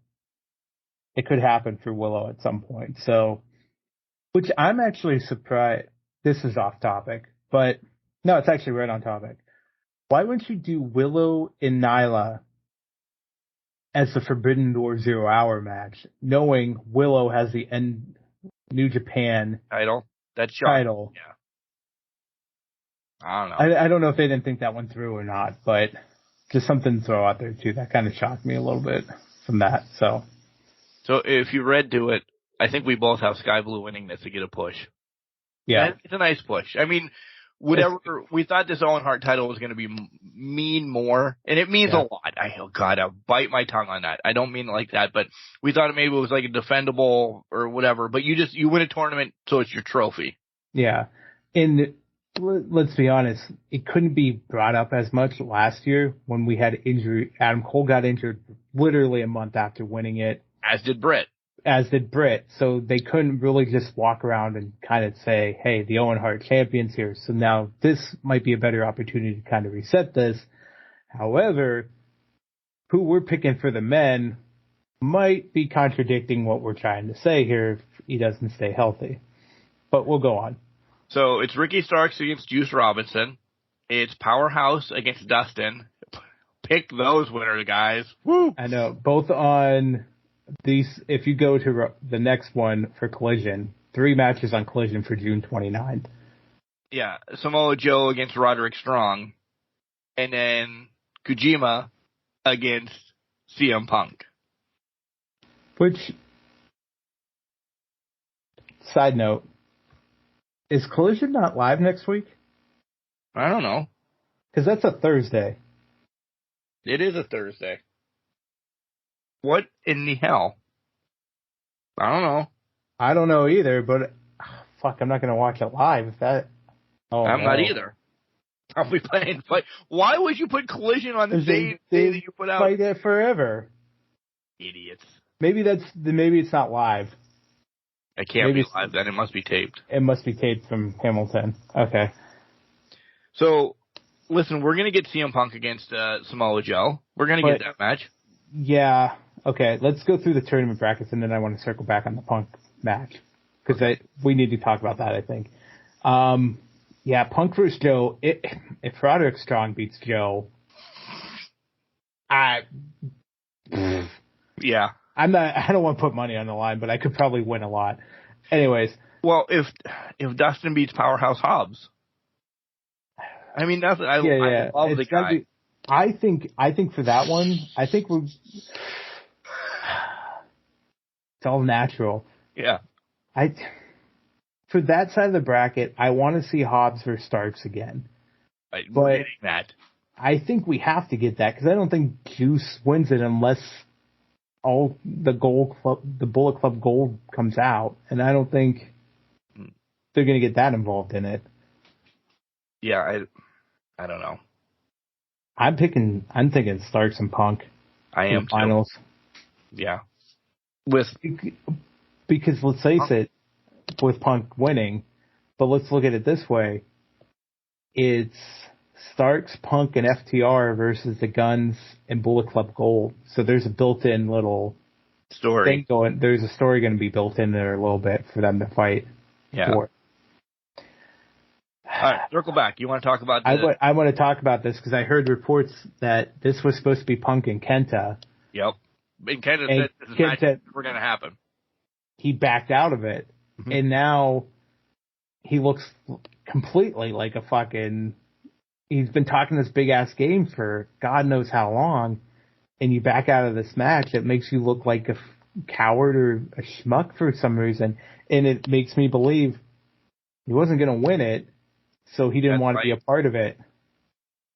It could happen for Willow at some point. So, which I'm actually surprised. This is off topic, but no, it's actually right on topic. Why wouldn't you do Willow and Nyla as the Forbidden Door 0 hour match, knowing Willow has the New Japan title? That's title. Yeah. I don't know. I don't know if they didn't think that one through or not, but just something to throw out there too. That kind of shocked me a little bit from that. So if you read to it, I think we both have Sky Blue winning this to get a push. Yeah, it's a nice push. I mean, whatever we thought this Owen Hart title was going to be mean more, and it means a lot. I bite my tongue on that. I don't mean it like that, but we thought maybe it was like a defendable or whatever. But you win a tournament, so it's your trophy. Yeah, and let's be honest, it couldn't be brought up as much last year when we had injury. Adam Cole got injured literally a month after winning it. As did Britt. So they couldn't really just walk around and kind of say, hey, the Owen Hart champion's here. So now this might be a better opportunity to kind of reset this. However, who we're picking for the men might be contradicting what we're trying to say here if he doesn't stay healthy. But we'll go on. So it's Ricky Starks against Juice Robinson. It's Powerhouse against Dustin. Pick those winners, guys. Woo! I know. Both on these, if you go to the next one for Collision, 3 matches on Collision for June 29th. Yeah. Samoa Joe against Roderick Strong. And then Kojima against CM Punk. Which, side note, is Collision not live next week? I don't know. Because that's a Thursday. It is a Thursday. What in the hell? I don't know. I don't know either, but fuck, I'm not going to watch it live if that. Oh, I'm not either. I'll be playing fight. Why would you put Collision on the day that you put out? Fight it forever. Idiots. Maybe it's not live. It can't be live then. It must be taped. It must be taped from Hamilton. Okay. So, listen, we're going to get CM Punk against Samoa Joe. We're going to get that match. Yeah. Okay. Let's go through the tournament brackets, and then I want to circle back on the Punk match. Because we need to talk about that, I think. Yeah, Punk versus Joe. If Roderick Strong beats Joe, yeah. I don't want to put money on the line, but I could probably win a lot. Anyways. Well, if Dustin beats Powerhouse Hobbs. I mean, I love the guy. I think for that one, it's all natural. Yeah. For that side of the bracket, I want to see Hobbs versus Starks again. We're getting that. I think we have to get that because I don't think Juice wins it unless all the Bullet Club Gold comes out, and I don't think they're going to get that involved in it. Yeah, I don't know. I'm thinking Starks and Punk. I am too. Finals. Yeah. Because let's face it, with Punk winning, but let's look at it this way. It's Starks, Punk, and FTR versus the Guns and Bullet Club Gold. So there's a built-in little story thing going. There's a story going to be built in there a little bit for them to fight. Yeah. For. All right, circle back. You want to talk about I want to talk about this because I heard reports that this was supposed to be Punk and Kenta. Yep. And Kenta said this is never going to happen. He backed out of it. Mm-hmm. And now he looks completely like a fucking... He's been talking this big-ass game for God knows how long, and you back out of this match, it makes you look like a coward or a schmuck for some reason. And it makes me believe he wasn't going to win it, so he didn't want to be a part of it.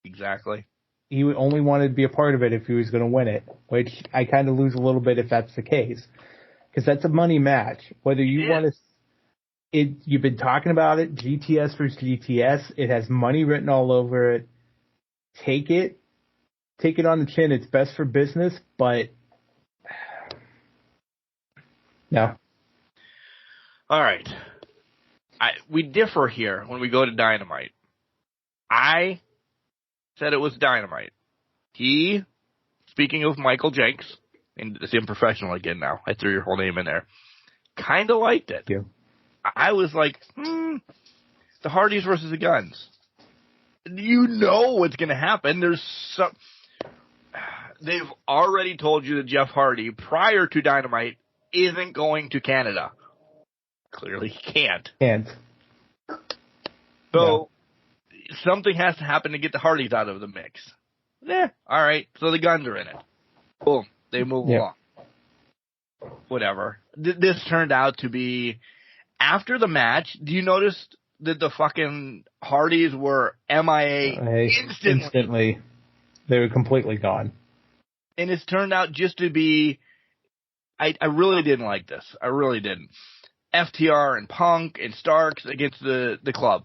Exactly. He only wanted to be a part of it if he was going to win it, which I kind of lose a little bit if that's the case. Because that's a money match. Whether you want to... You've been talking about it, GTS versus GTS. It has money written all over it. Take it on the chin. It's best for business, but no. All right. We differ here when we go to Dynamite. I said it was Dynamite. Speaking of Michael Jenks, and it's unprofessional again now. I threw your whole name in there. Kind of liked it. Yeah. I was like, the Hardys versus the Guns. You know what's going to happen. They've already told you that Jeff Hardy, prior to Dynamite, isn't going to Canada. Clearly he can't. So, something has to happen to get the Hardys out of the mix. All right, so the Guns are in it. Boom, they move along. Whatever. This turned out to be... After the match, do you notice that the fucking Hardys were MIA instantly? They were completely gone. And it's turned out just to be... I really didn't like this. I really didn't. FTR and Punk and Starks against the club.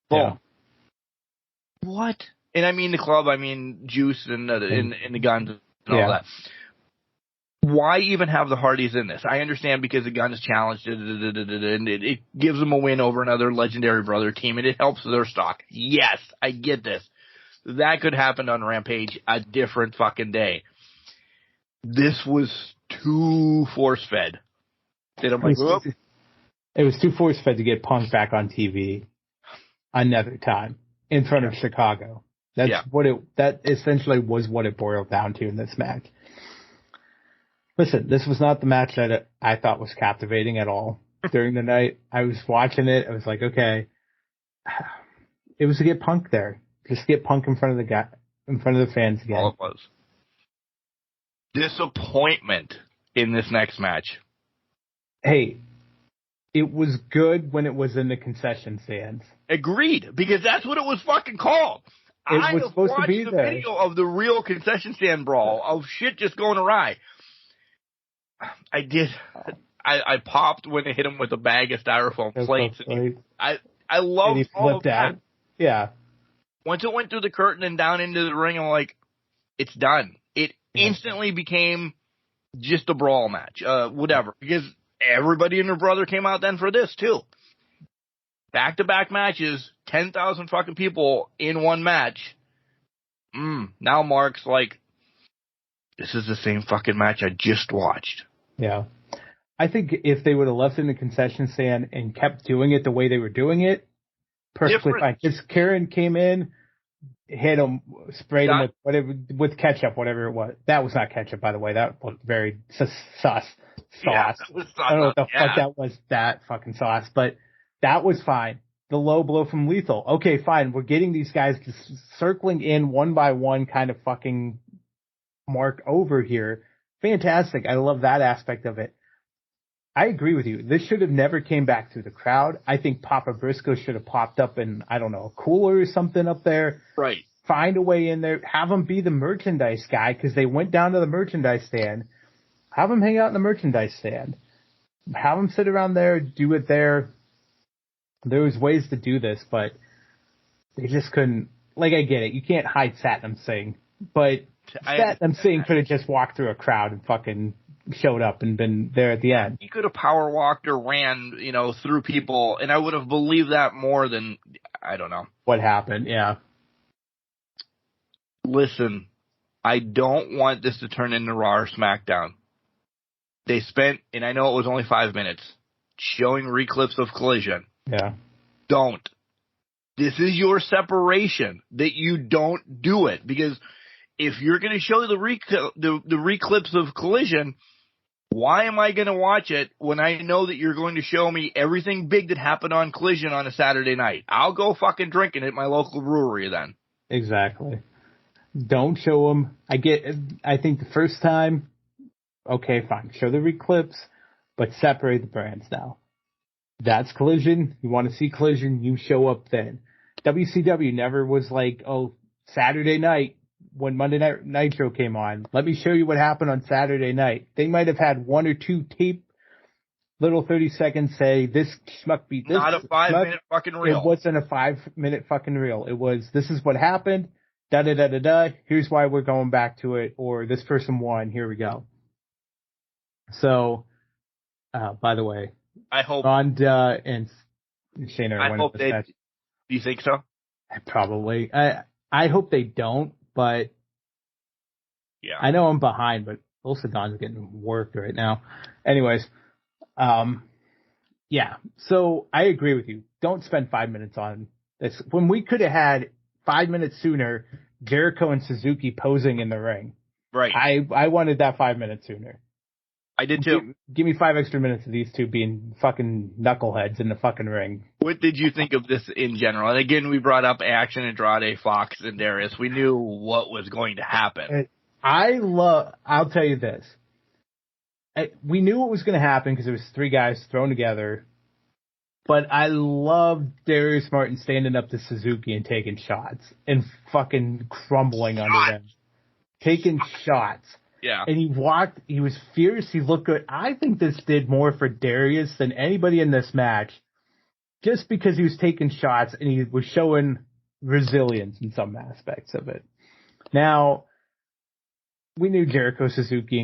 Boom. Yeah. What? And I mean the club, I mean Juice and the Guns and all that. Why even have the Hardys in this? I understand because the Guns challenged and it gives them a win over another legendary brother team, and it helps their stock. Yes, I get this. That could happen on Rampage a different fucking day. This was too force-fed. It was too force-fed to get Punk back on TV another time in front of Chicago. That essentially was what it boiled down to in this match. Listen, this was not the match that I thought was captivating at all during the night. I was watching it. I was like, okay. It was to get Punk there. Just get Punk in front of the fans again. All it was. Disappointment in this next match. Hey, it was good when it was in the concession stands. Agreed, because that's what it was fucking called. It was supposed to be there. I watched the video of the real concession stand brawl of shit just going awry. I did. I popped when they hit him with a bag of styrofoam plates. I loved he all of that. Out. Yeah. Once it went through the curtain and down into the ring, I'm like, it's done. It instantly became just a brawl match, whatever. Because everybody and their brother came out then for this too. Back-to-back matches, 10,000 fucking people in one match. Now Mark's like, this is the same fucking match I just watched. Yeah. I think if they would have left in the concession stand and kept doing it the way they were doing it, perfectly fine. Because Karen came in, hit him, sprayed him with ketchup, whatever it was. That was not ketchup, by the way. That was very sauce. Yeah, I don't know what the fuck that was, that fucking sauce. But that was fine. The low blow from Lethal. Okay, fine. We're getting these guys just circling in one by one, kind of fucking Mark over here. Fantastic. I love that aspect of it. I agree with you. This should have never came back through the crowd. I think Papa Briscoe should have popped up in, I don't know, a cooler or something up there. Right. Find a way in there. Have him be the merchandise guy because they went down to the merchandise stand. Have him hang out in the merchandise stand. Have him sit around there, do it there. There was ways to do this, but they just couldn't. Like, I get it. You can't hide Satnam Singh, but Satnam Singh could have just walked through a crowd and fucking showed up and been there at the end. He could have power walked or ran, through people, and I would have believed that more than, I don't know. What happened, yeah. Listen, I don't want this to turn into Raw or SmackDown. They spent, and I know it was only 5 minutes, showing reclips of Collision. Yeah. Don't. This is your separation, that you don't do it, because if you're going to show the reclips of Collision, why am I going to watch it when I know that you're going to show me everything big that happened on Collision on a Saturday night? I'll go fucking drinking at my local brewery then. Exactly. Don't show them. I think the first time, okay, fine. Show the reclips, but separate the brands now. That's Collision. You want to see Collision, you show up then. WCW never was like, oh, Saturday night, when Monday Night Nitro came on, let me show you what happened on Saturday night. They might have had one or two tape, little 30 seconds say, this schmuck beat this. Not a 5-minute fucking reel. It wasn't a 5-minute fucking reel. It was, this is what happened, da-da-da-da-da, here's why we're going back to it, or this person won, here we go. So, by the way, I hope Ronda and Shayna are winning this match. Do you think so? Probably. I hope they don't. But yeah, I know I'm behind, but also Don's getting worked right now. Anyways, yeah. So I agree with you. Don't spend 5 minutes on this when we could have had 5 minutes sooner. Jericho and Suzuki posing in the ring. Right. I wanted that 5 minutes sooner. I did too. Give me 5 extra minutes of these two being fucking knuckleheads in the fucking ring. What did you think of this in general? And again, we brought up Action, Andrade, Fox, and Darius. We knew what was going to happen. I'll tell you this. We knew what was going to happen because it was three guys thrown together. But I loved Darius Martin standing up to Suzuki and taking shots and fucking crumbling under them. Taking shots. Yeah. And he was fierce, he looked good. I think this did more for Darius than anybody in this match, just because he was taking shots and he was showing resilience in some aspects of it. Now, we knew Jericho, Suzuki,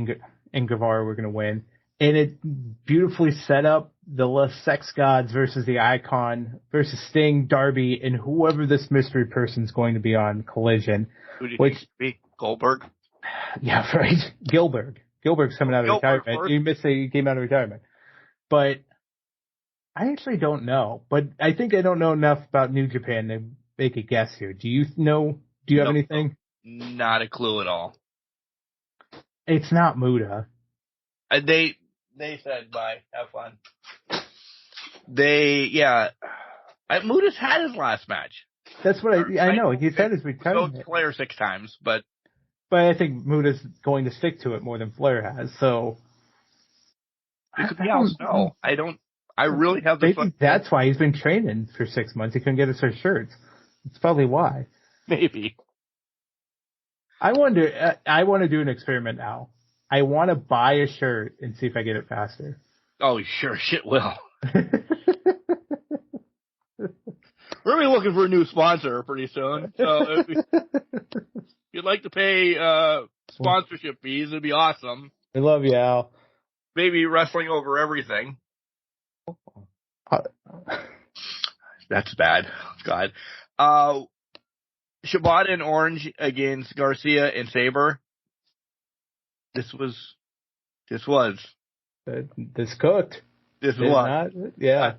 and Guevara were going to win, and it beautifully set up the Les Sex Gods versus the Icon versus Sting, Darby, and whoever this mystery person's going to be on Collision. Who do you think it should be? Goldberg? Yeah, right. Gilbert's coming out of retirement. He came out of retirement. But I actually don't know. But I think I don't know enough about New Japan to make a guess here. Do you know? Do you have anything? Not a clue at all. It's not Muda. They said bye. Have fun. Muda's had his last match. That's what I know. He's had his retirement. He Flair 6 times, but I think Muda's going to stick to it more than Flair has. So it could be else. No, I don't. I really have the. That's why he's been training for 6 months. He couldn't get us our shirts. That's probably why. Maybe. I want to do an experiment now. I want to buy a shirt and see if I get it faster. Oh, sure, shit will. We're going to be looking for a new sponsor pretty soon. So if you'd like to pay sponsorship fees, it'd be awesome. We love you, Al. Maybe wrestling over everything. That's bad. God. Shibata and Orange against Garcia and Sabre. This was. This cooked. This Did was. not? Yeah.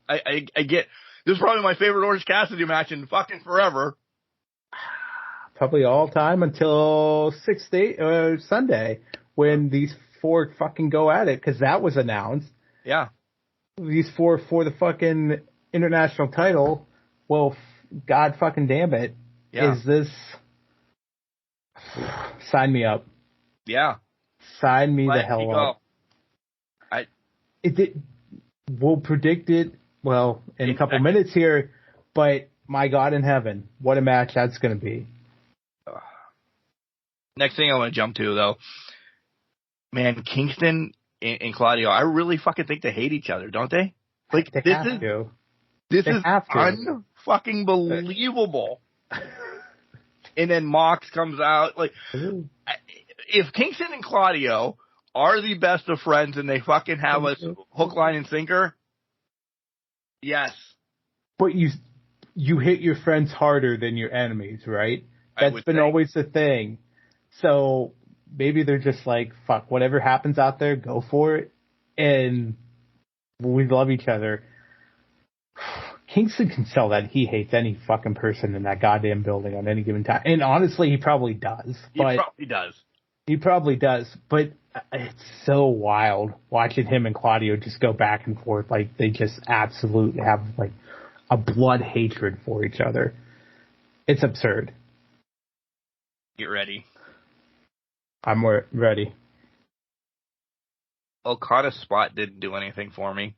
I get. This is probably my favorite Orange Cassidy match in fucking forever. Probably all time until Sunday when these four fucking go at it, because that was announced. Yeah. These four for the fucking international title. Well, God fucking damn it. Yeah. Is this... Sign me up. Yeah. Sign me the hell up. We'll predict it, well, in a couple minutes here, but my God in heaven, what a match that's going to be. Next thing I want to jump to, though, man, Kingston and Claudio, I really fucking think they hate each other, don't they? Like, They this have to. is They have to. un-fucking believable. And then Mox comes out. Like, if Kingston and Claudio are the best of friends and they fucking have us hook, line, and sinker, yes. But you hit your friends harder than your enemies, right? That's been always the thing. So maybe they're just like, fuck, whatever happens out there, go for it. And we love each other. Kingston can sell that he hates any fucking person in that goddamn building on any given time. And honestly, he probably does. He probably does. But it's so wild watching him and Claudio just go back and forth. Like, they just absolutely have, like, a blood hatred for each other. It's absurd. Get ready. I'm ready. Okada's spot didn't do anything for me.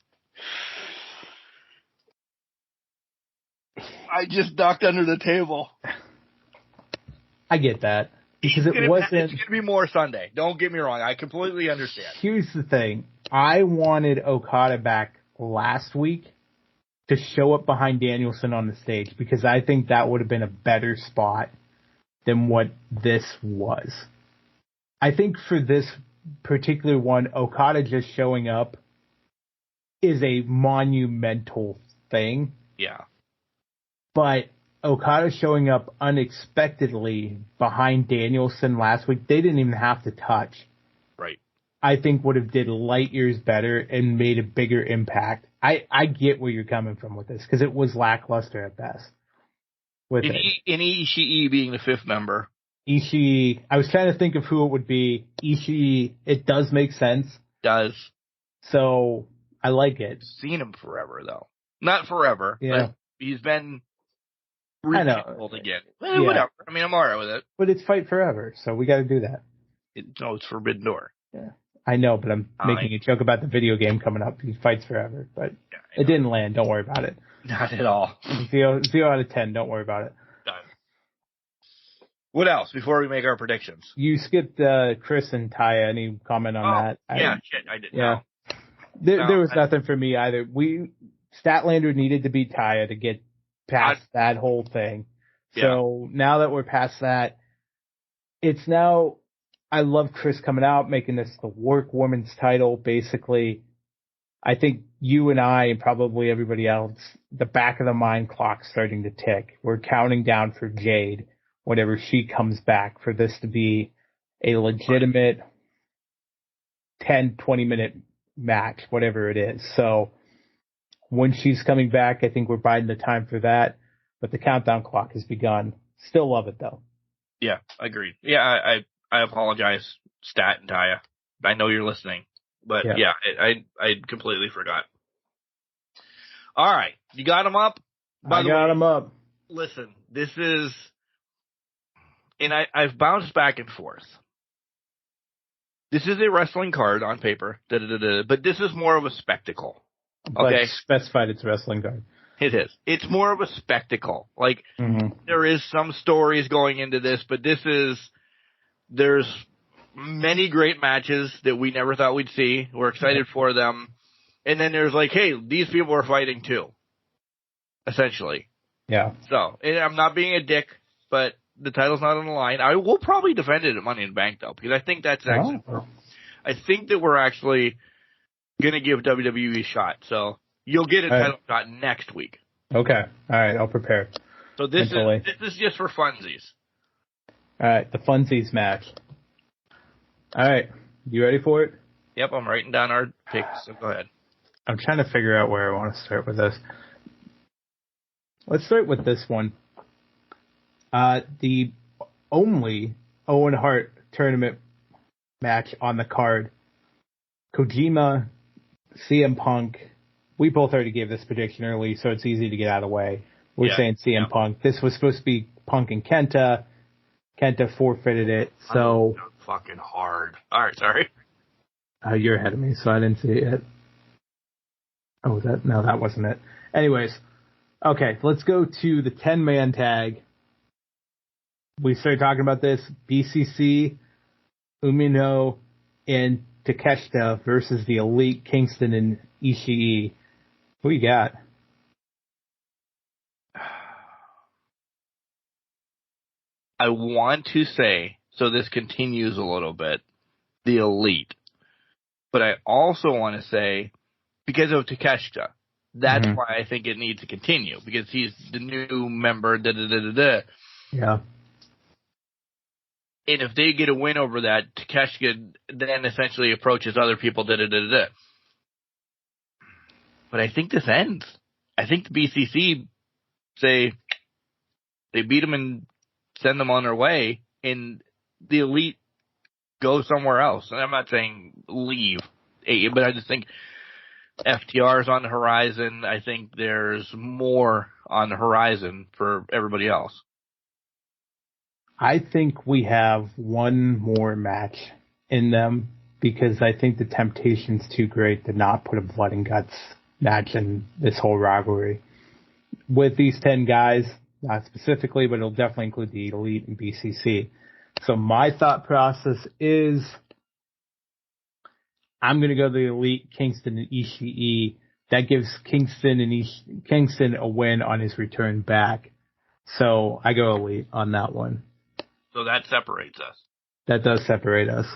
I just ducked under the table. I get that. Because it's going to be more Sunday. Don't get me wrong. I completely understand. Here's the thing. I wanted Okada back last week to show up behind Danielson on the stage, because I think that would have been a better spot than what this was. I think for this particular one, Okada just showing up is a monumental thing. Yeah. But Okada showing up unexpectedly behind Danielson last week, they didn't even have to touch. Right. I think would have did light years better and made a bigger impact. I get where you're coming from with this, because it was lackluster at best. In Ishii being the fifth member. Ishii, I was trying to think of who it would be. Ishii, it does make sense. Does. So, I like it. Seen him forever, though. Not forever, but he's been rekindled again. Whatever. I mean, I'm alright with it. But it's Fight Forever, so we gotta do that. It's Forbidden Door. Yeah. I know, but I'm making a joke about the video game coming up. He fights forever, but it didn't land. Don't worry about it. Not at all. 0 out of 10. Don't worry about it. Done. What else before we make our predictions? You skipped Chris and Taya. Any comment on that? I did. Yeah. There was nothing for me either. Statlander needed to beat Taya to get past that whole thing. So now that we're past that, it's now, I love Chris coming out, making this the work women's title, basically. I think you and I and probably everybody else, the back of the mind clock's starting to tick. We're counting down for Jade whenever she comes back for this to be a legitimate 10, 20-minute match, whatever it is. So when she's coming back, I think we're biding the time for that. But the countdown clock has begun. Still love it, though. Yeah, agreed. Yeah, I apologize, Stat and Taya. I know you're listening. But I completely forgot. All right. You got them up? I got them up. Listen, this is, and I've bounced back and forth. This is a wrestling card on paper, but this is more of a spectacle. Okay. But specified it's a wrestling card. It is. It's more of a spectacle. Like, there is some stories going into this, but there's many great matches that we never thought we'd see. We're excited for them. And then there's like, hey, these people are fighting too. Essentially. Yeah. So, and I'm not being a dick, but the title's not on the line. I will probably defend it at Money in the Bank, though, because I think that's actually I think that we're actually going to give WWE a shot. So you'll get a title shot next week. Okay. All right. I'll prepare. So this is just for funsies. All right. The funsies match. All right. You ready for it? Yep. I'm writing down our picks. So go ahead. I'm trying to figure out where I want to start with this. Let's start with this one. The only Owen Hart tournament match on the card. Kojima, CM Punk. We both already gave this prediction early, so it's easy to get out of the way. We're saying CM Punk. This was supposed to be Punk and Kenta. Kenta forfeited it, so... Fucking hard. All right, sorry. You're ahead of me, so I didn't see it yet. Oh, that wasn't it. Anyways, okay, let's go to the 10-man tag. We started talking about this. BCC, Umino, and Takeshita versus the Elite, Kingston and Ishii. Who you got? I want to say, so this continues a little bit, the Elite. But I also want to say, because of Takeshita, that's why I think it needs to continue, because he's the new member, Yeah. And if they get a win over that, Takeshita then essentially approaches other people, But I think this ends. I think the BCC say they beat them and send them on their way, and the Elite go somewhere else. And I'm not saying leave, but I just think FTR is on the horizon. I think there's more on the horizon for everybody else. I think we have one more match in them because I think the temptation's too great to not put a blood and guts match in this whole rivalry. With these 10 guys, not specifically, but it'll definitely include the Elite and BCC. So my thought process is I'm going to go the Elite, Kingston, and Ishii. That gives Kingston a win on his return back. So I go Elite on that one. So that separates us. That does separate us.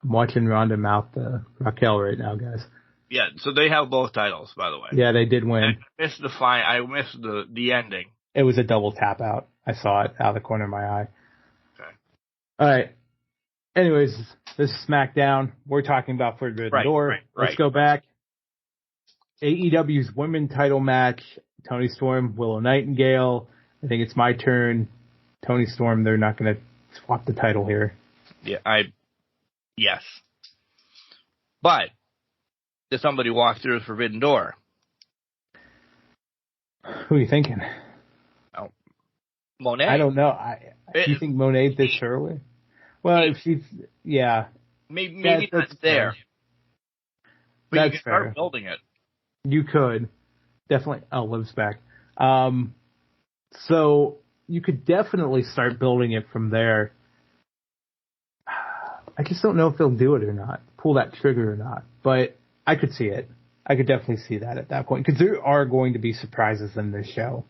I'm watching Ronda mouth Raquel right now, guys. Yeah, so they have both titles, by the way. Yeah, they did win. I missed the ending. It was a double tap out. I saw it out of the corner of my eye. Okay. All right. Anyways, this is SmackDown. We're talking about Forbidden Door. Right. Let's go back. AEW's women title match. Toni Storm, Willow Nightingale. I think it's my turn. Toni Storm, they're not going to swap the title here. Yeah, yes. But did somebody walk through the Forbidden Door? Who are you thinking? Oh, Monet. I don't know. Do you think Monet this early? Well, if she's, yeah. Maybe that's there. But That's you can fair. start building it. You could. Definitely. Oh, Liv's back. So you could definitely start building it from there. I just don't know if they'll do it or not, pull that trigger or not. But I could see it. I could definitely see that at that point because there are going to be surprises in this show.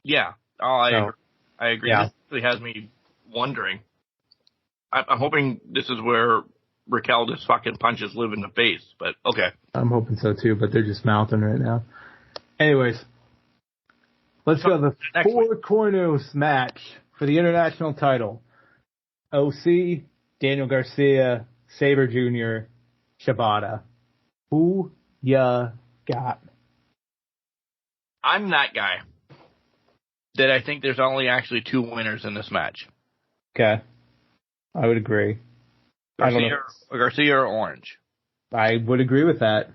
Yeah. I agree. Yeah. This really has me wondering. I'm hoping this is where Raquel just fucking punches Liv in the face, but okay. I'm hoping so too, but they're just mouthing right now. Anyways, let's go to the Four Corners match for the international title. OC, Daniel Garcia, Sabre Jr., Shibata. Who ya got? I'm that guy that I think there's only actually two winners in this match. Okay. I would agree. Garcia or Orange. I would agree with that.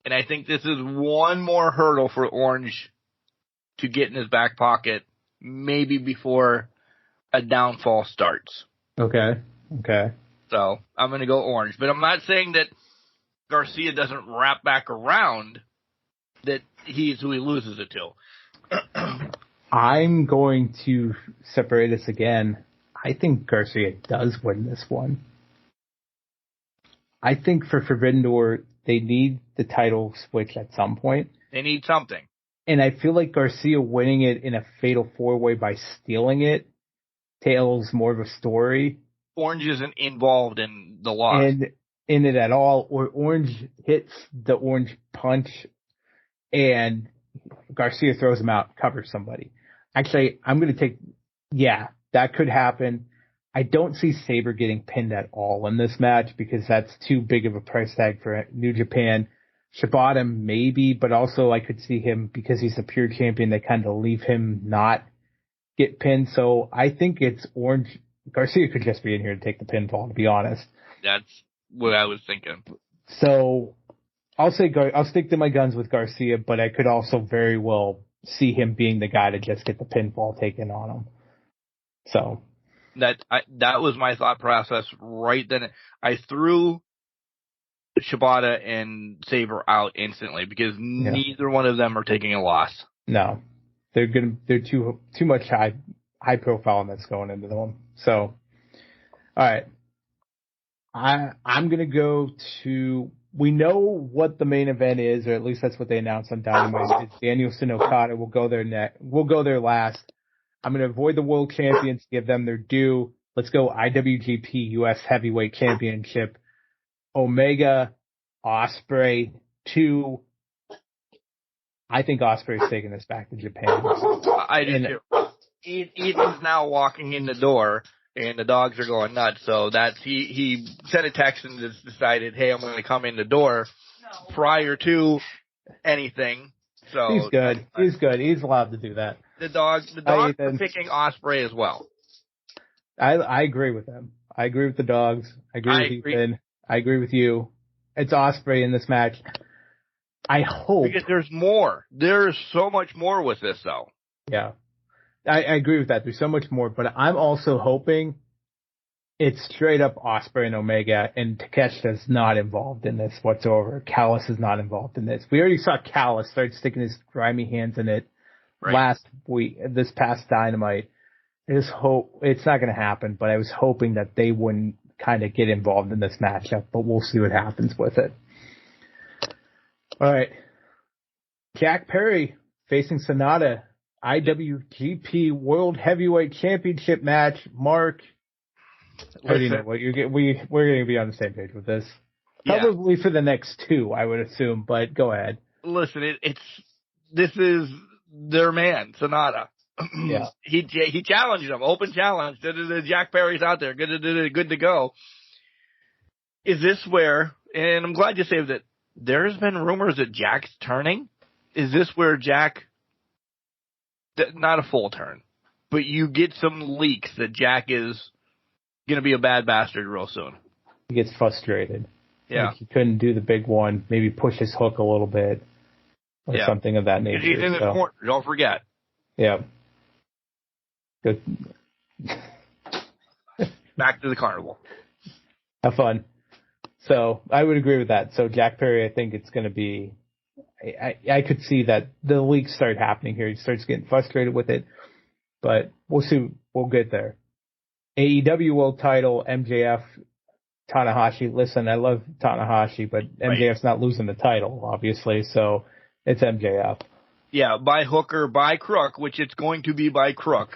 And I think this is one more hurdle for Orange to get in his back pocket, maybe before a downfall starts. Okay. So I'm going to go Orange. But I'm not saying that Garcia doesn't wrap back around, that he's who he loses it to. I'm going to separate us again. I think Garcia does win this one. I think for Forbidden Door, they need the title switch at some point. They need something. And I feel like Garcia winning it in a fatal four-way by stealing it tells more of a story. Orange isn't involved in the loss. And in it at all, or Orange hits the Orange punch and Garcia throws him out, covers somebody. Actually, I'm going to take, that could happen. I don't see Sabre getting pinned at all in this match because that's too big of a price tag for New Japan. Shibata maybe, but also I could see him, because he's a pure champion, they kind of leave him not get pinned. So I think it's Orange. Garcia could just be in here to take the pinfall, to be honest. That's what I was thinking. So I'll stick to my guns with Garcia, but I could also very well see him being the guy to just get the pinfall taken on him. So that was my thought process right then. I threw Shibata and Sabre out instantly because neither one of them are taking a loss. No, they're too much high profile that's going into them. So, all right, I'm gonna go to. We know what the main event is, or at least that's what they announced on Dynamite. It's Danielson Okada. We'll go there last. I'm gonna avoid the world champions, give them their due. Let's go IWGP US Heavyweight Championship. Omega, Ospreay, 2. I think Ospreay's taking this back to Japan. I do too. Ethan's now walking in the door, and the dogs are going nuts. So that's he sent a text and just decided, hey, I'm going to come in the door prior to anything. So he's good. He's good. He's allowed to do that. The dogs are picking Ospreay as well. I agree with them. I agree with the dogs. I agree with Ethan. I agree with you. It's Ospreay in this match. I hope. Because there's more. There's so much more with this, though. Yeah. I agree with that. There's so much more, but I'm also hoping it's straight up Ospreay and Omega, and Takeshita's not involved in this whatsoever. Callis is not involved in this. We already saw Callis start sticking his grimy hands in it this past Dynamite. I just hope it's not going to happen, but I was hoping that they wouldn't kind of get involved in this matchup, but we'll see what happens with it. All right. Jack Perry facing Sonata, IWGP World Heavyweight Championship match. Mark, what do you know? We're going to be on the same page with this. Probably for the next 2, I would assume, but go ahead. Listen, this is their man, Sonata. Yeah. He challenged him, open challenge. Jack Perry's out there, good to go. Is this where, and I'm glad you saved it, there's been rumors that Jack's turning. Is this where Jack, not a full turn, but you get some leaks that Jack is going to be a bad bastard real soon? He gets frustrated. Yeah. Like he couldn't do the big one, maybe push his hook a little bit or something of that nature. He's in the corner, don't forget. Yeah. Good. Back to the carnival. Have fun. So I would agree with that. So Jack Perry, I think it's going to be. I could see that the leaks start happening here. He starts getting frustrated with it, but we'll see. We'll get there. AEW World Title, MJF, Tanahashi. Listen, I love Tanahashi, but MJF's not losing the title, obviously. So it's MJF. Yeah, by hook or by crook, which it's going to be by crook.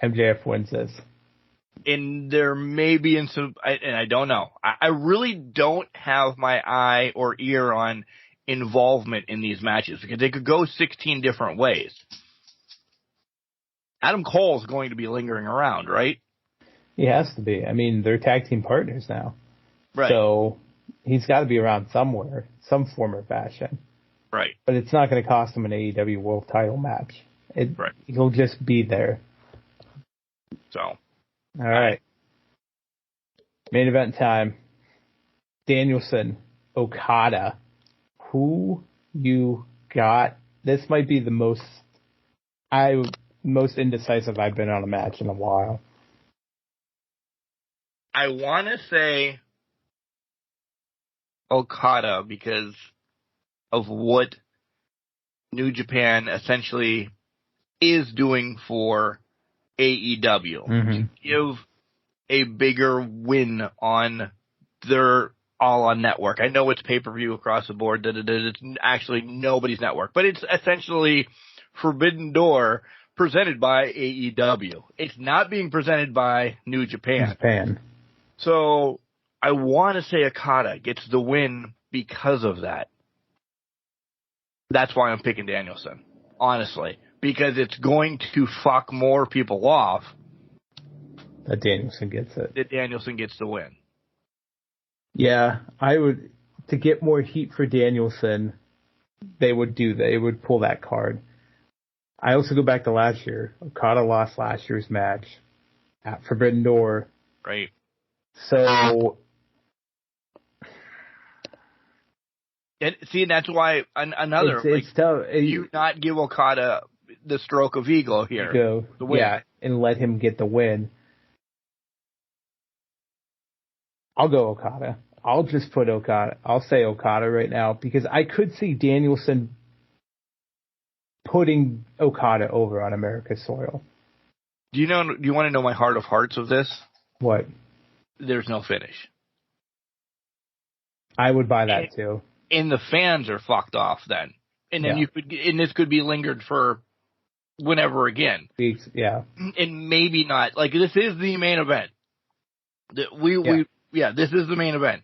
MJF wins this. And there may be and I don't know. I really don't have my eye or ear on involvement in these matches because they could go 16 different ways. Adam Cole's going to be lingering around, right? He has to be. I mean, they're tag team partners now. Right. So he's got to be around somewhere, some form or fashion. Right. But it's not going to cost him an AEW World Title match. He'll just be there. So. All right. Main event time. Danielson, Okada. Who you got? This might be the most indecisive I've been on a match in a while. I want to say Okada because of what New Japan essentially is doing for AEW. To give a bigger win on their all-on network. I know it's pay-per-view across the board. It's actually nobody's network. But it's essentially Forbidden Door, presented by AEW. It's not being presented by New Japan. So I want to say Okada gets the win because of that. That's why I'm picking Danielson, honestly, because it's going to fuck more people off. That Danielson gets it. That Danielson gets the win. Yeah, I would, to get more heat for Danielson, they would pull that card. I also go back to last year. Okada lost last year's match at Forbidden Door. Right. So, and see, that's why another it's tough. You not give Okada the stroke of ego here. The win. Yeah, and let him get the win. I'll go Okada. I'll just put Okada. I'll say Okada right now because I could see Danielson putting Okada over on America's soil. Do you want to know my heart of hearts of this? What? There's no finish. I would buy that too. And the fans are fucked off then. And then this could be lingered for whenever again. Weeks, yeah. And maybe not. Like, this is the main event. This is the main event.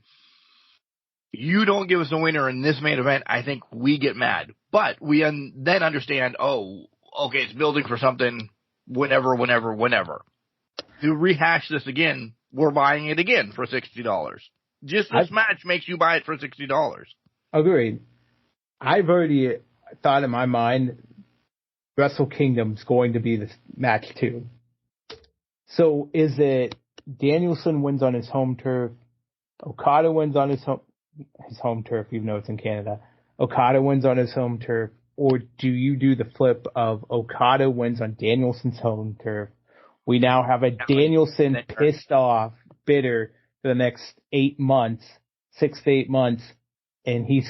You don't give us a winner in this main event, I think we get mad. But we then understand, it's building for something whenever. To rehash this again, we're buying it again for $60. Just this match makes you buy it for $60. Agreed. I've already thought in my mind Wrestle Kingdom's going to be this match too. So is it Danielson wins on his home turf, Okada wins on his home turf, even though it's in Canada, Okada wins on his home turf, or do you do the flip of Okada wins on Danielson's home turf? We now have a Danielson pissed off, bitter for the next 6 to 8 months, and he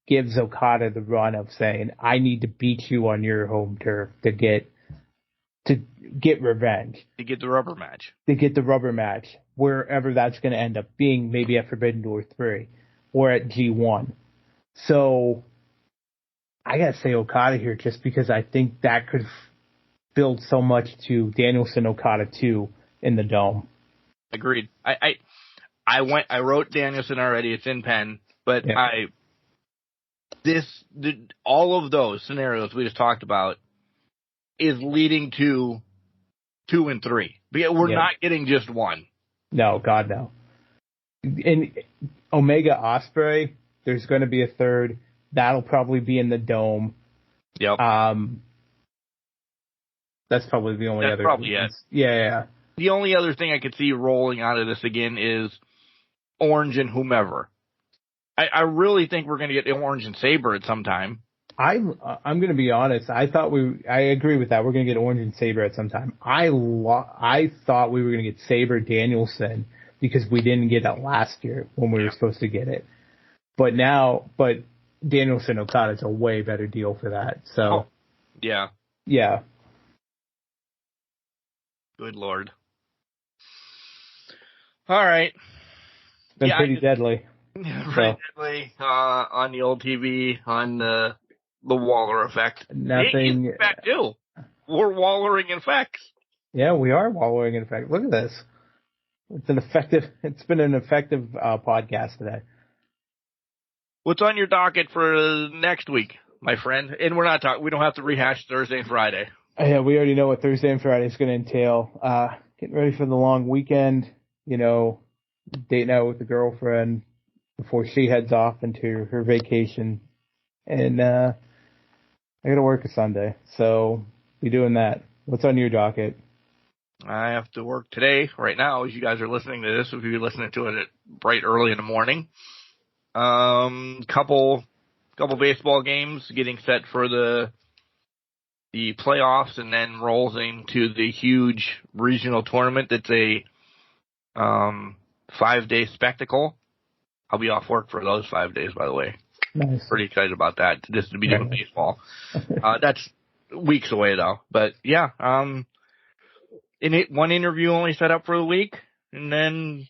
gives Okada the run of saying, I need to beat you on your home turf to get revenge. To get the rubber match. Wherever that's going to end up being, maybe at Forbidden Door 3 or at G1. So I got to say Okada here just because I think that could build so much to Danielson Okada 2 in the Dome. Agreed. I wrote Danielson already. It's in pen, but all of those scenarios we just talked about is leading to 2 and 3. We're not getting just one. No, God, no. And Omega Ospreay, there's going to be a third. That'll probably be in the Dome. Yep. That's probably the only other. Probably it. Yeah. The only other thing I could see rolling out of this again is Orange and whomever. I really think we're going to get Orange and Sabre at some time. I'm going to be honest. I agree with that. We're going to get Orange and Sabre at some time. I thought we were going to get Sabre Danielson because we didn't get it last year when we were supposed to get it. But Danielson Okada is a way better deal for that. So, yeah. Good Lord. All right. Been pretty deadly. Deadly on the old TV, on the Waller effect. Nothing. In fact, too. We're wallering in effects. Yeah, we are wallering in effect. Look at this. It's been an effective podcast today. What's on your docket for next week, my friend? And we don't have to rehash Thursday and Friday. Yeah, we already know what Thursday and Friday is going to entail. Getting ready for the long weekend, dating out with the girlfriend before she heads off into her vacation. And I got to work a Sunday, so be doing that. What's on your docket? I have to work today, right now, as you guys are listening to this. If you're listening to it at bright early in the morning. Couple baseball games getting set for the playoffs, and then rolls into the huge regional tournament that's a 5-day spectacle. I'll be off work for those 5 days, by the way. Nice. Pretty excited about that, just to be doing baseball. That's weeks away, though. But, yeah, one interview only set up for the week, and then,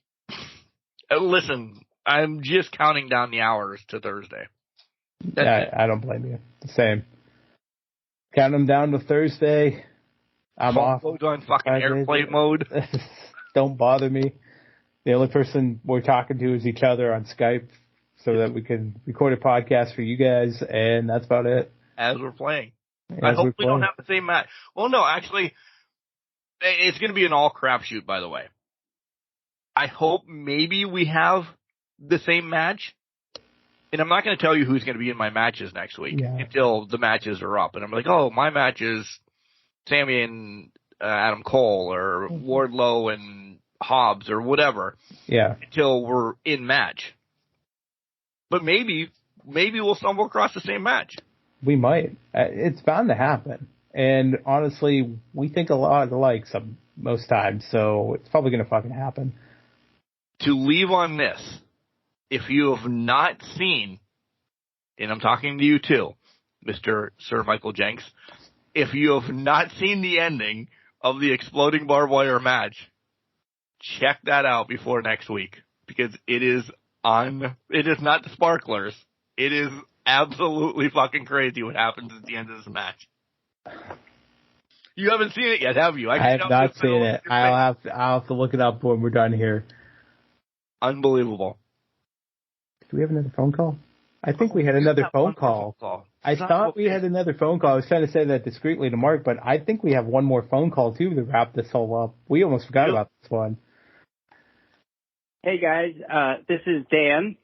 listen, I'm just counting down the hours to Thursday. I don't blame you. The same. Counting them down to Thursday. I'm off. Mode's on fucking airplane mode. Don't bother me. The only person we're talking to is each other on Skype so that we can record a podcast for you guys, and that's about it. As we're playing. I hope we don't have the same match. Well, no, actually, it's going to be an all crapshoot, by the way. I hope maybe we have the same match. And I'm not going to tell you who's going to be in my matches next week until the matches are up. And I'm like, oh, my match is Sammy and Adam Cole or Wardlow and Hobbs or whatever. Yeah. Until we're in match. But maybe we'll stumble across the same match. We might. It's bound to happen. And honestly, we think a lot alike most times, so it's probably going to fucking happen. To leave on this, if you have not seen, and I'm talking to you too, Mr. Sir Michael Jenks, if you have not seen the ending of the exploding barbed wire match, check that out before next week, because it is not the sparklers. It is absolutely fucking crazy what happens at the end of this match. You haven't seen it yet, have you? I have not seen it. I'll have to look it up when we're done here. Unbelievable. Do we have another phone call? I think we had another phone call. I thought we had another phone call. I was trying to say that discreetly to Mark, but I think we have one more phone call too to wrap this all up. We almost forgot about this one. Hey guys, this is Dan,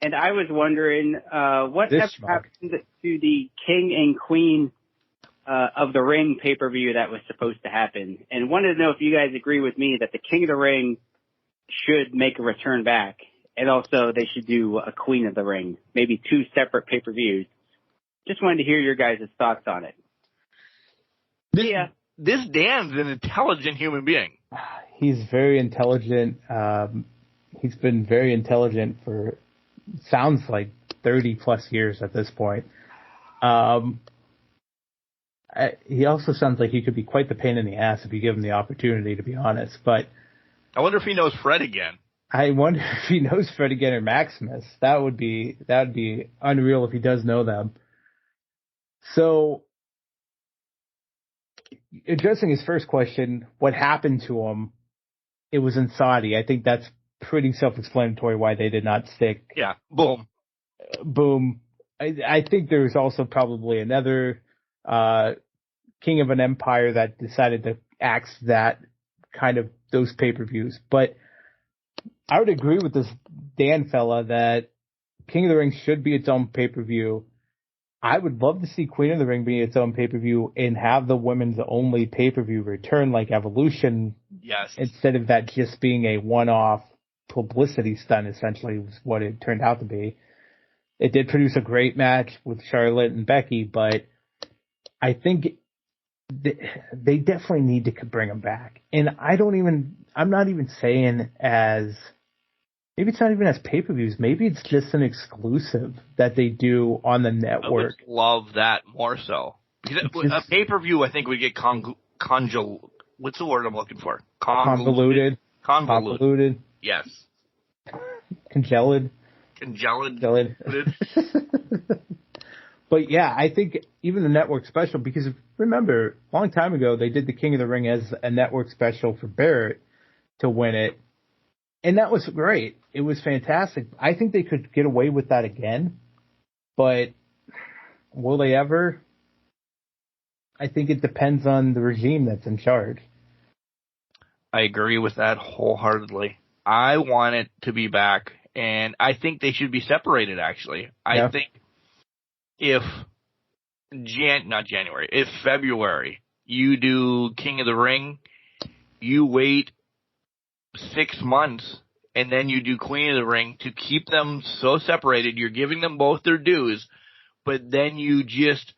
and I was wondering what happened to the King and Queen of the Ring pay-per-view that was supposed to happen, and wanted to know if you guys agree with me that the King of the Ring should make a return back, and also they should do a Queen of the Ring, maybe 2 separate pay-per-views. Just wanted to hear your guys' thoughts on it. This Dan's an intelligent human being. He's very intelligent. He's been very intelligent for, sounds like 30 plus years at this point. He also sounds like he could be quite the pain in the ass if you give him the opportunity, to be honest. But I wonder if he knows Fred again. I wonder if he knows Fred again or Maximus. That would be unreal if he does know them. So, addressing his first question, what happened to him? It was in Saudi. I think that's pretty self-explanatory why they did not stick. Yeah. Boom. I think there's also probably another king of an empire that decided to axe that kind of those pay-per-views. But I would agree with this Dan fella that King of the Ring should be its own pay-per-view. I would love to see Queen of the Ring be its own pay-per-view and have the women's only pay-per-view return like Evolution. Yes. Instead of that just being a one-off publicity stunt, essentially, was what it turned out to be. It did produce a great match with Charlotte and Becky, but I think they definitely need to bring them back. And I'm not even saying maybe it's not even as pay-per-views. Maybe it's just an exclusive that they do on the network. I would love that more so. Because a pay-per-view, I think, would get what's the word I'm looking for? Convoluted. Yes. Congealed. But yeah, I think even the network special, because remember, a long time ago, they did the King of the Ring as a network special for Barrett to win it. And that was great. It was fantastic. I think they could get away with that again. But will they ever? I think it depends on the regime that's in charge. I agree with that wholeheartedly. I want it to be back, and I think they should be separated, actually. I think if if February you do King of the Ring, you wait 6 months, and then you do Queen of the Ring to keep them so separated. You're giving them both their dues, but then you just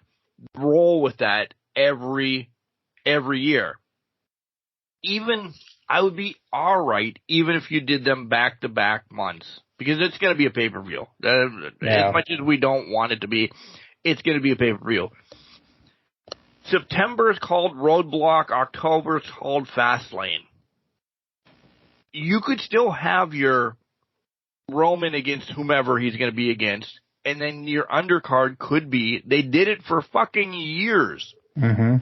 roll with that every year. Even I would be all right, even if you did them back-to-back months, because it's going to be a pay-per-view. As much as we don't want it to be, it's going to be a pay-per-view. September is called Roadblock. October is called Fastlane. You could still have your Roman against whomever he's going to be against, and then your undercard could be, they did it for fucking years. Mm-hmm.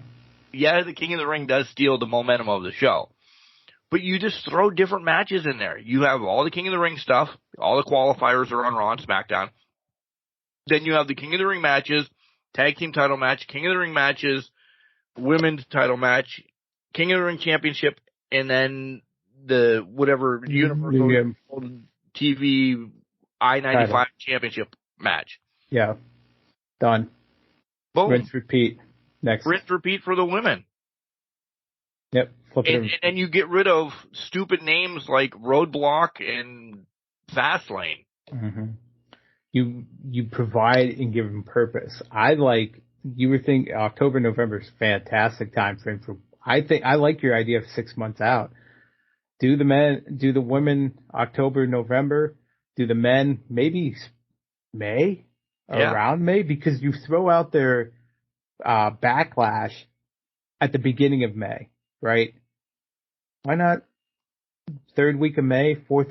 Yeah, the King of the Ring does steal the momentum of the show. But you just throw different matches in there. You have all the King of the Ring stuff. All the qualifiers are on Raw and SmackDown. Then you have the King of the Ring matches, tag team title match, King of the Ring matches, women's title match, King of the Ring championship, and then the whatever Universal TV I-95 title championship match. Yeah. Done. Boom. Rinse, repeat. Next. Rinse, repeat for the women. Yep. And you get rid of stupid names like Roadblock and Fastlane. Mm-hmm. You provide and give them purpose. You were thinking October, November is a fantastic time frame for. I like your idea of 6 months out. Do the women October, November. Do the men maybe May, around May, because you throw out their backlash at the beginning of May, right? Why not third week of May, fourth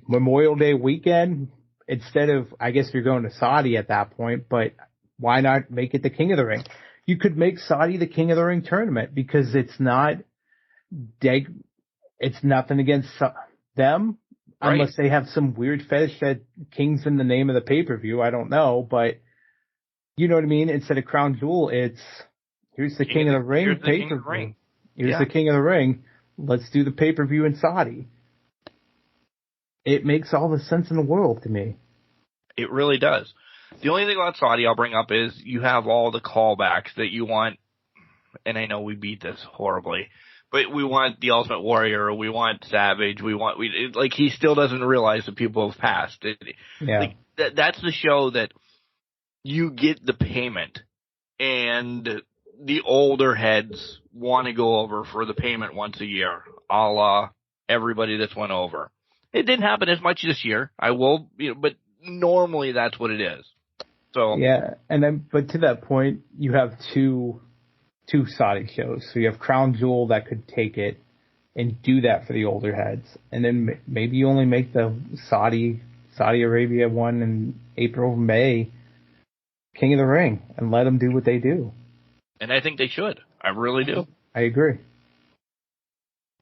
Memorial Day weekend, instead of, I guess you're going to Saudi at that point, but why not make it the King of the Ring? You could make Saudi the King of the Ring tournament because it's nothing against them, right, unless they have some weird fetish that King's in the name of the pay-per-view. I don't know, but you know what I mean? Instead of Crown Jewel, it's here's the King of the Ring pay-per-view. Here's the King of the Ring. Let's do the pay-per-view in Saudi. It makes all the sense in the world to me. It really does. The only thing about Saudi I'll bring up is you have all the callbacks that you want, and I know we beat this horribly, but we want the Ultimate Warrior, we want Savage, he still doesn't realize that people have passed. That's the show that you get the payment, and the older heads want to go over for the payment once a year, a la everybody that's went over. It didn't happen as much this year. But normally that's what it is. So yeah, but to that point, you have two Saudi shows. So you have Crown Jewel that could take it and do that for the older heads, and then maybe you only make the Saudi Arabia one in April, May, King of the Ring, and let them do what they do. And I think they should. I really do. I agree.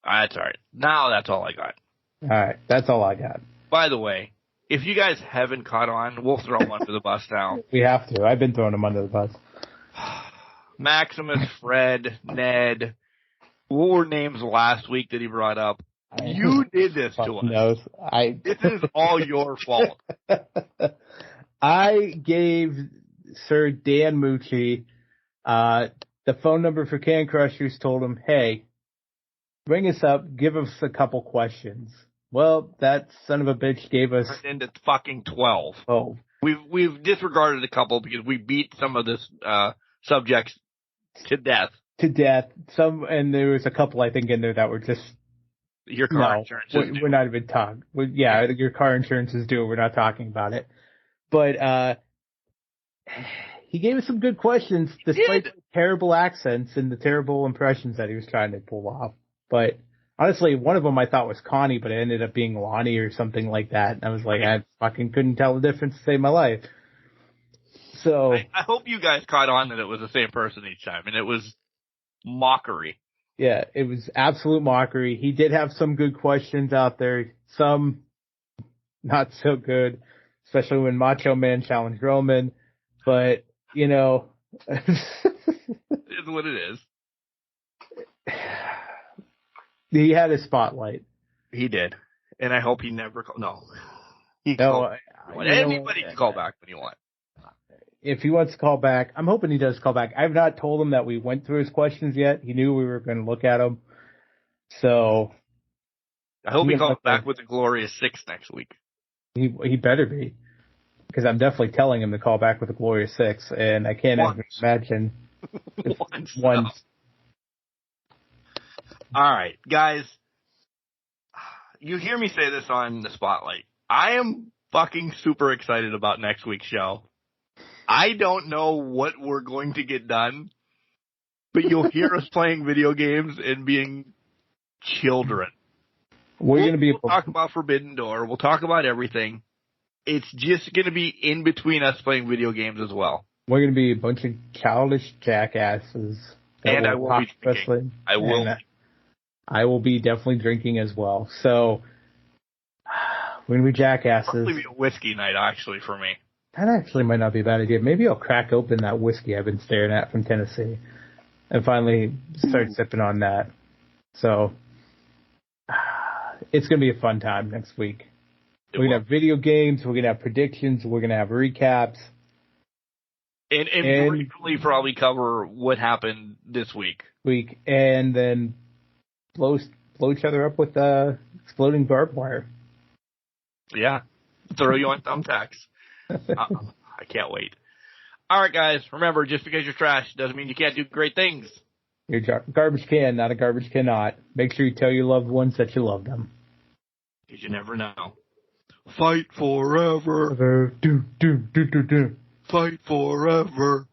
That's all right. Now that's all I got. All right, that's all I got. By the way, if you guys haven't caught on, we'll throw them under the bus now. We have to. I've been throwing them under the bus. Maximus, Fred, Ned. What were names last week that he brought up? You did this to us. Knows. This is all your fault. I gave Sir Dan Mucci the phone number for Can Crushers, told him, hey, ring us up, give us a couple questions. Well, that son of a bitch gave us into fucking 12. Oh, we've disregarded a couple because we beat some of this subjects to death. And there was a couple I think in there that were just your car insurance. We're not even talking. Your car insurance is due. We're not talking about it. But he gave us some good questions despite the terrible accents and the terrible impressions that he was trying to pull off. But honestly, one of them I thought was Connie, but it ended up being Lonnie or something like that. And I was like, I fucking couldn't tell the difference to save my life. So I hope you guys caught on that it was the same person each time, and it was mockery. Yeah, it was absolute mockery. He did have some good questions out there, some not so good, especially when Macho Man challenged Roman. But, you know, it is what it is. He had a spotlight. He did. And I hope he never anybody can call back when you want. If he wants to call back, I'm hoping he does call back. I've not told him that we went through his questions yet. He knew we were going to look at them. So I hope he calls back with the Glorious 6 next week. He better be. Because I'm definitely telling him to call back with the Glorious 6, and I can't even imagine once. All right, guys. You hear me say this on the Spotlight. I am fucking super excited about next week's show. I don't know what we're going to get done, but you'll hear us playing video games and being children. We'll talk about Forbidden Door. We'll talk about everything. It's just going to be in between us playing video games as well. We're going to be a bunch of childish jackasses And I will be drinking. I will be definitely drinking as well. So we're going to be jackasses. Probably be a whiskey night, actually, for me. That actually might not be a bad idea. Maybe I'll crack open that whiskey I've been staring at from Tennessee and finally start sipping on that. So it's going to be a fun time next week. We're going to have video games. We're going to have predictions. We're going to have recaps. And briefly probably cover what happened this week. And then blow each other up with exploding barbed wire. Yeah. Throw you on thumbtacks. I can't wait. All right, guys. Remember, just because you're trash doesn't mean you can't do great things. You're a garbage can, not a garbage cannot. Make sure you tell your loved ones that you love them. Because you never know. Fight forever. Do. Fight forever.